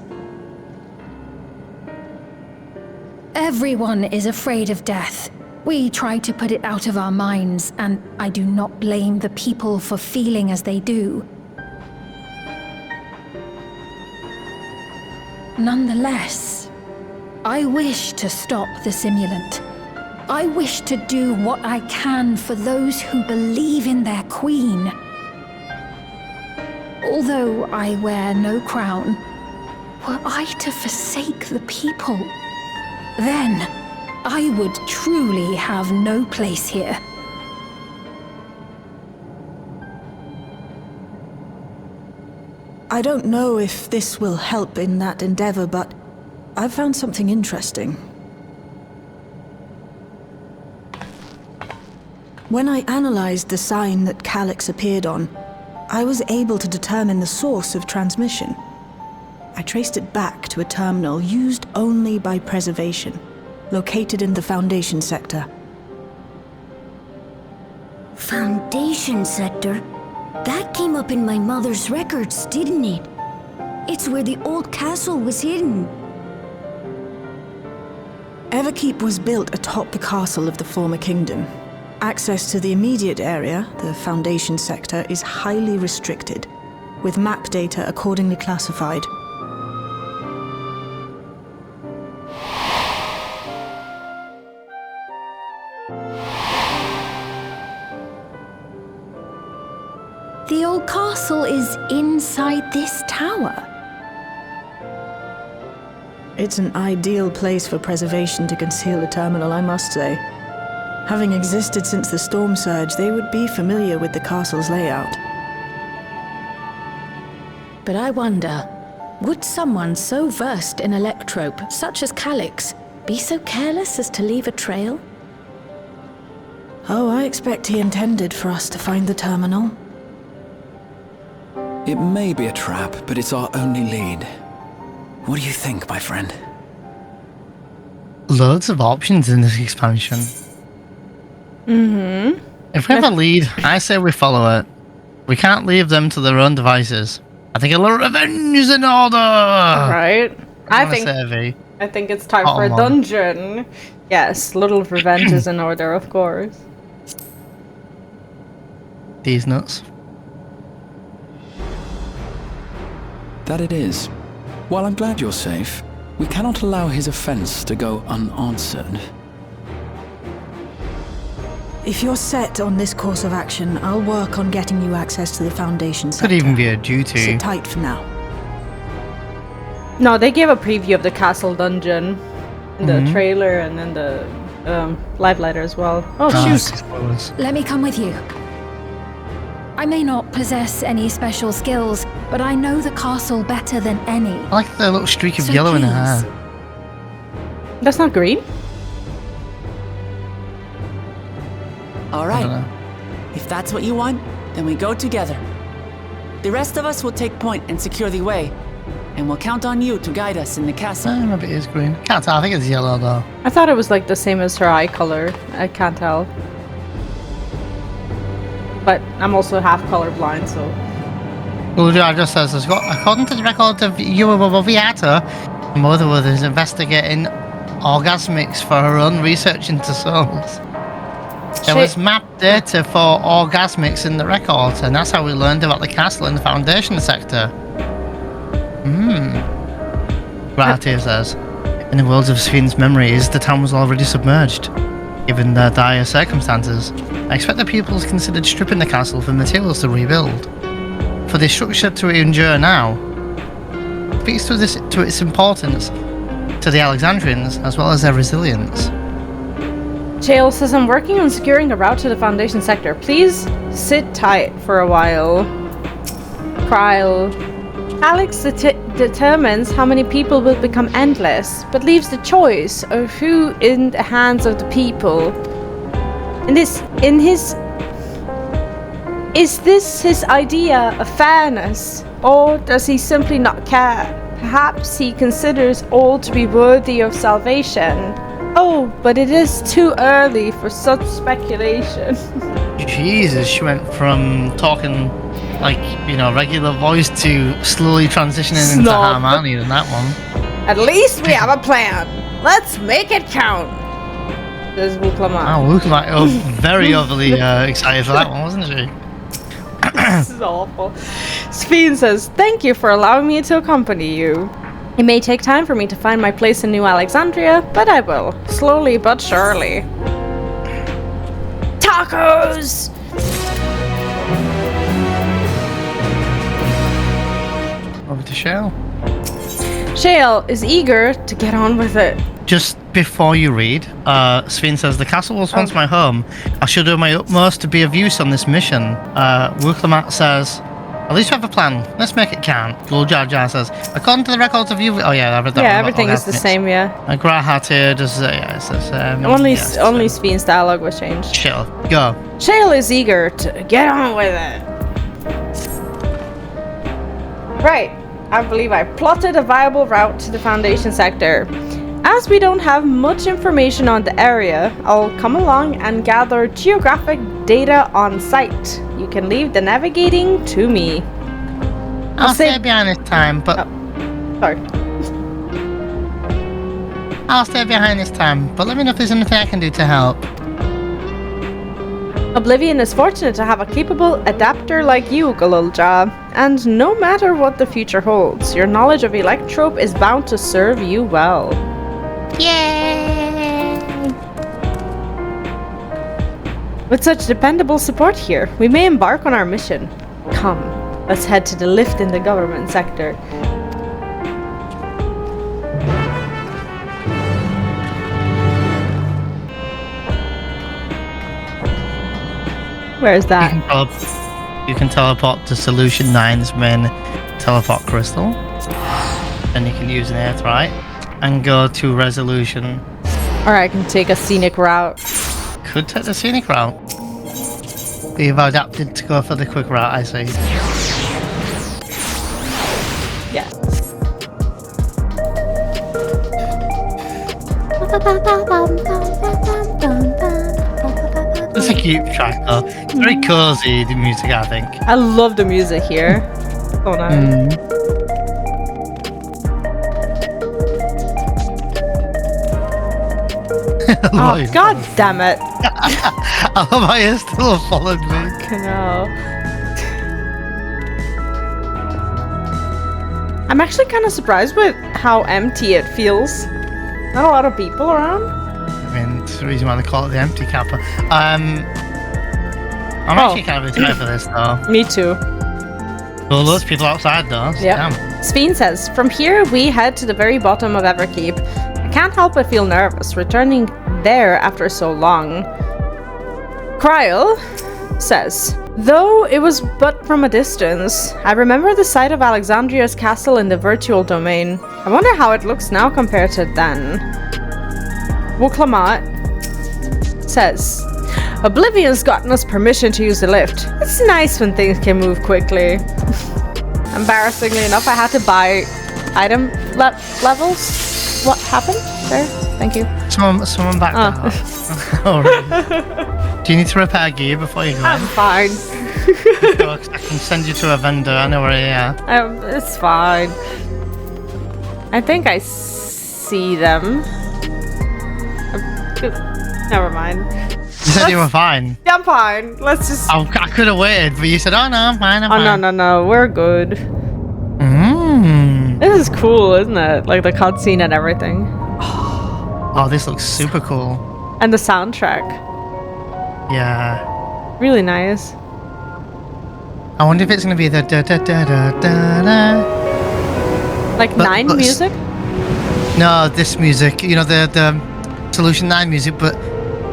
Everyone is afraid of death. We try to put it out of our minds, and I do not blame the people for feeling as they do. Nonetheless, I wish to stop the simulant. I wish to do what I can for those who believe in their queen. Although I wear no crown, were I to forsake the people, then I would truly have no place here. I don't know if this will help in that endeavor, but I've found something interesting. When I analyzed the sign that Calyx appeared on, I was able to determine the source of transmission. I traced it back to a terminal used only by Preservation, located in the Foundation sector. Foundation sector? That came up in my mother's records, didn't it? It's where the old castle was hidden. Everkeep was built atop the castle of the former kingdom. Access to the immediate area, the Foundation sector, is highly restricted, with map data accordingly classified. The old castle is inside this tower. It's an ideal place for Preservation to conceal the terminal, I must say. Having existed since the storm surge, they would be familiar with the castle's layout. But I wonder, would someone so versed in electrope, such as Calix, be so careless as to leave a trail? Oh, I expect he intended for us to find the terminal. It may be a trap, but it's our only lead. What do you think, my friend? Loads of options in this expansion. Mm-hmm. If we have a lead, I say we follow it. We can't leave them to their own devices. I think a little revenge is in order. Right. I think it's time for a dungeon. Yes, little revenge is in order, of course. These nuts. That it is. While I'm glad you're safe, we cannot allow his offense to go unanswered. If you're set on this course of action, I'll work on getting you access to the Foundation sector. Could even be a duty. Sit tight for now. No, they gave a preview of the castle dungeon in the trailer and then the live letter as well. Oh, shoot. Let me come with you. I may not possess any special skills, but I know the castle better than any. I like the little streak of So yellow in her please. hair. That's not green? All right. If that's what you want, then we go together. The rest of us will take point and secure the way, and we'll count on you to guide us in the castle. Maybe it is green. Can't tell. I think it's yellow though. I thought it was like the same as her eye color. I can't tell. But I'm also half colorblind, so. Ulja just says, according to the record of Eorzea, Mother was investigating orgasmics for her own research into souls. There was map data for orgasmics in the records, and that's how we learned about the castle in the Foundation sector. Gratia says, in the worlds of Sven's memories, the town was already submerged. Given the dire circumstances, I expect the pupils considered stripping the castle for materials to rebuild. For the structure to endure now, speaks to its importance to the Alexandrians as well as their resilience. Chael says, I'm working on securing a route to the Foundation sector. Please sit tight for a while. Kryl. Alex determines how many people will become endless, but leaves the choice of who in the hands of the people. Is this his idea of fairness, or does he simply not care? Perhaps he considers all to be worthy of salvation. Oh, but it is too early for such speculation. Jesus, she went from talking like, regular voice to slowly transitioning into Harmony in that one. At least we have a plan. Let's make it count. There's Wuklamat. Oh, Wuklamat, very overly excited for that one, wasn't she? This is awful. Sven says, thank you for allowing me to accompany you. It may take time for me to find my place in New Alexandria, but I will. Slowly but surely. Tacos! Over to Shale. Shale is eager to get on with it. Just before you read, Sven says, the castle was once my home. I shall do my utmost to be of use on this mission. Wuklamat says, at least we have a plan. Let's make it count. Guljar Jar says, according to the records of you... Oh yeah, I read that. Yeah, everything is the same, yeah. Grahat here does... yeah, it says... only Sven's dialogue was changed. Shale, go. Shale is eager to get on with it. Right. I believe I plotted a viable route to the Foundation sector. As we don't have much information on the area, I'll come along and gather geographic data on site. You can leave the navigating to me. I'll stay behind this time, but... sorry. I'll stay behind this time, but let me know if there's anything I can do to help. Oblivion is fortunate to have a capable adapter like you, Galulja, and no matter what the future holds, your knowledge of Electrope is bound to serve you well. Yay! With such dependable support here, we may embark on our mission. Come, let's head to the lift in the government sector. Where's that? You can teleport to Solution 9's main teleport crystal. Then you can use an Airthrite and go to Resolution. Or I can take a scenic route. Could take the scenic route. But you've adapted to go for the quick route, I see. Yeah. It's a cute track though. It's very cozy, the music, I think. I love the music here. Oh no. Oh, god damn it. I love how you still followed me. I know. I'm actually kind of surprised with how empty it feels. Not a lot of people around. I mean, it's the reason why they call it the empty kappa. I'm actually kind of excited for this though. Me too. Well, those people outside though. Yeah. Sveen says, from here we head to the very bottom of Everkeep. I can't help but feel nervous returning there after so long. Kryl says, though it was but from a distance, I remember the sight of Alexandria's castle in the virtual domain. I wonder how it looks now compared to then. Wuklamat says, Oblivion's gotten us permission to use the lift. It's nice when things can move quickly. Embarrassingly enough, I had to buy item levels. What happened there? Thank you. Someone back there. Oh, really? Do you need to repair gear before you go? I'm fine. I can send you to a vendor. I know where you are. It's fine. I think I see them. Never mind. You said you were fine. Yeah, I'm fine. Let's just. I could have waited, but you said, "Oh no, I'm fine. I'm fine." No, we're good. This is cool, isn't it? Like the cutscene and everything. Oh, this looks super cool. And the soundtrack. Yeah. Really nice. I wonder if it's gonna be the da da da da da da. Like but music? No, this music. You know the Solution 9 music, but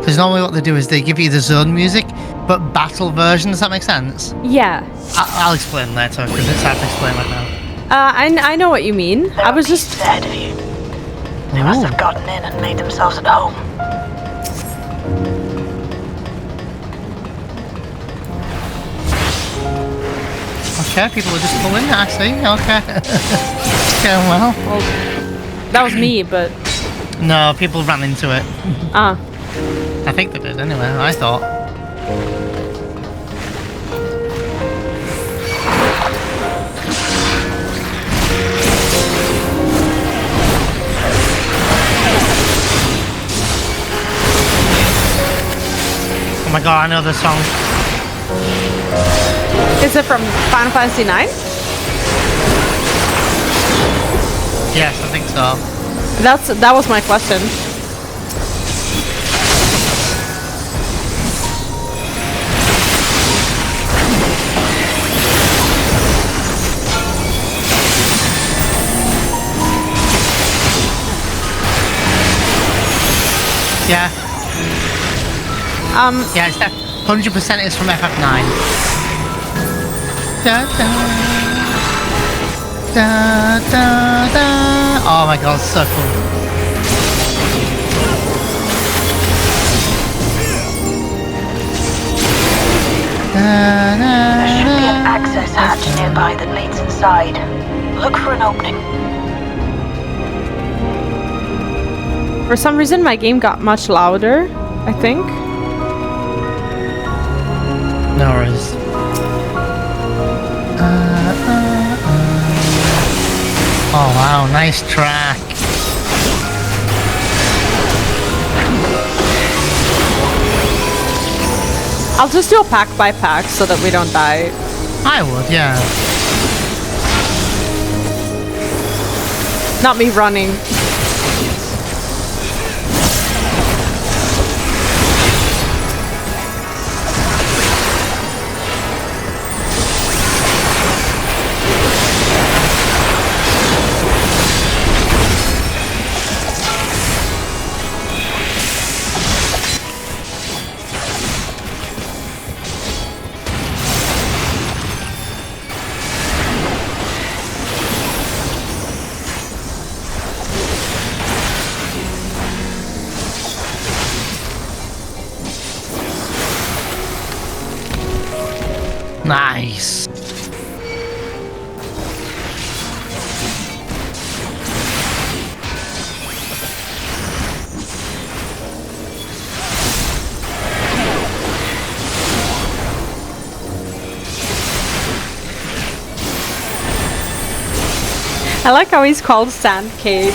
because normally what they do is they give you the zone music, but battle version. Does that make sense? Yeah. I'll explain later because it's hard to explain right now. I know what you mean. I was just ahead of you. They must have gotten in and made themselves at home. Okay, people are just pulling. I see. Okay. Going well. That was me, but no, people ran into it. I think they did anyway. I thought. Oh my god, I know the song. Is it from Final Fantasy IX? Yes, I think so. That was my question. Yeah. Yeah, it's 100% is from FF9. Da, da, da, da, da. Oh my god, so cool. There should be an access hatch nearby that leads inside. Look for an opening. For some reason, my game got much louder, I think. No worries. Oh wow, nice track. I'll just do a pack by pack so that we don't die. I would, yeah. Not me running. I like how he's called Sand Cave.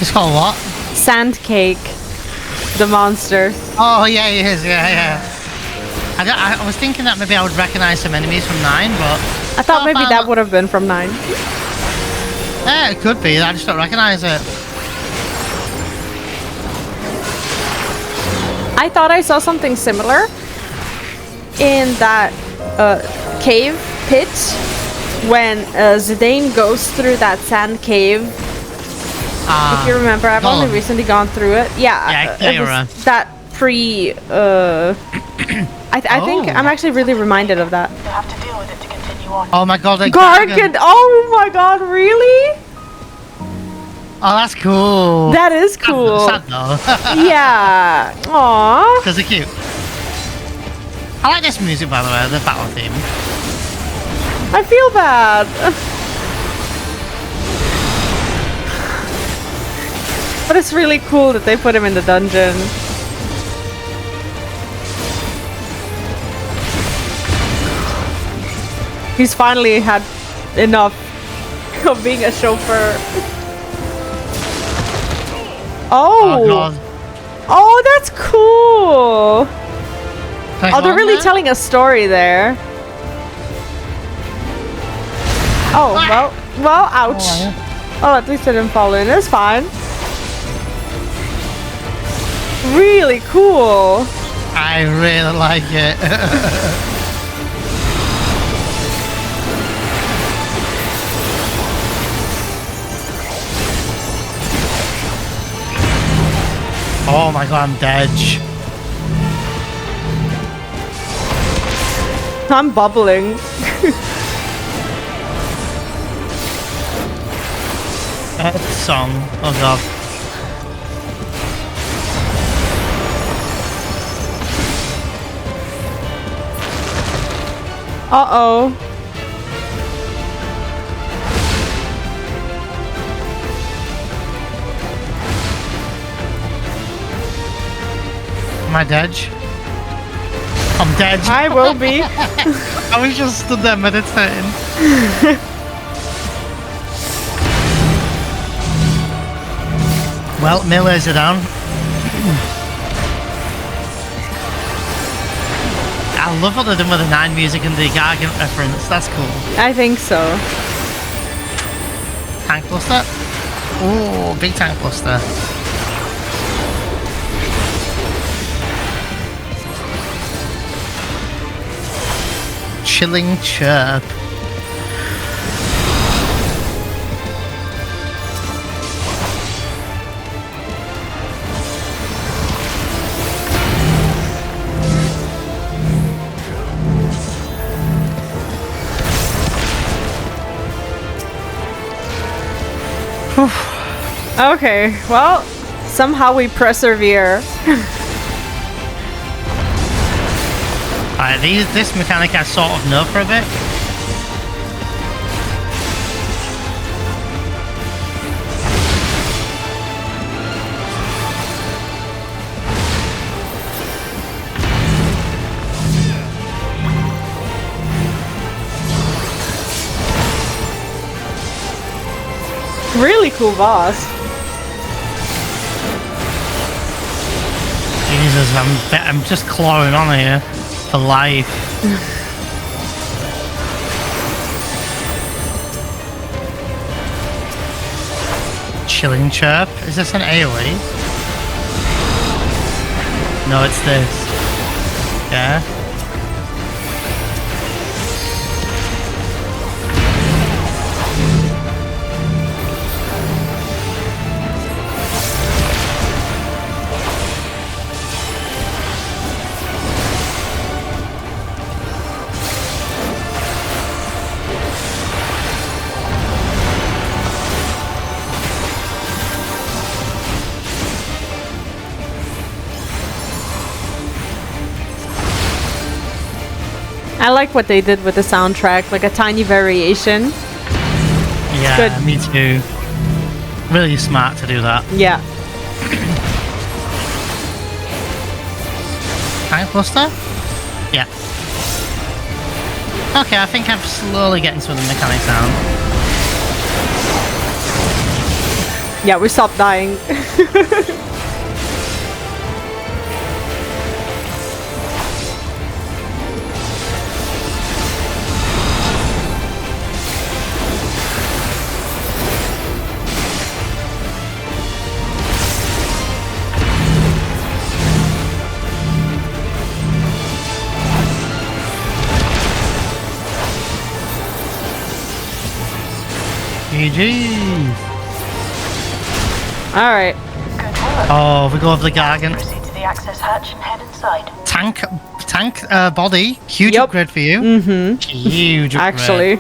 It's called what? Sand Cake. The monster. Oh, yeah, he is. Yeah. I was thinking that maybe I would recognize some enemies from 9, but... I thought maybe that would have been from 9. Yeah, it could be. I just don't recognize it. I thought I saw something similar in that cave pit when Zidane goes through that sand cave. If you remember, I've only recently gone through it. Yeah, it was that pre... I think I'm actually really reminded of that. You have to deal with it to continue on. Oh my god, Gargan! Oh my god, really? Oh, that's cool. That is cool. Sad though. Yeah. Aww. Because they're cute. I like this music, by the way, the battle theme. I feel bad. But it's really cool that they put him in the dungeon. He's finally had enough of being a chauffeur. Oh! God. Oh, that's cool! Oh, they're really telling a story there. Oh, well, ouch. Oh, at least I didn't fall in. It's fine. Really cool. I really like it. Oh my god, I'm dead. I'm bubbling. Song. Oh god. Uh-oh. Am I dead? I'm dead. I will be. I was just stood there meditating. Well, Millers are down. I love what they're doing with the 9 music and the Gargant reference. That's cool. I think so. Tank cluster. Oh, big tank cluster. Chilling chirp. Okay, well, somehow we persevere. Alright, this mechanic I sort of nerfed for a bit. Really cool boss. Jesus, I'm just clawing on here for life. Chilling chirp. Is this an AoE? No, it's this. Yeah. I like what they did with the soundtrack, like a tiny variation. Yeah, Good. me too. Really smart to do that. Yeah. Tank cluster? Yeah. Okay, I think I'm slowly getting some of the mechanics down. Yeah, we stopped dying. GG. All right. Good work. Oh, we go over the gargant. Proceed to the access hatch and head inside. Tank body. Huge Yep. upgrade for you. Mm-hmm. Huge upgrade.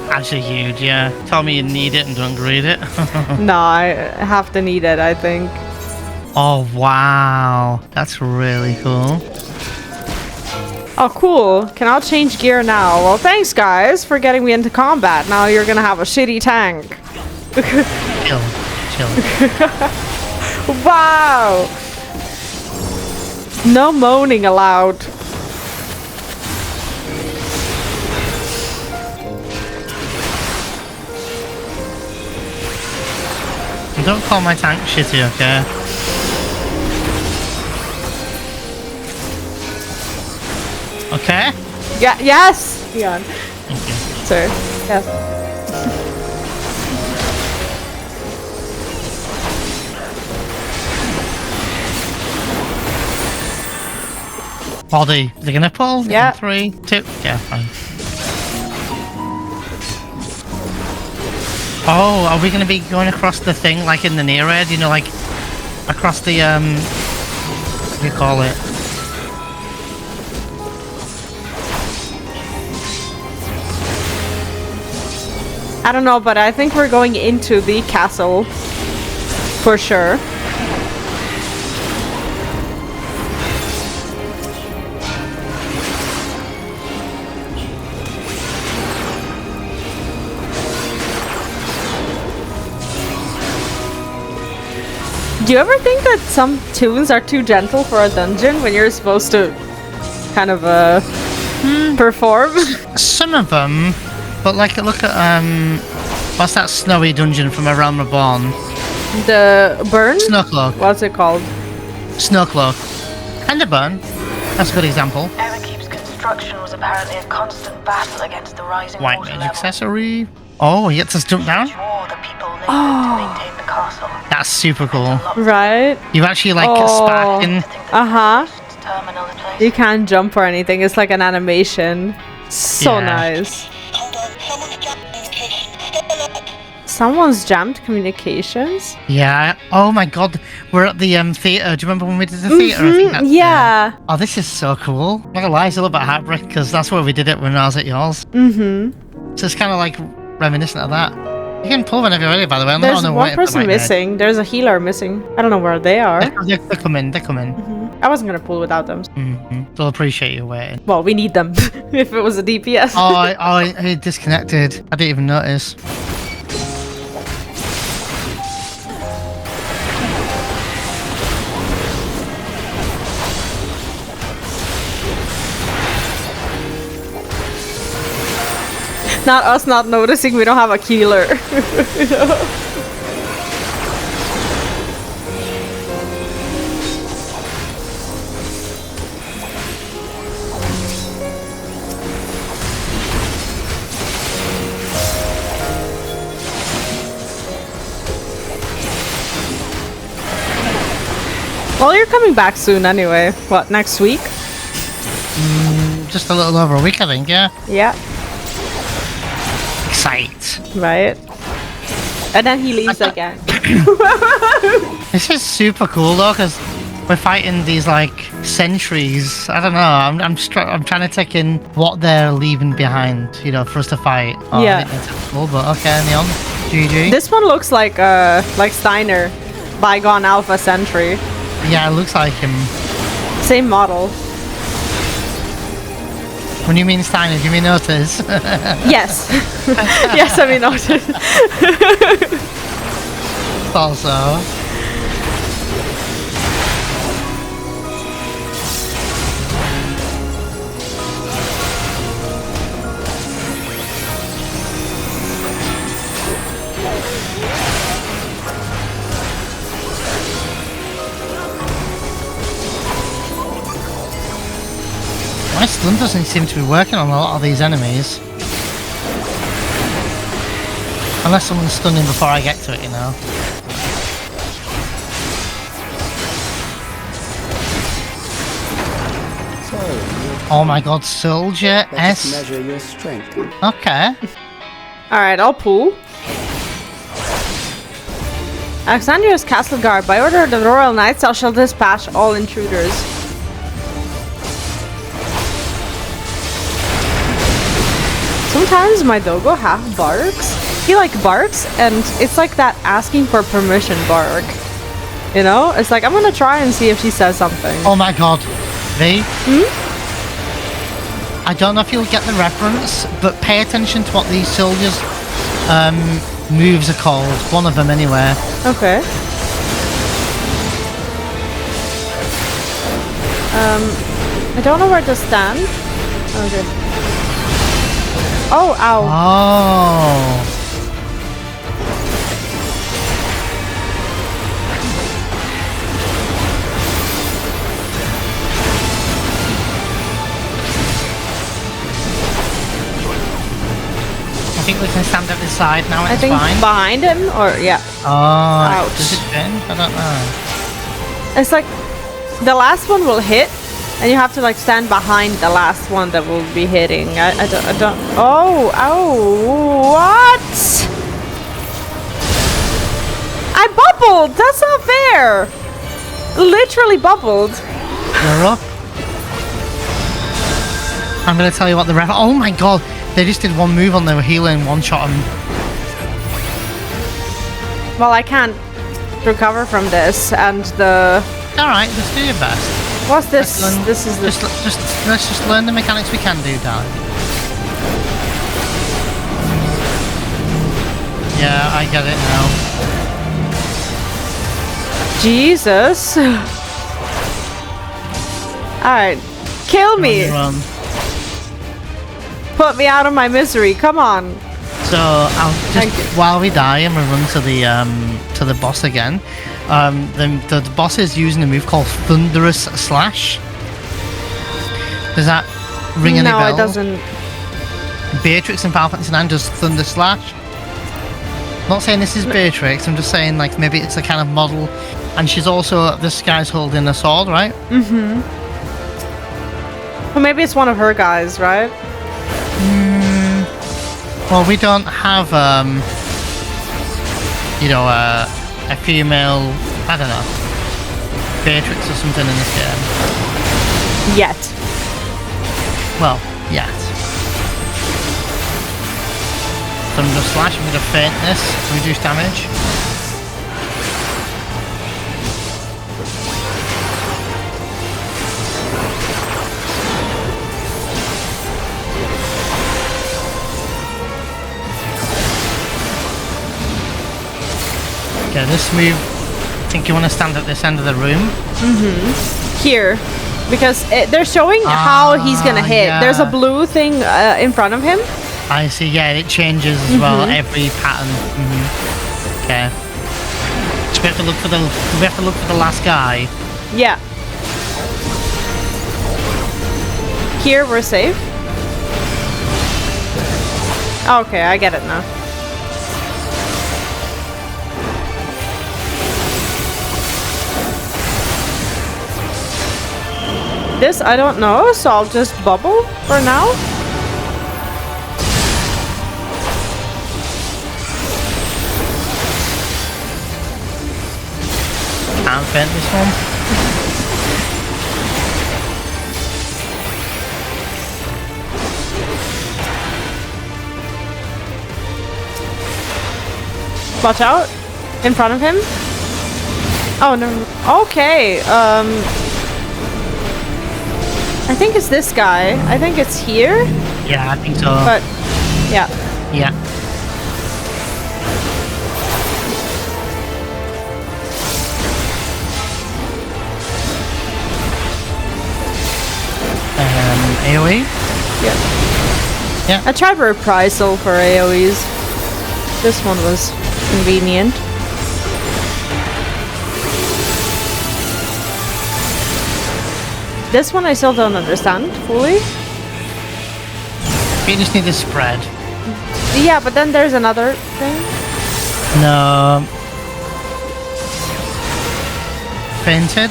Actually huge, yeah. Tell me you need it and don't greed it. No, I have to need it, I think. Oh, wow. That's really cool. Oh, cool. Can I change gear now? Well, thanks, guys, for getting me into combat. Now you're gonna have a shitty tank. Chill. Wow! No moaning allowed. Don't call my tank shitty, okay? Okay? Yeah, yes! Leon. Thank you. Sir. Yes. Body. They're gonna pull? Yeah. 3, 2. Yeah, fine. Oh, are we gonna be going across the thing like in the near edge? You know, like across the what do you call it? I don't know, but I think we're going into the castle. For sure. Do you ever think that some tunes are too gentle for a dungeon when you're supposed to kind of perform? Some of them, but like look at what's that snowy dungeon from A Realm Reborn? The burn? Snowcloak. What's it called? Snowcloak. And a burn. That's a good example. Everkeep's construction was apparently a constant battle against the rising White water mage level. accessory. Oh, he gets us jump down. More the people lingered to maintain the castle. That's super cool. Right? You actually like sparking. Uh-huh. Terminal in place. You can't jump or anything. It's like an animation. So Yeah. nice. Someone's jammed communications? Yeah. Oh my god. We're at the theatre. Do you remember when we did the theatre? I think that's, Yeah. Oh, this is so cool. I'm not gonna lie, it's a little bit heartbreak because that's where we did it when I was at yours. Mm-hmm. So it's kind of like reminiscent of that. You can pull whenever you're ready, by the way. I'm There's not on the one way person missing. There's a healer missing. I don't know where they are. They're coming. They're coming. I wasn't gonna pull without them. They'll appreciate you waiting. Well, we need them. If it was a DPS. Oh, he disconnected. I didn't even notice. Not us not noticing we don't have a healer. Well, you're coming back soon anyway. What, next week? Just a little over a week, I think, yeah? Yeah. Excite. Right. And then he leaves again. This is super cool though, because we're fighting these like sentries. I don't know. I'm trying to take in what they're leaving behind, you know, for us to fight. Oh, Yeah. I think that's cool, but okay, Neon. GG. This one looks like Steiner, Bygone Alpha Sentry. Yeah, it looks like him. Same model. When you mean Steiner, do you mean Otis? Yes. Yes, I mean Otis. Also. My stun doesn't seem to be working on a lot of these enemies. Unless someone's stunning before I get to it, you know. Oh my god, Soldier S. Measure your strength. Okay. Alright, I'll pull. Alexandria's castle guard. By order of the royal knights, I shall dispatch all intruders. Sometimes my doggo half barks. He like barks, and it's like that asking for permission bark. You know? It's like, I'm gonna try and see if she says something. Oh my god. Vee? Hmm? I don't know if you'll get the reference, but pay attention to what these soldiers' moves are called. One of them, anyway. Okay. I don't know where to stand. Okay. Oh, ow. Oh. I think we can stand at the side now, it's I think fine. behind him, or yeah. Oh, ouch. Does it change? I don't know. It's like the last one will hit, and you have to like stand behind the last one that will be hitting. I don't. Oh, what? I bubbled. That's not fair. Literally bubbled. You're up. I'm gonna tell you what the ref. Oh my god, they just did one move on their healer and one shot him. Well, I can't recover from this, and the. Alright, just do your best. What's this? Let's This is the. let's just learn the mechanics we can do, darling. Yeah, I get it now. Jesus. Alright. Kill me. Run. Put me out of my misery. Come on. So I'll just while we die and we run to the boss again. The boss is using a move called Thunderous Slash. Does that ring any bell? No, it doesn't. Beatrix in Final Fantasy IX does Thunder Slash. I'm not saying this is Beatrix, I'm just saying like maybe it's a kind of model. And she's also, this guy's holding a sword, right? Mm-hmm. Well, maybe it's one of her guys, right? Well, we don't have, you know, a female, I don't know, Beatrix or something in this game. Yet. Well, yet. Thunder Slash, I'm going to feint this, reduce damage. Okay, this move, I think you want to stand at this end of the room. Mm-hmm. Here. Because they're showing how he's gonna hit. Yeah. There's a blue thing in front of him. I see, yeah, it changes as well, every pattern. Okay. So we have to look for the last guy. Yeah. Here we're safe. Okay, I get it now. This I don't know, so I'll just bubble for now. Can't feint this one. Watch out. In front of him. Oh no. Okay. I think it's this guy. I think it's here. Yeah, I think so. But yeah. Yeah. AoE? Yeah. Yeah. I tried reprisal for AoEs. This one was convenient. This one I still don't understand fully. You just need to spread. Yeah, but then there's another thing. No. Fainted?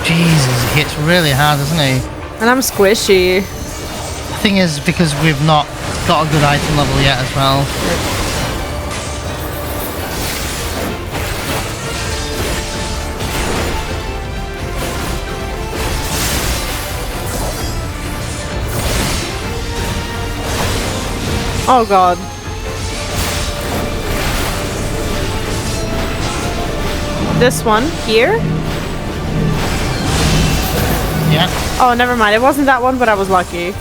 Jesus, he hits really hard, doesn't he? And I'm squishy. The thing is, because we've not got a good item level yet as well. Oh god. This one here? Yeah. Oh, never mind. It wasn't that one, but I was lucky.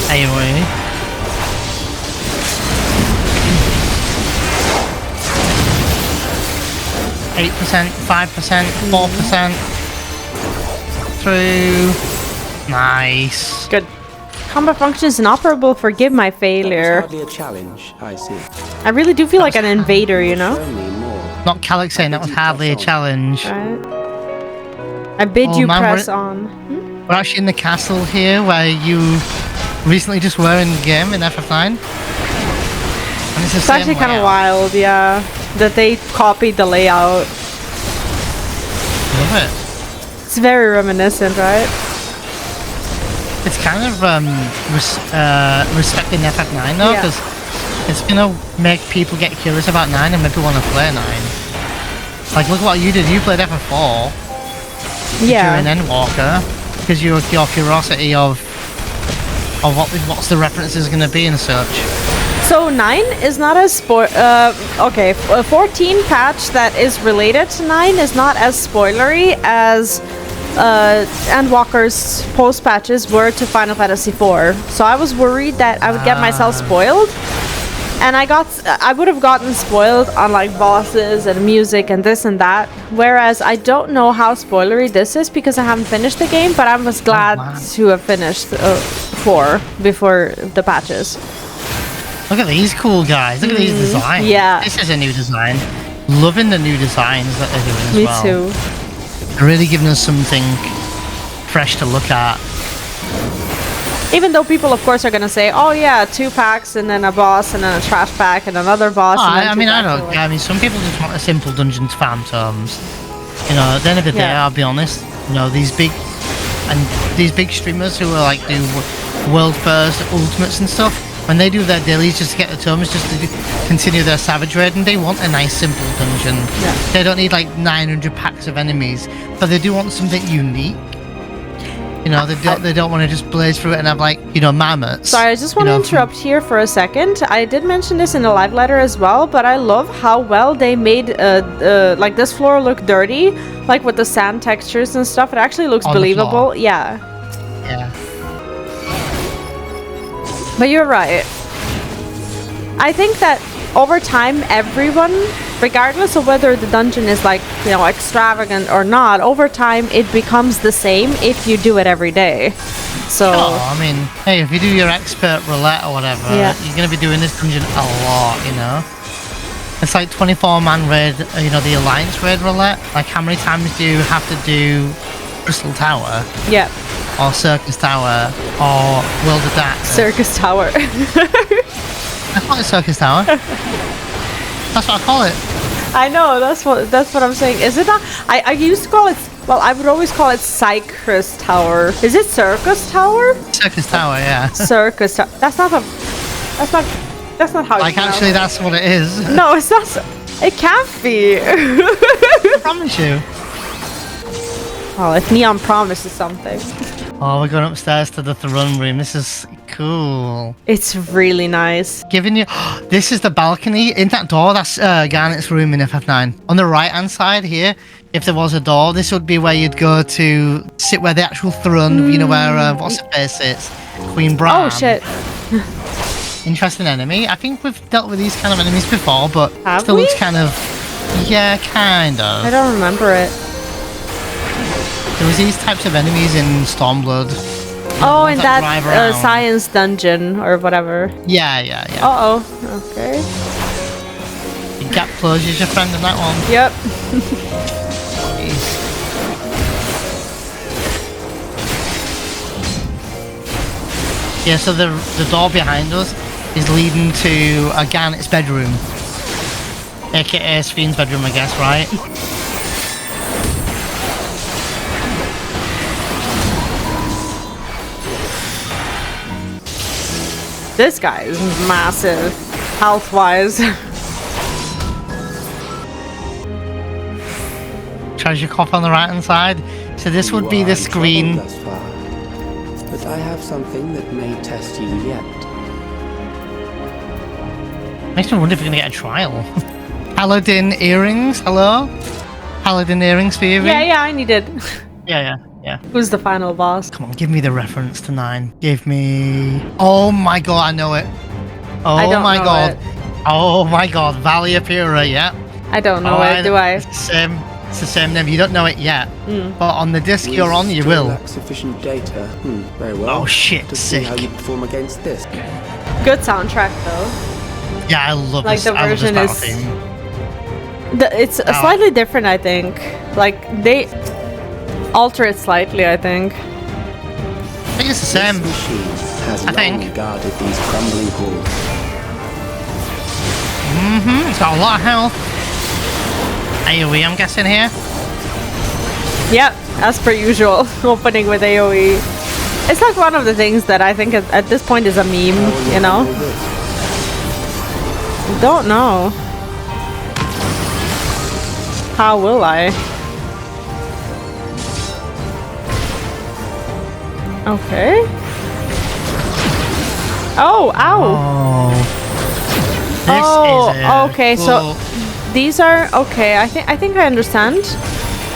Anyway. %, 5%, 4%. Through. Nice. Good. Combat function is inoperable. Forgive my failure. Hardly a challenge, I see. I really do feel like an invader, you know? Not Calyx saying that was hardly a challenge. Right. I bid you man, press on. We're actually in the castle here where you recently just were in the game in FF9. And It's actually kind of wild, yeah. That they copied the layout. Love it. It's very reminiscent, right? It's kind of respecting FF9 though, because it's gonna make people get curious about 9 and maybe want to play 9. Like, look what you did. You played FF4. Yeah. You're an Endwalker because your curiosity of what's the references going to be and such. So 9 is not as okay, a 14 patch that is related to 9 is not as spoilery as Endwalker's post patches were to Final Fantasy IV. So I was worried that I would get myself spoiled, and I would have gotten spoiled on like bosses and music and this and that. Whereas I don't know how spoilery this is because I haven't finished the game, but I was glad to have finished 4 before the patches. Look at these cool guys. Look at these designs. Yeah. This is a new design. Loving the new designs that they're doing as well. Me too. They're really giving us something fresh to look at. Even though people, of course, are going to say, oh yeah, 2 packs and then a boss and then a trash pack and another boss. Oh, and then I mean, I don't. I mean, some people just want a simple Dungeons Phantoms. You know, at the end of the day, I'll be honest. You know, these big streamers who are like do world first ultimates and stuff. When they do their dailies just to get the tomes, just to continue their savage raid, and they want a nice simple dungeon. Yeah. They don't need like 900 packs of enemies, but they do want something unique. You know, they don't want to just blaze through it and have like, you know, mammoths. Sorry, I just want to interrupt here for a second. I did mention this in the live letter as well, but I love how well they made like this floor look dirty, like with the sand textures and stuff. It actually looks believable. Yeah. Yeah. But you're right. I think that over time, everyone, regardless of whether the dungeon is like, you know, extravagant or not, over time it becomes the same if you do it every day. So, I mean, hey, if you do your expert roulette or whatever, you're going to be doing this dungeon a lot, you know? It's like 24-man raid, you know, the Alliance raid roulette. Like, how many times do you have to do Crystal Tower? Yeah. Or Circus Tower, or World of Darkness. Circus Tower. I call it Circus Tower. That's what I call it. I know, that's what I'm saying. Is it not? I used to call it, well, I would always call it Cycrus Tower. Is it Circus Tower? Circus Tower, yeah. Circus Tower. That's not how like, actually, that's what it is. No, it's not. It can't be. I promise you. Oh, if Neon promises something. Oh, we're going upstairs to the throne room. This is cool. It's really nice. Giving you... This is the balcony. In that door, that's Garnet's room in FF9. On the right-hand side here, if there was a door, this would be where you'd go to sit where the actual throne, you know, where, what's her face sits? Queen Bram. Oh, shit. Interesting enemy. I think we've dealt with these kind of enemies before, but still looks kind of... Yeah, kind of. I don't remember it. There was these types of enemies in Stormblood. Oh, in that science dungeon or whatever. Yeah. Uh-oh. Okay. Gap closes your friend in that one. Yep. Jeez. Yeah, so the door behind us is leading to Garnet's bedroom. AKA Spheen's bedroom, I guess, right? This guy is massive, health-wise. Treasure coffer on the right-hand side. So this would be the screen. Thus far, but I have something that may test you yet. Makes me wonder if we're gonna get a trial. Paladin earrings, hello? Paladin earrings for you? Yeah, I need it. Yeah. Who's the final boss? Come on, give me the reference to 9. Give me... Oh my god, I know it. Oh I don't my know god. it. Oh my god, Valley of Pura, yeah. I don't know it, do I? It's the same name, you don't know it yet. But on the disc you're on, you will. Lack sufficient data. Very well. Oh shit, To see sick. how you perform against this. Good soundtrack though. Yeah, I love Like this. the I love this version battle is- theme. It's slightly different, I think. Like they alter it slightly, I think. I think it's the same. This machine has I long think. guarded these crumbling halls. It's got a lot of health. AoE, I'm guessing here. Yep, as per usual, opening with AoE. It's like one of the things that I think at this point is a meme, you know? Don't know. How will I? Okay. Oh, ow! Oh. This is okay, cool. so these are okay. I think I understand.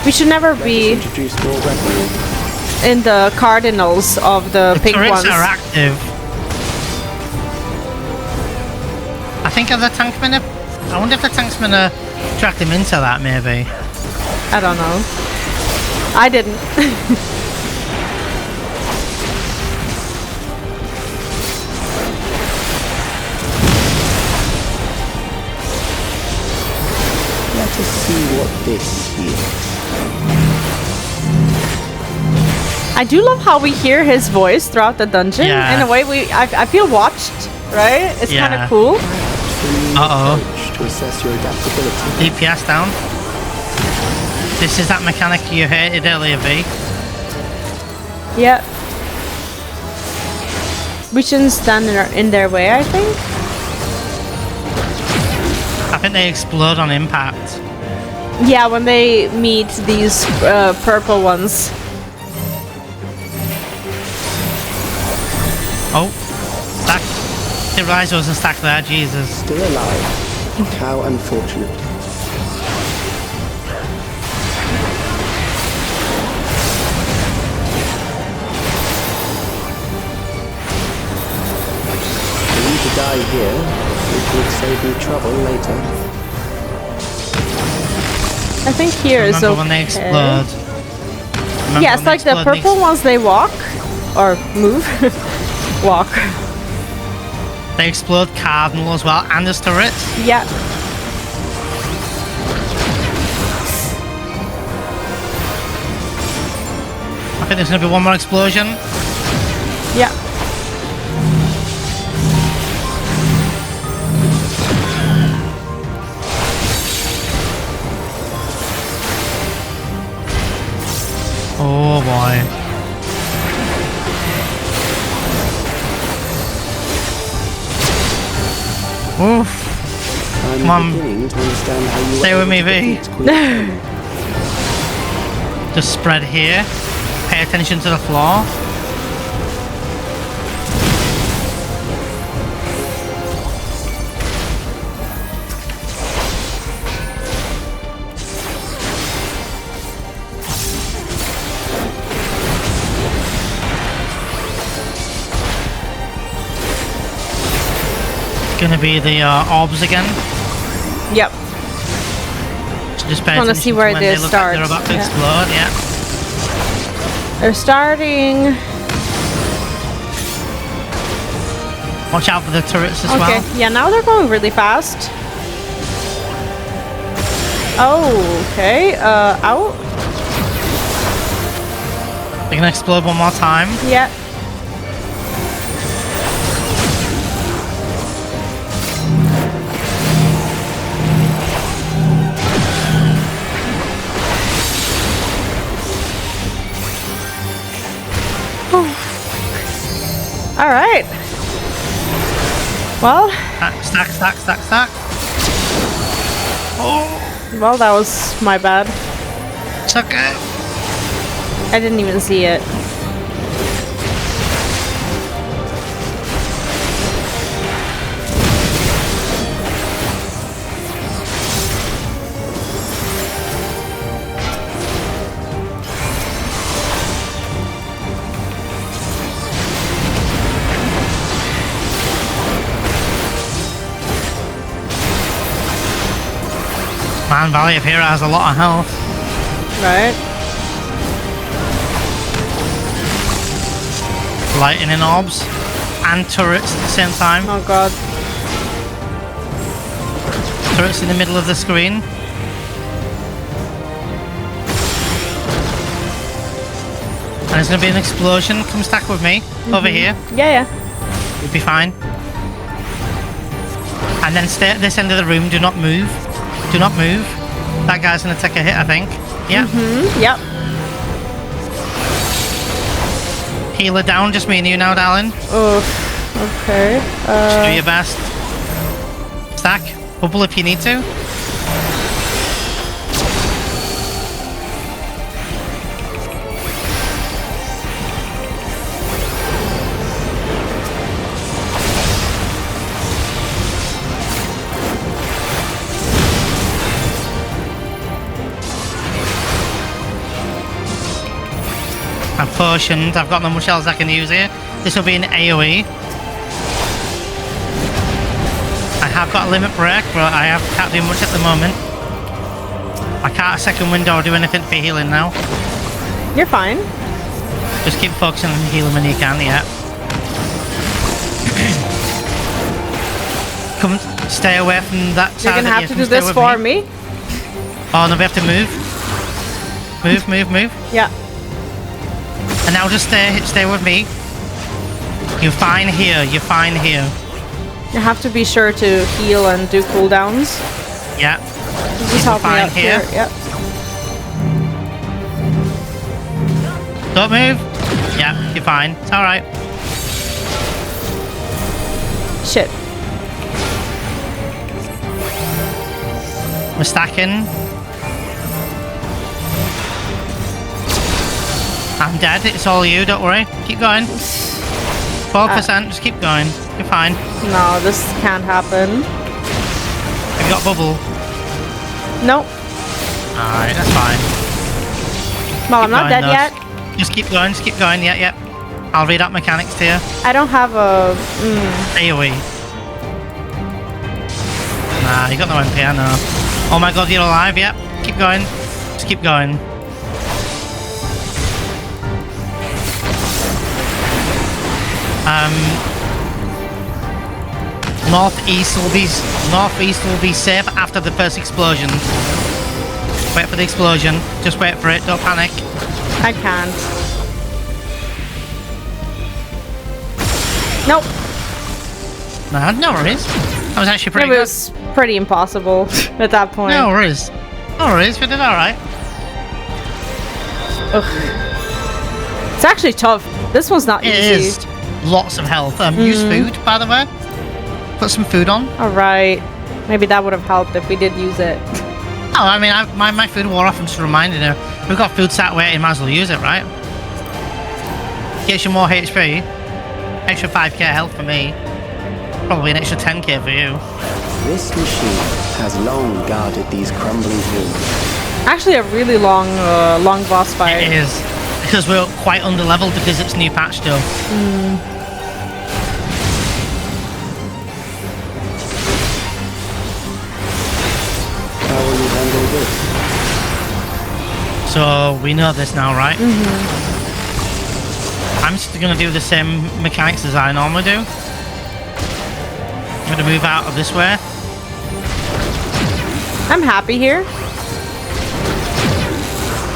We should never be Introduce more weapons. in the cardinals of the pink turrets ones. are active. I think of the tank gonna... I wonder if the tank's gonna track them into that, maybe. I don't know. I didn't. Let us see what this is. I do love how we hear his voice throughout the dungeon. Yeah. In a way, I feel watched, right? It's kind Yeah. of cool. Uh-oh. To assess your adaptability. DPS down. This is that mechanic you hated earlier, V. Yep. We shouldn't stand in their way, I think. I think they explode on impact. Yeah, when they meet these purple ones. Oh. Stack. The rise wasn't stacked there, Jesus. Still alive. How unfortunate. For you to die here, it would save me trouble later. I think here is Remember okay. when they explode? Remember Yeah, when it's they like the explode, purple ones, they walk. Or move. Walk. They explode cardinal as well, and there's turrets. Yeah. I think there's gonna be one more explosion. Yeah. Oh boy. Oof. I'm Come on. beginning to understand how you Stay were with me, able to V. defeat Queen. Just spread here. Pay attention to the floor. Gonna be the orbs again. Yep. So just pay Wanna attention see to where when they look like start. they're about to Yeah. explode. Yeah. They're starting. Watch out for the turrets as Okay. well. Yeah, now they're going really fast. Oh, okay. Out? We're gonna explode one more time. Yeah. All right. Well. Stack. Oh. Well, that was my bad. It's okay. I didn't even see it. Man, Valley of Hero has a lot of health. Right. Lightning orbs and turrets at the same time. Oh god. Turrets in the middle of the screen. And there's going to be an explosion. Come stack with me over here. Yeah. You'll be fine. And then stay at this end of the room. Do not move. Do not move. That guy's going to take a hit, I think. Yeah. Yep. Healer down. Just me and you now, darling. Oh, okay. Just do your best. Stack. Bubble if you need to. I'm potioned. I've got no much else I can use here. This will be an AoE. I have got a limit break, but can't do much at the moment. I can't second window or do anything for healing now. You're fine. Just keep focusing on healing when you can, yeah. Come, stay away from that side. You're gonna have to do this for me. Oh no, we have to move. Move. Yeah. And now just stay with me. You're fine here. You're fine here. You have to be sure to heal and do cooldowns. Yeah. Just help me out here. Yep. Don't move. Yeah, you're fine. It's all right. Shit. We're stacking. I'm dead. It's all you. Don't worry. Keep going. 4%. Just keep going. You're fine. No, this can't happen. Have you got bubble? Nope. Alright, that's fine. Well, I'm not dead yet. Just keep going. Just keep going. Yeah. I'll read out mechanics to you. I don't have a... AoE. Nah, you got no MP, I know. Oh my god, you're alive. Yep. Keep going. Just keep going. Northeast will be safe after the first explosion. Wait for the explosion. Just wait for it. Don't panic. I can't. Nope. No worries. That was actually pretty good. It was pretty impossible at that point. No worries. We did alright. It's actually tough. This one's not easy. It is. Lots of health. Use food, by the way. Put some food on. Alright. Maybe that would have helped if we did use it. Oh, I mean, my food wore off. I'm just reminding you. We've got food sat waiting, might as well use it, right? Gets you more HP. Extra 5k health for me. Probably an extra 10k for you. This machine has long guarded these crumbling hills. Actually, a really long boss fight. It is. Because we're quite under-leveled because it's new patch still. How will you handle this? So, we know this now, right? I'm just going to do the same mechanics as I normally do. I'm going to move out of this way. I'm happy here.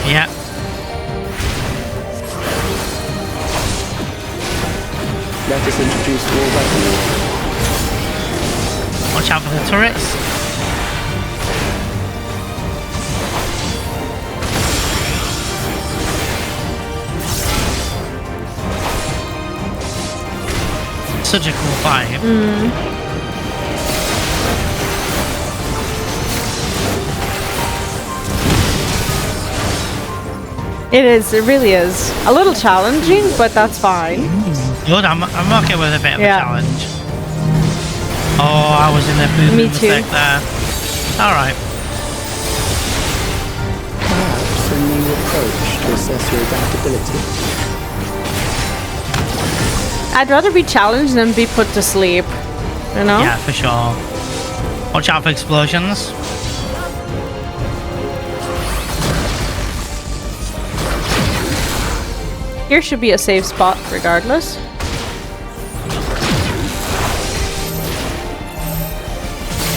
Yeah. Let us introduce more weaponry. Watch out for the turrets. Such a cool fight. It is. It really is. A little challenging, but that's fine. Good. I'm okay with a bit of Yeah. a challenge. Oh, I was in a boo-boo Me too. mistake there. All right. Perhaps a new approach to assess your adaptability. I'd rather be challenged than be put to sleep. You know? Yeah, for sure. Watch out for explosions. Here should be a safe spot regardless.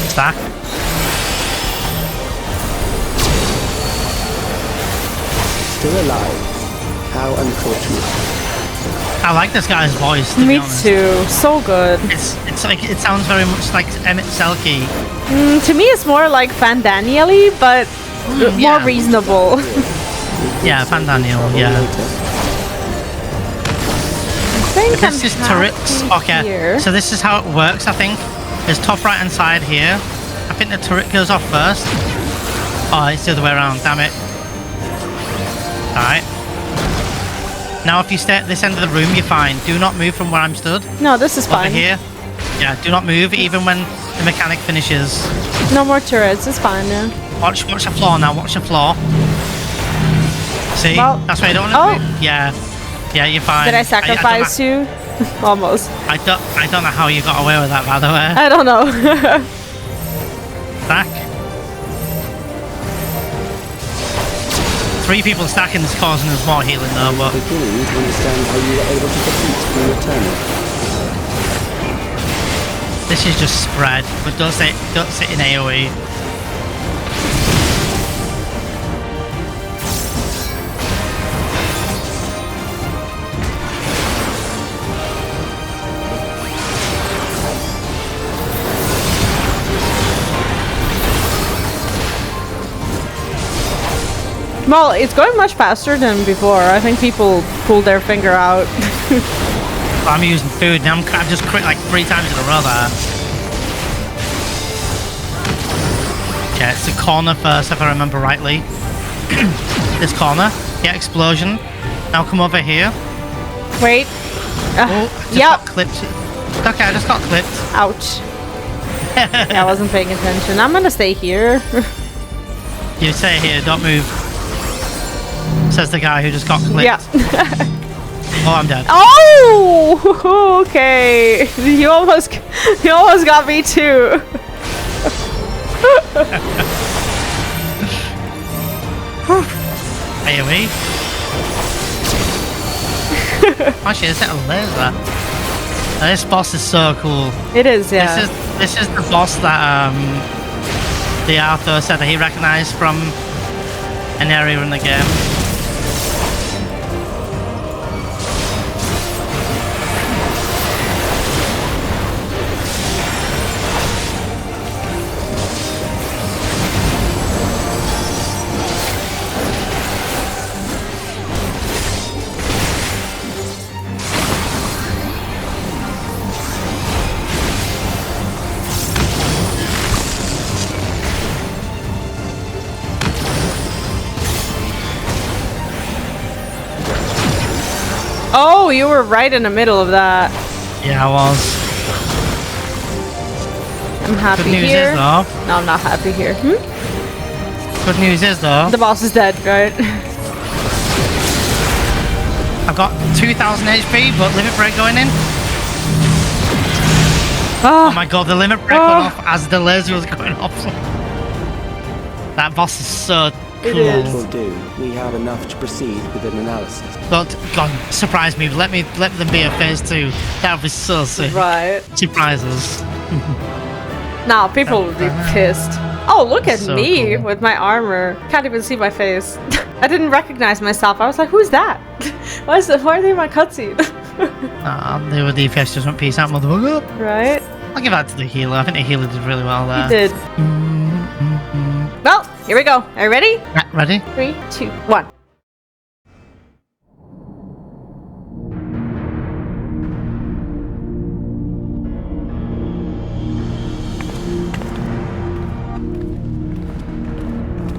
Stack. Still alive. How unfortunate. I like this guy's voice, to be Me honest. too. So good. It's like, it sounds very much like Emmett Selke. To me, it's more like Fandaniel-y, but yeah. more reasonable. Yeah, Fandaniel, yeah. I think This is turrets. Okay, here. so this is how it works, I think. There's top right hand side here. I think the turret goes off first. Oh, it's the other way around, damn it. Alright. Now if you stay at this end of the room, you're fine. Do not move from where I'm stood. No, this is Over fine. here. Yeah, do not move even when the mechanic finishes. No more turrets. It's fine now. Watch the floor now, watch the floor. See? Well, That's why you don't want to move. Yeah. Yeah, you're fine. Did I sacrifice you? Almost. I don't know how you got away with that, by the way. I don't know. Stack. 3 people stacking is causing us more healing though, but Beginning to understand how you were able to defeat the Eternal. this is just spread. But don't sit in AoE. Well, it's going much faster than before. I think people pulled their finger out. I'm using food and I've just crit like 3 times in a row there. Okay, it's the corner first if I remember rightly. This corner. Yeah, explosion. Now come over here. Wait. Oh, just got clipped. Okay, I just got clipped. Ouch. Yeah, I wasn't paying attention. I'm gonna stay here. You stay here, don't move. Says the guy who just got clipped. Yeah. Oh, I'm dead. Oh, okay. You almost got me too. AoE. Actually, is that a laser? Now, this boss is so cool. It is, yeah. This is the boss that the author said that he recognized from an area in the game. Oh, you were right in the middle of that. Yeah, I was. I'm happy Good news here. is though. No, I'm not happy here. Good news is though. The boss is dead, right? I've got 2,000 HP, but limit break going in. Oh, Oh my god, the limit break went off as the laser was going off. That boss is so cool. is. Will do. We have enough to proceed with an analysis. God, surprise me. Let them be a phase 2. That would be so sick. right. Surprise us. Now people would be pissed. Oh, look at So me cool. with my armor. Can't even see my face. I didn't recognize myself. I was like, who's that? Why are they in my cutscene? They were the DPS just went peace out, motherfucker. Right? I'll give that to the healer. I think the healer did really well there. He did. Well, here we go. Are you ready? Yeah, ready? 3, 2, 1.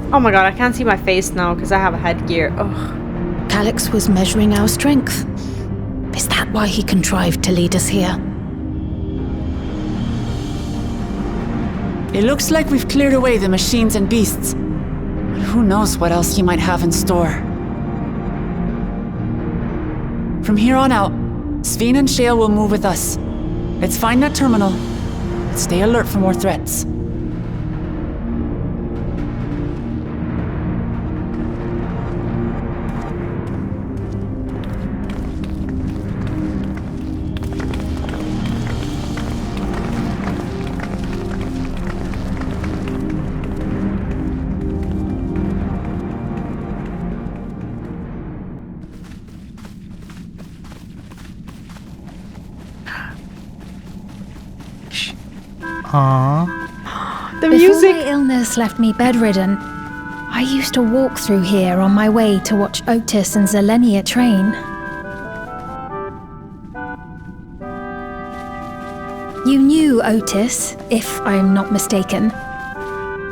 Oh my god, I can't see my face now because I have a headgear. Ugh. Calyx was measuring our strength. Is that why he contrived to lead us here? It looks like we've cleared away the machines and beasts. But who knows what else he might have in store. From here on out, Sveen and Shale will move with us. Let's find that terminal. Let's stay alert for more threats. Aww. The Before music. my illness left me bedridden, I used to walk through here on my way to watch Otis and Zelenia train. You knew Otis, if I'm not mistaken.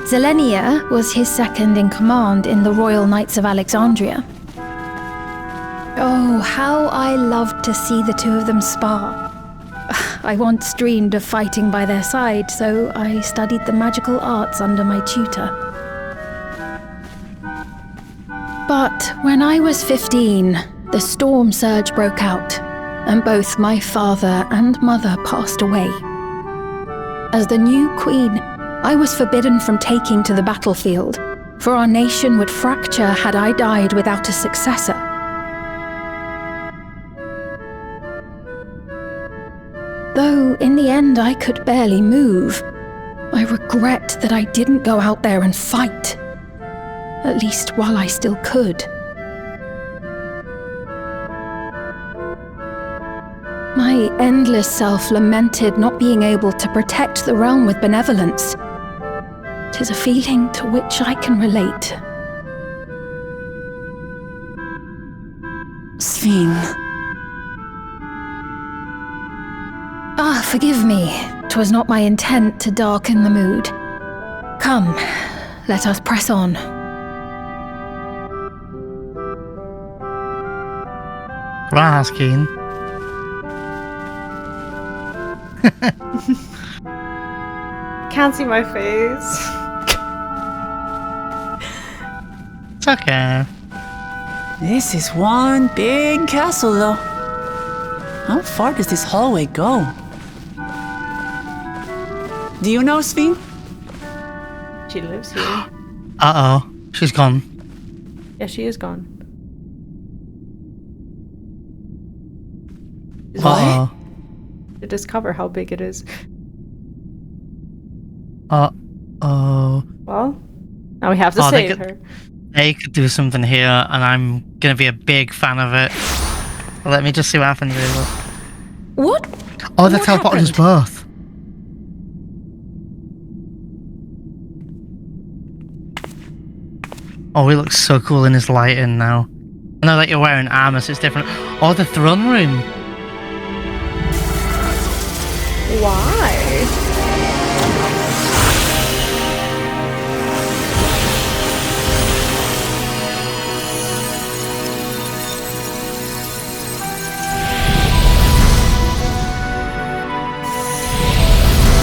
Zelenia was his second in command in the Royal Knights of Alexandria. Oh, how I loved to see the two of them spar. I once dreamed of fighting by their side, so I studied the magical arts under my tutor. But when I was 15, the storm surge broke out, and both my father and mother passed away. As the new queen, I was forbidden from taking to the battlefield, for our nation would fracture had I died without a successor. Though in the end I could barely move, I regret that I didn't go out there and fight. At least while I still could. My endless self lamented not being able to protect the realm with benevolence. 'Tis a feeling to which I can relate. Sveen. Ah, forgive me. 'Twas not my intent to darken the mood. Come, let us press on. Raskin. Can't see my face. It's okay. This is one big castle, though. How far does this hallway go? Do you know, Sveen? She lives here. Uh-oh. She's gone. Yeah, she is gone. Uh-oh. To discover how big it is. Uh-oh. Well, now we have to save her. They could do something here, and I'm gonna be a big fan of it. Let me just see what happens here. What? Oh, they're What teleporting us happened? both. Oh, he looks so cool in his lighting now. I know that you're wearing armor, so it's different. Oh, the throne room. Why?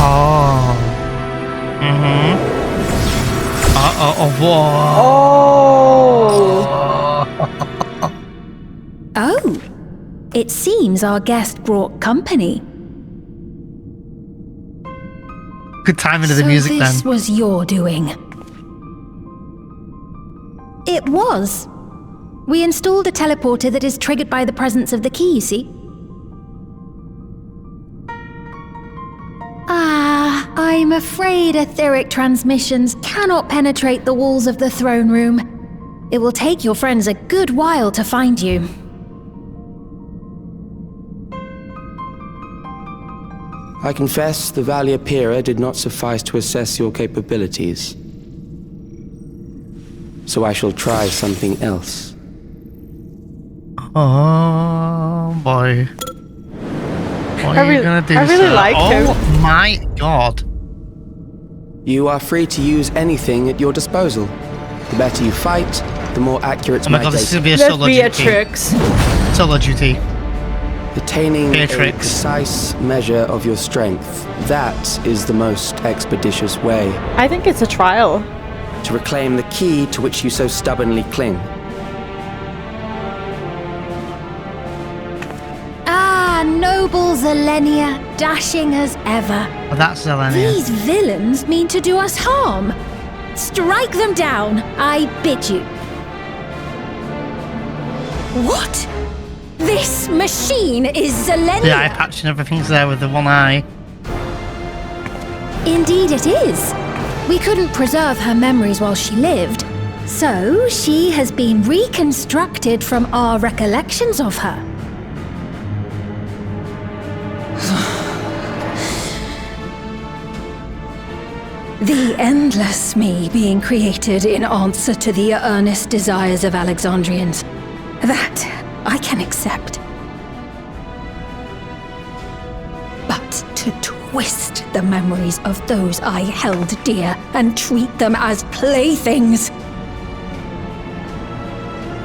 Oh. Mm-hmm. Uh-oh. Whoa. Oh, it seems our guest brought company. Good timing of the So music this then. was your doing. It was. We installed a teleporter that is triggered by the presence of the key, see? I'm I'm afraid etheric transmissions cannot penetrate the walls of the throne room. It will take your friends a good while to find you. I confess the Valia Pira did not suffice to assess your capabilities. So I shall try something else. Oh boy. What are you gonna do, I really sir? like him. Oh my god. You are free to use anything at your disposal. The better you fight, the more accurate Oh my my god, this is data. gonna be a Let's solo be duty. Beatrix. Solo duty. Attaining a Beatrix. precise measure of your strength, that is the most expeditious way I think it's a trial. to reclaim the key to which you so stubbornly cling. Ah, noble Zelenia, dashing as ever. Oh, that's Zelenia. These villains mean to do us harm. Strike them down, I bid you. What? This machine is Zelenia? The eye patch and everything's there with the one eye. Indeed it is. We couldn't preserve her memories while she lived, so she has been reconstructed from our recollections of her. The endless me being created in answer to the earnest desires of Alexandrians. That I can accept. But to twist the memories of those I held dear and treat them as playthings.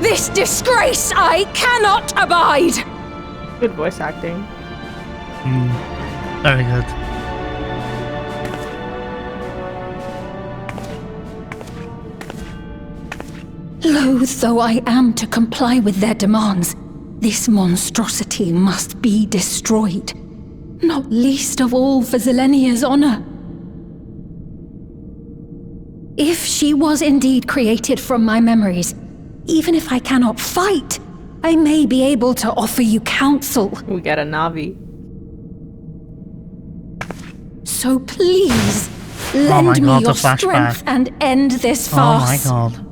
This disgrace I cannot abide! Good voice acting. Very good. Loath though I am to comply with their demands, this monstrosity must be destroyed. Not least of all for Zelenia's honor. If she was indeed created from my memories, even if I cannot fight, I may be able to offer you counsel. We get a Navi. So please, my lend me God, your the flashback. strength and end this Oh my farce. god.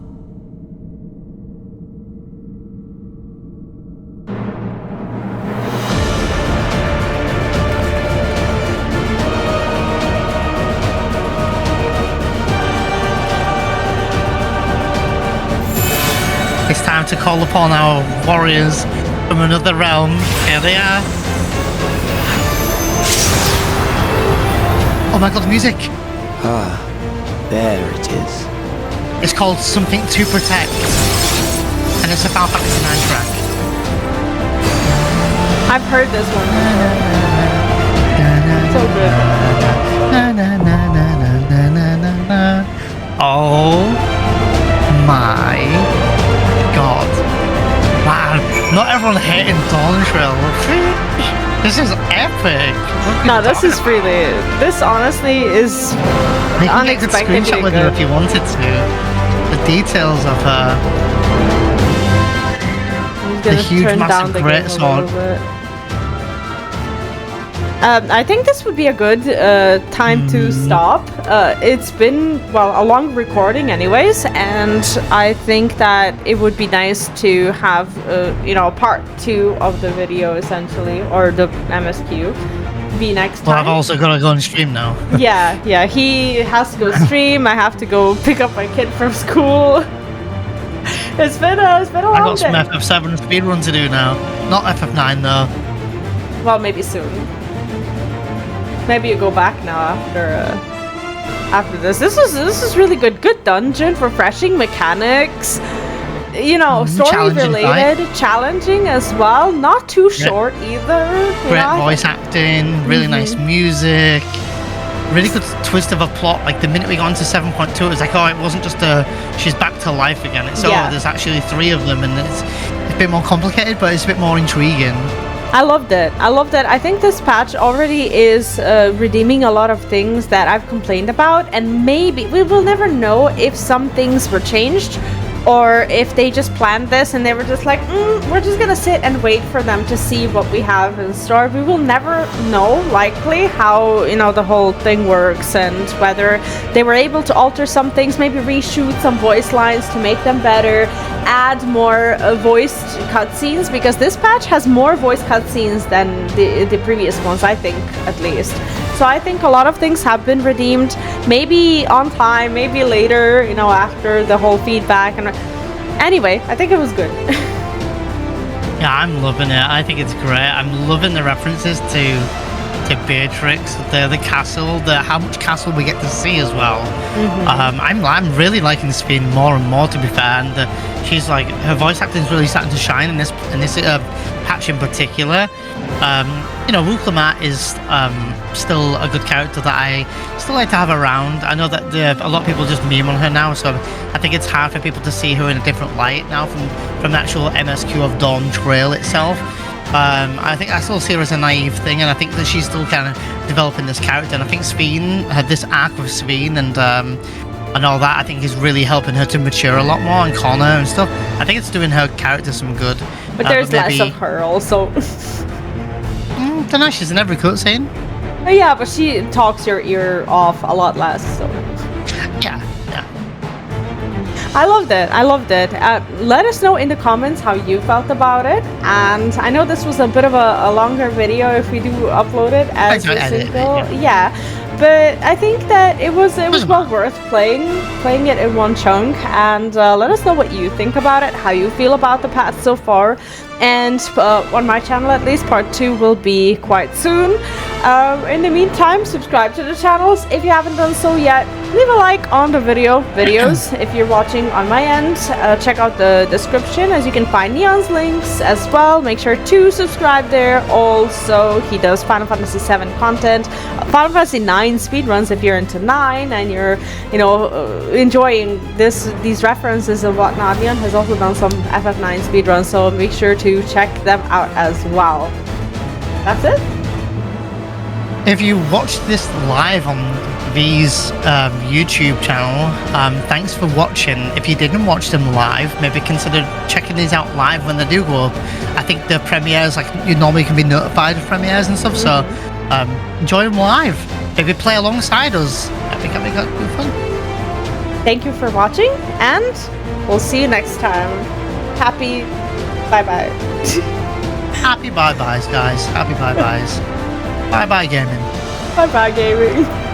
It's time to call upon our warriors from another realm. Here they are. Oh my god, the music! Ah, there it is. It's called Something to Protect. And it's a Final Fantasy IX track. I've heard this one. So good. Oh my god. Man, not everyone hating Dawntrail. This is epic. No, this is really. This honestly is You can get a good unexpectedly screenshot with her good. if you wanted to. The details of her. I'm The gonna huge, turn massive down the great game a sword. little bit. I think this would be a good time to stop. It's been, well, a long recording anyways, and I think that it would be nice to have, part 2 of the video essentially, or the MSQ, be next time. Well, I've also got to go and stream now. Yeah, he has to go stream, I have to go pick up my kid from school. It's been a I long got some day. FF7 speedrun to do now. Not FF9 though. Well, maybe soon. Maybe you go back now after this. This is really good. Good dungeon, refreshing mechanics. You know, story challenging related, challenging as well. Not too short either. you Great know? voice acting, really nice music. Really good twist of a plot. Like the minute we got into 7.2, it was like, oh, it wasn't just she's back to life again. It's there's actually 3 of them, and it's a bit more complicated, but it's a bit more intriguing. I loved it. I think this patch already is redeeming a lot of things that I've complained about, and maybe we will never know if some things were changed or if they just planned this and they were just like, we're just gonna sit and wait for them to see what we have in store. We will never know, likely, how, you know, the whole thing works, and whether they were able to alter some things, maybe reshoot some voice lines to make them better, add more voiced cutscenes, because this patch has more voice cutscenes than the previous ones, I think, at least. So I think a lot of things have been redeemed, maybe on time, maybe later, you know, after the whole feedback. And anyway, I think it was good. Yeah, I'm loving it. I think it's great. I'm loving the references to Beatrix, the castle, how much castle we get to see as well. I'm really liking Sphene more and more, to be fair. And she's like, her voice acting is really starting to shine in this patch in particular. You know, Wuklamat is still a good character that I still like to have around. I know that a lot of people just meme on her now, so I think it's hard for people to see her in a different light now from the actual MSQ of Dawntrail itself. I think I still see her as a naive thing, and I think that she's still kind of developing this character. And I think Sphene had this arc with Sphene and all that, I think is really helping her to mature a lot more, and Connor and stuff. I think it's doing her character some good. But there's less of her also. I don't know, she's in every cutscene. Yeah, but she talks your ear off a lot less, so. Yeah. I loved it. Let us know in the comments how you felt about it. And I know this was a bit of a longer video if we do upload it as a single. Yeah. But I think that it was well worth playing it in one chunk. And let us know what you think about it, how you feel about the patch so far. And on my channel at least, part 2 will be quite soon. In the meantime, subscribe to the channels if you haven't done so yet. Leave a like on the videos if you're watching on my end. Check out the description, as you can find Neon's links as well. Make sure to subscribe there. Also, he does Final Fantasy VII content, Final Fantasy IX speedruns if you're into 9 and you're, you know, enjoying these references and whatnot. Neon has also done some FF9 speedruns, so make sure to check them out as well. That's it. If you watched this live on Vee's YouTube channel, thanks for watching. If you didn't watch them live, maybe consider checking these out live when they do go up. I think the premieres, like, you normally can be notified of premieres and stuff, so enjoy them live. Maybe play alongside us. I think that'd be good fun. Thank you for watching, and we'll see you next time. Happy bye-bye. Happy bye-byes, guys. Happy bye-byes. Bye-bye gaming. Bye-bye gaming.